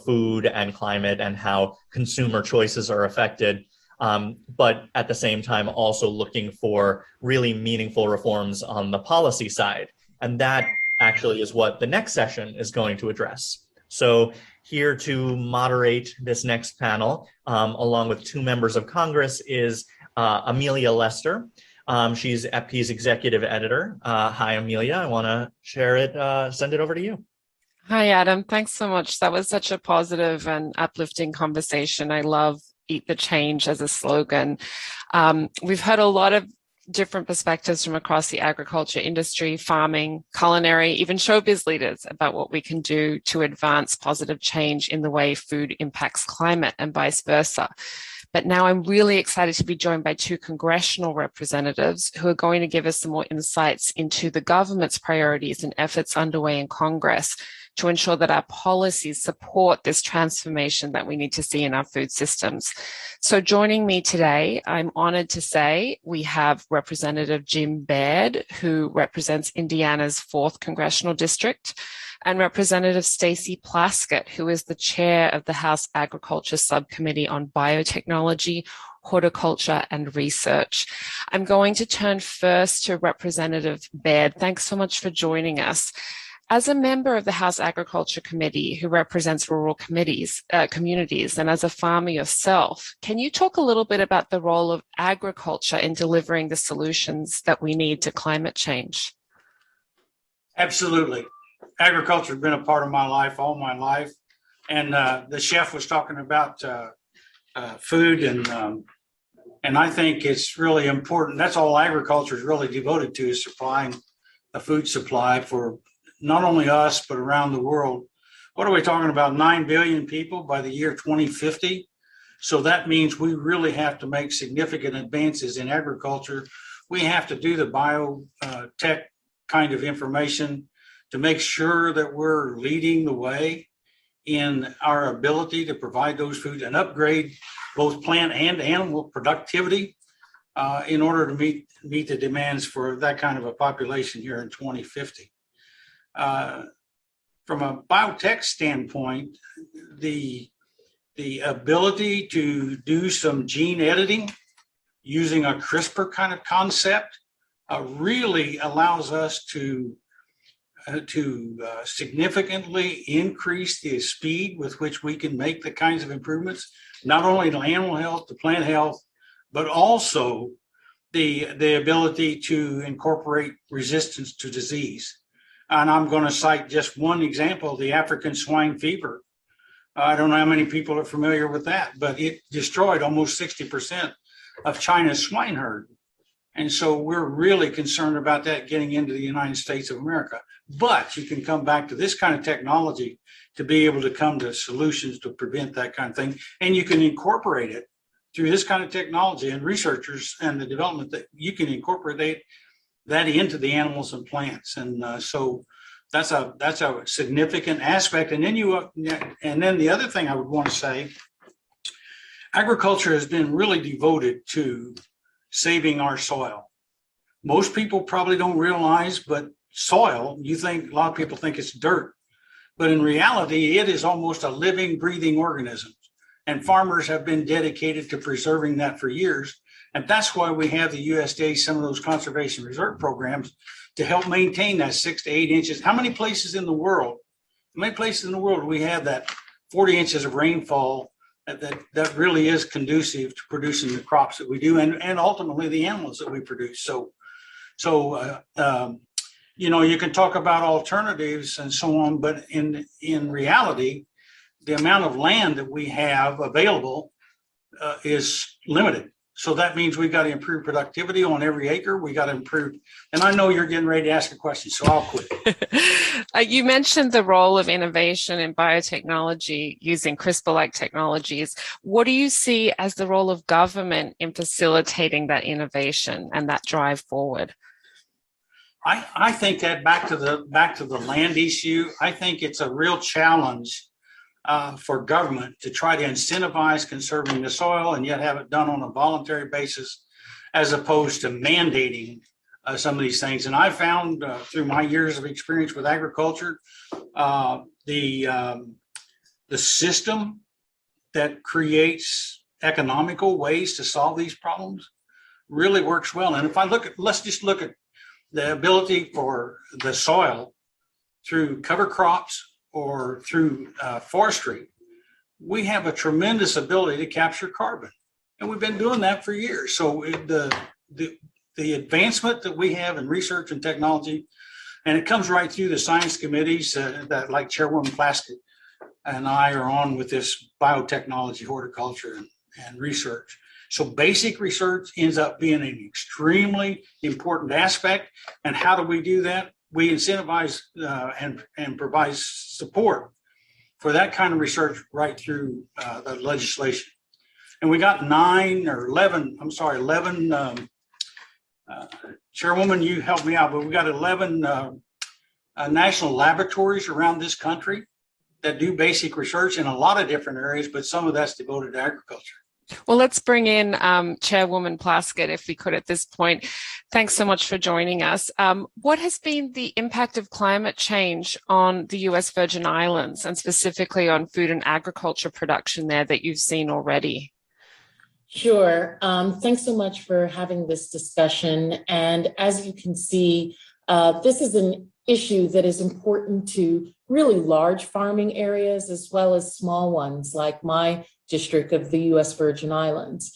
food and climate and how consumer choices are affected. But at the same time, also looking for really meaningful reforms on the policy side. And that actually is what the next session is going to address. So here to moderate this next panel, along with 2 members of Congress, is Amelia Lester. She's FP's executive editor. Hi, Amelia. I want to share it, send it over to you. Hi, Adam. Thanks so much. That was such a positive and uplifting conversation. I love Eat the Change as a slogan. We've heard a lot of different perspectives from across the agriculture industry, farming, culinary, even showbiz leaders about what we can do to advance positive change in the way food impacts climate and vice versa. But now I'm really excited to be joined by 2 congressional representatives who are going to give us some more insights into the government's priorities and efforts underway in Congress to ensure that our policies support this transformation that we need to see in our food systems. So joining me today, I'm honored to say we have Representative Jim Baird, who represents Indiana's 4th Congressional District, and Representative Stacey Plaskett, who is the chair of the House Agriculture Subcommittee on Biotechnology, horticulture, and research. I'm going to turn first to Representative Baird. Thanks so much for joining us. As a member of the House Agriculture Committee who represents rural communities, and as a farmer yourself, can you talk a little bit about the role of agriculture in delivering the solutions that we need to climate change? Absolutely. Agriculture has been a part of my life all my life. And the chef was talking about food, and I think it's really important. That's all agriculture is really devoted to, is supplying a food supply for not only us, but around the world. What are we talking about? 9 billion people by the year 2050. So that means we really have to make significant advances in agriculture. We have to do the biotech kind of information to make sure that we're leading the way in our ability to provide those foods and upgrade both plant and animal productivity in order to meet the demands for that kind of a population here in 2050. From a biotech standpoint, the ability to do some gene editing using a CRISPR kind of concept really allows us to significantly increase the speed with which we can make the kinds of improvements, not only to animal health, to plant health, but also the ability to incorporate resistance to disease. And I'm going to cite just one example, the African swine fever. I don't know how many people are familiar with that, but it destroyed almost 60% of China's swine herd. And so we're really concerned about that getting into the United States of America. But you can come back to this kind of technology to be able to come to solutions to prevent that kind of thing. And you can incorporate it through this kind of technology, and researchers and the development that you can incorporate that into the animals and plants. And so that's a significant aspect. And then the other thing I would want to say, agriculture has been really devoted to saving our soil. Most people probably don't realize, but soil, a lot of people think it's dirt, but in reality, it is almost a living, breathing organism. And farmers have been dedicated to preserving that for years. And that's why we have the USDA, some of those conservation reserve programs to help maintain that 6 to 8 inches. How many places in the world do we have that 40 inches of rainfall that really is conducive to producing the crops that we do, and ultimately the animals that we produce? So you can talk about alternatives and so on, but in reality, the amount of land that we have available is limited. So that means we've got to improve productivity on every acre. We got to improve. And I know you're getting ready to ask a question, so I'll quit. You mentioned the role of innovation in biotechnology using CRISPR-like technologies. What do you see as the role of government in facilitating that innovation and that drive forward? I think that back to the land issue, I think it's a real challenge for government to try to incentivize conserving the soil and yet have it done on a voluntary basis, as opposed to mandating some of these things. And I found through my years of experience with agriculture, the system that creates economical ways to solve these problems really works well. And if let's just look at the ability for the soil through cover crops or through forestry, we have a tremendous ability to capture carbon. And we've been doing that for years. So the advancement that we have in research and technology, and it comes right through the science committees that like Chairwoman Plaskett and I are on with this biotechnology, horticulture, and research. So basic research ends up being an extremely important aspect. And how do we do that? We incentivize and provide support for that kind of research right through the legislation. And we got 11, Chairwoman, you help me out, but we got 11 national laboratories around this country that do basic research in a lot of different areas, but some of that's devoted to agriculture. Well, let's bring in Chairwoman Plaskett, if we could, at this point. Thanks so much for joining us. What has been the impact of climate change on the U.S. Virgin Islands, and specifically on food and agriculture production there, that you've seen already? Sure. Thanks so much for having this discussion. And as you can see, this is an issue that is important to really large farming areas as well as small ones like my district of the US Virgin Islands.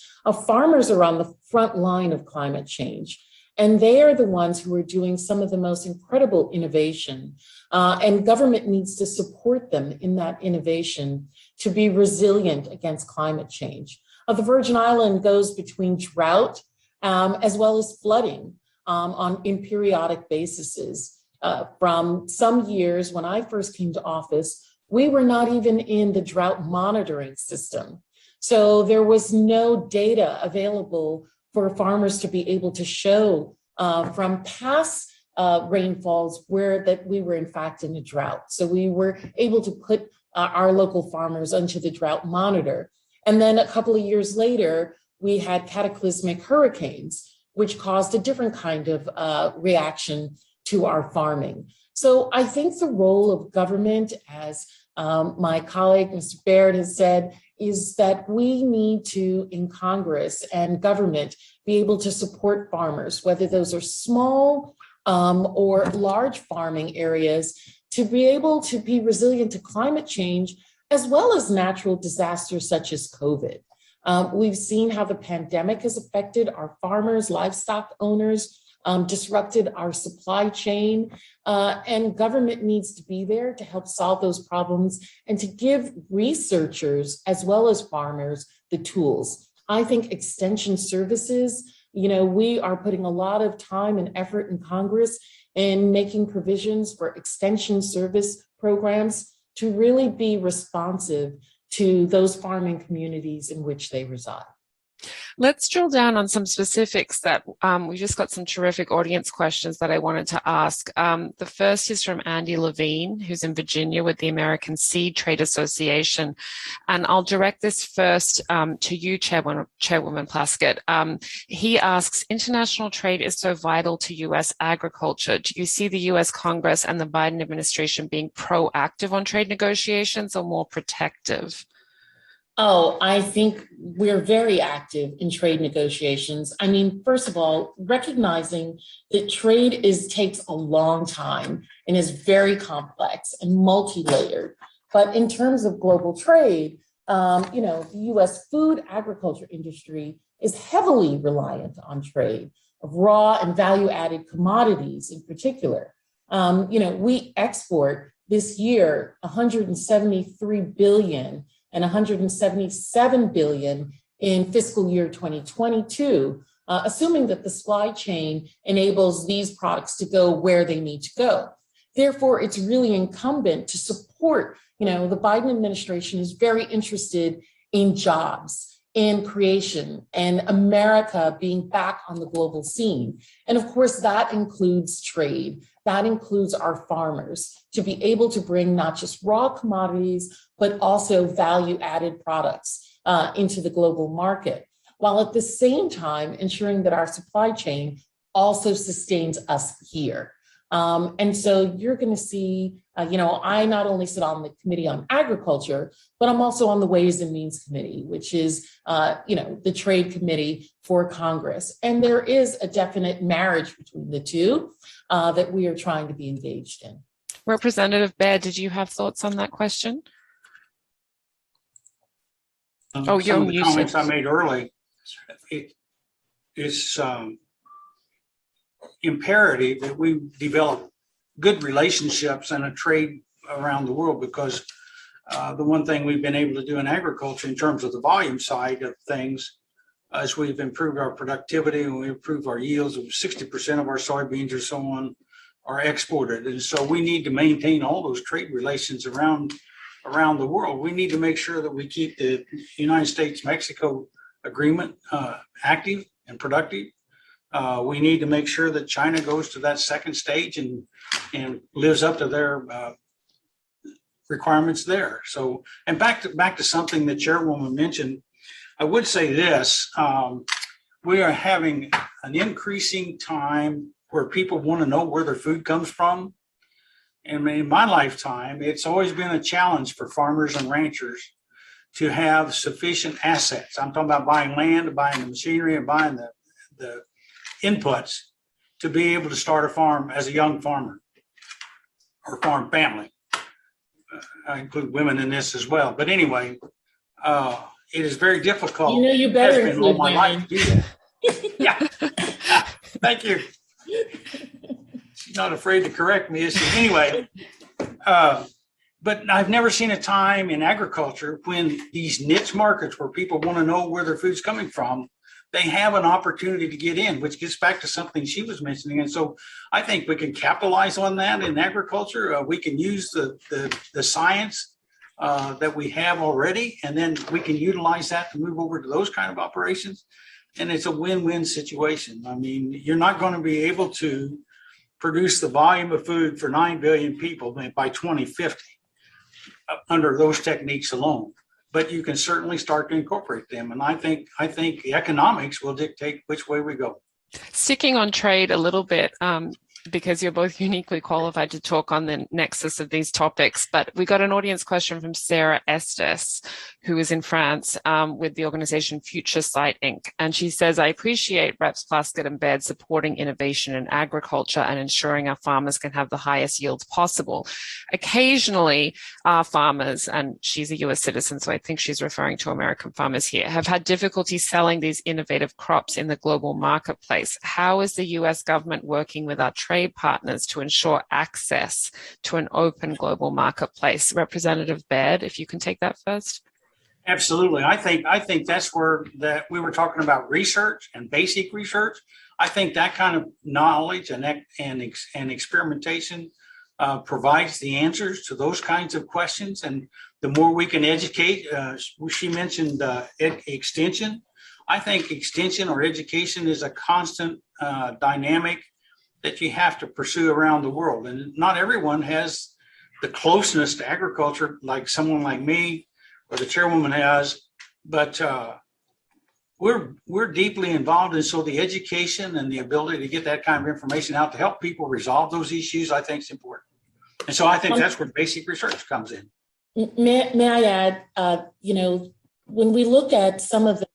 Farmers are on the front line of climate change, and they are the ones who are doing some of the most incredible innovation. And government needs to support them in that innovation to be resilient against climate change. The Virgin Island goes between drought as well as flooding in periodic basis. From some years when I first came to office, we were not even in the drought monitoring system. So there was no data available for farmers to be able to show from past rainfalls that we were in fact in a drought. So we were able to put our local farmers onto the drought monitor. And then a couple of years later, we had cataclysmic hurricanes, which caused a different kind of reaction to our farming. So I think the role of government, as my colleague, Mr. Baird, has said, is that we need to, in Congress and government, be able to support farmers, whether those are small or large farming areas, to be able to be resilient to climate change, as well as natural disasters such as COVID. We've seen how the pandemic has affected our farmers, livestock owners, disrupted our supply chain, and government needs to be there to help solve those problems and to give researchers as well as farmers the tools. I think extension services, we are putting a lot of time and effort in Congress in making provisions for extension service programs to really be responsive to those farming communities in which they reside. Let's drill down on some specifics that we just got some terrific audience questions that I wanted to ask. The first is from Andy Levine, who's in Virginia with the American Seed Trade Association. And I'll direct this first to you, Chairwoman Plaskett. He asks, international trade is so vital to U.S. agriculture. Do you see the U.S. Congress and the Biden administration being proactive on trade negotiations or more protective? Oh, I think we're very active in trade negotiations. I mean, first of all, recognizing that trade takes a long time and is very complex and multi-layered. But in terms of global trade, the U.S. food agriculture industry is heavily reliant on trade of raw and value-added commodities in particular. We export this year 173 billion and 177 billion in fiscal year 2022, assuming that the supply chain enables these products to go where they need to go. Therefore, it's really incumbent to support, the Biden administration is very interested in jobs, in creation, and America being back on the global scene. And of course, that includes trade. That includes our farmers to be able to bring not just raw commodities, but also value-added products into the global market, while at the same time ensuring that our supply chain also sustains us here. And so you're going to see, I not only sit on the Committee on Agriculture, but I'm also on the Ways and Means Committee, which is, the Trade Committee for Congress. And there is a definite marriage between the two that we are trying to be engaged in. Representative Baird, did you have thoughts on that question? Some of the comments I made early, it's imperative that we develop good relationships and a trade around the world, because the one thing we've been able to do in agriculture in terms of the volume side of things is we've improved our productivity and we improved our yields. 60% of our soybeans or so on are exported. And so we need to maintain all those trade relations around the world. We need to make sure that we keep the United States-Mexico agreement active and productive. We need to make sure that China goes to that second stage and lives up to their requirements there. So, and back to something that Chairwoman mentioned, I would say this, we are having an increasing time where people want to know where their food comes from. And in my lifetime, it's always been a challenge for farmers and ranchers to have sufficient assets. I'm talking about buying land, buying the machinery, and buying the inputs to be able to start a farm as a young farmer or farm family. I include women in this as well. But anyway, it is very difficult. You know, you better has been all include my women. life to do that. Yeah. Thank you. She's not afraid to correct me, is she? Anyway, but I've never seen a time in agriculture when these niche markets where people want to know where their food's coming from, they have an opportunity to get in, which gets back to something she was mentioning. And so I think we can capitalize on that in agriculture. We can use the science that we have already, and then we can utilize that to move over to those kind of operations. And it's a win-win situation. I mean, you're not going to be able to produce the volume of food for 9 billion people by 2050 under those techniques alone. But you can certainly start to incorporate them. And I think the economics will dictate which way we go. Sticking on trade a little bit, because you're both uniquely qualified to talk on the nexus of these topics, but we got an audience question from Sarah Estes, who is in France with the organization Future Sight Inc. And she says, I appreciate Reps Plaskett and Baird supporting innovation in agriculture and ensuring our farmers can have the highest yields possible. Occasionally, our farmers, and she's a US citizen, so I think she's referring to American farmers here, have had difficulty selling these innovative crops in the global marketplace. How is the US government working with our trade partners to ensure access to an open global marketplace? Representative Baird, if you can take that first. Absolutely. I think that's where that we were talking about research and basic research. I think that kind of knowledge and experimentation provides the answers to those kinds of questions. And the more we can educate, she mentioned extension. I think extension or education is a constant dynamic that you have to pursue around the world. And not everyone has the closeness to agriculture like someone like me or the chairwoman has, but we're deeply involved. And so the education and the ability to get that kind of information out to help people resolve those issues, I think is important. And so I think that's where basic research comes in. May I add, when we look at some of the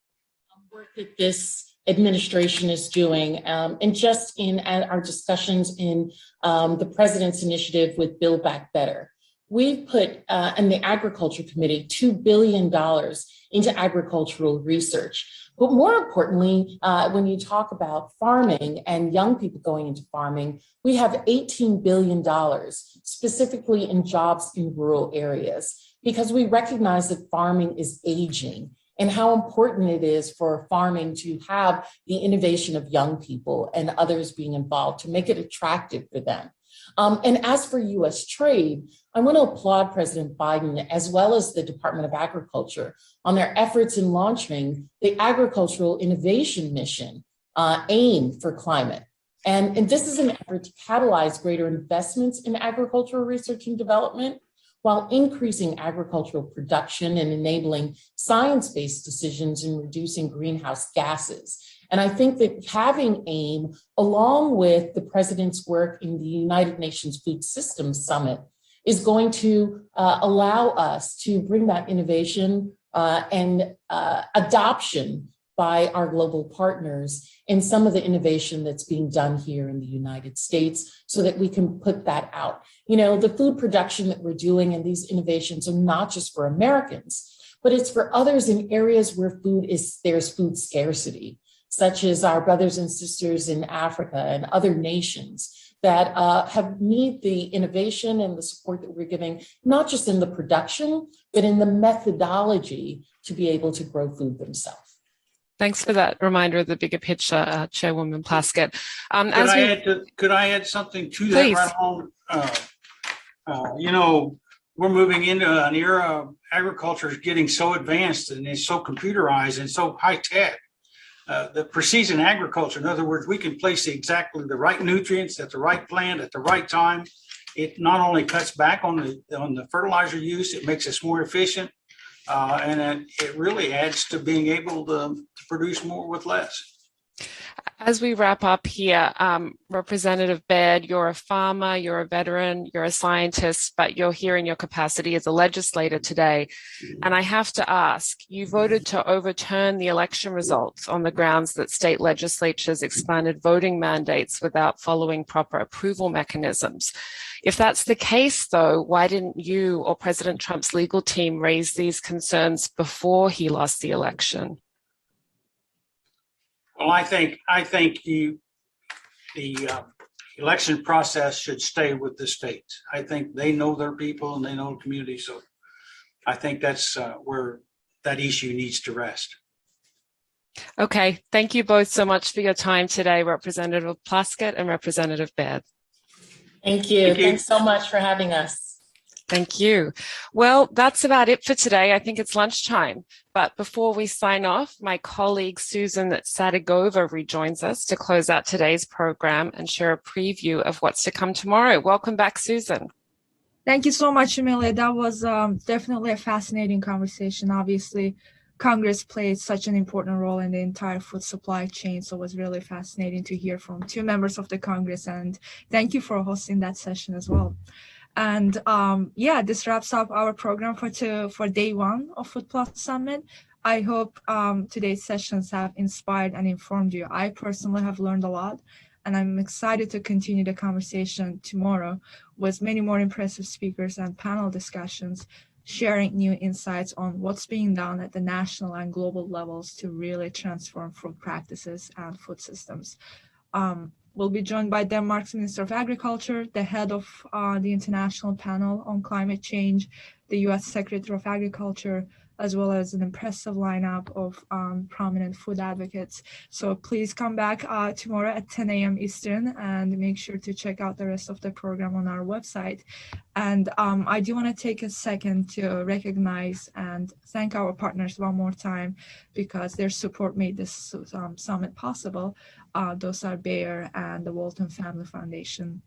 work that this administration is doing, and just in our discussions in the president's initiative with Build Back Better, we've put in the Agriculture Committee $2 billion into agricultural research. But more importantly, when you talk about farming and young people going into farming, we have $18 billion specifically in jobs in rural areas, because we recognize that farming is aging and how important it is for farming to have the innovation of young people and others being involved to make it attractive for them. And as for US trade, I want to applaud President Biden as well as the Department of Agriculture on their efforts in launching the Agricultural Innovation Mission, AIM for climate. And this is an effort to catalyze greater investments in agricultural research and development while increasing agricultural production and enabling science-based decisions in reducing greenhouse gases. And I think that having AIM, along with the president's work in the United Nations Food Systems Summit, is going to allow us to bring that innovation and adoption by our global partners in some of the innovation that's being done here in the United States so that we can put that out. You know, the food production that we're doing and these innovations are not just for Americans, but it's for others in areas where there's food scarcity, such as our brothers and sisters in Africa and other nations that need the innovation and the support that we're giving, not just in the production, but in the methodology to be able to grow food themselves. Thanks for that reminder of the bigger picture, Chairwoman Plaskett. Could I add something to that Please. right along? We're moving into an era of agriculture is getting so advanced and it's so computerized and so high tech. The precision agriculture, in other words, we can place exactly the right nutrients at the right plant at the right time. It not only cuts back on the fertilizer use, it makes us more efficient, and it really adds to being able to produce more with less. As we wrap up here, Representative Baird, you're a farmer, you're a veteran, you're a scientist, but you're here in your capacity as a legislator today. And I have to ask, you voted to overturn the election results on the grounds that state legislatures expanded voting mandates without following proper approval mechanisms. If that's the case, though, why didn't you or President Trump's legal team raise these concerns before he lost the election? Well, I think the election process should stay with the states. I think they know their people and they know the community. So I think that's where that issue needs to rest. Okay, thank you both so much for your time today, Representative Plaskett and Representative Baird. Thank you. Thanks so much for having us. Thank you. Well, that's about it for today. I think it's lunchtime. But before we sign off, my colleague Susan Sadigova rejoins us to close out today's program and share a preview of what's to come tomorrow. Welcome back, Susan. Thank you so much, Amelia. That was definitely a fascinating conversation. Obviously, Congress played such an important role in the entire food supply chain, so it was really fascinating to hear from two members of the Congress, and thank you for hosting that session as well. And yeah, this wraps up our program for day one of Food Plus Summit. I hope today's sessions have inspired and informed you. I personally have learned a lot, and I'm excited to continue the conversation tomorrow with many more impressive speakers and panel discussions, sharing new insights on what's being done at the national and global levels to really transform food practices and food systems. We'll be joined by Denmark's Minister of Agriculture, the head of the International Panel on Climate Change, the U.S. Secretary of Agriculture, as well as an impressive lineup of prominent food advocates. So please come back tomorrow at 10 a.m. Eastern and make sure to check out the rest of the program on our website. And I do want to take a second to recognize and thank our partners one more time because their support made this summit possible. Those are Bayer and the Walton Family Foundation.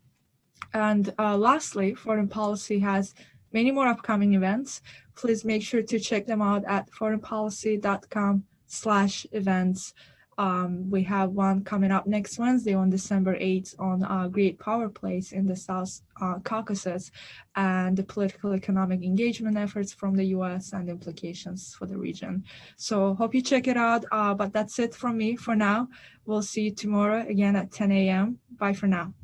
And lastly, Foreign Policy has many more upcoming events. Please make sure to check them out at foreignpolicy.com/events. We have one coming up next Wednesday on December 8th on Great Power Place in the South Caucasus and the political economic engagement efforts from the U.S. and implications for the region. So hope you check it out. But that's it from me for now. We'll see you tomorrow again at 10 a.m. Bye for now.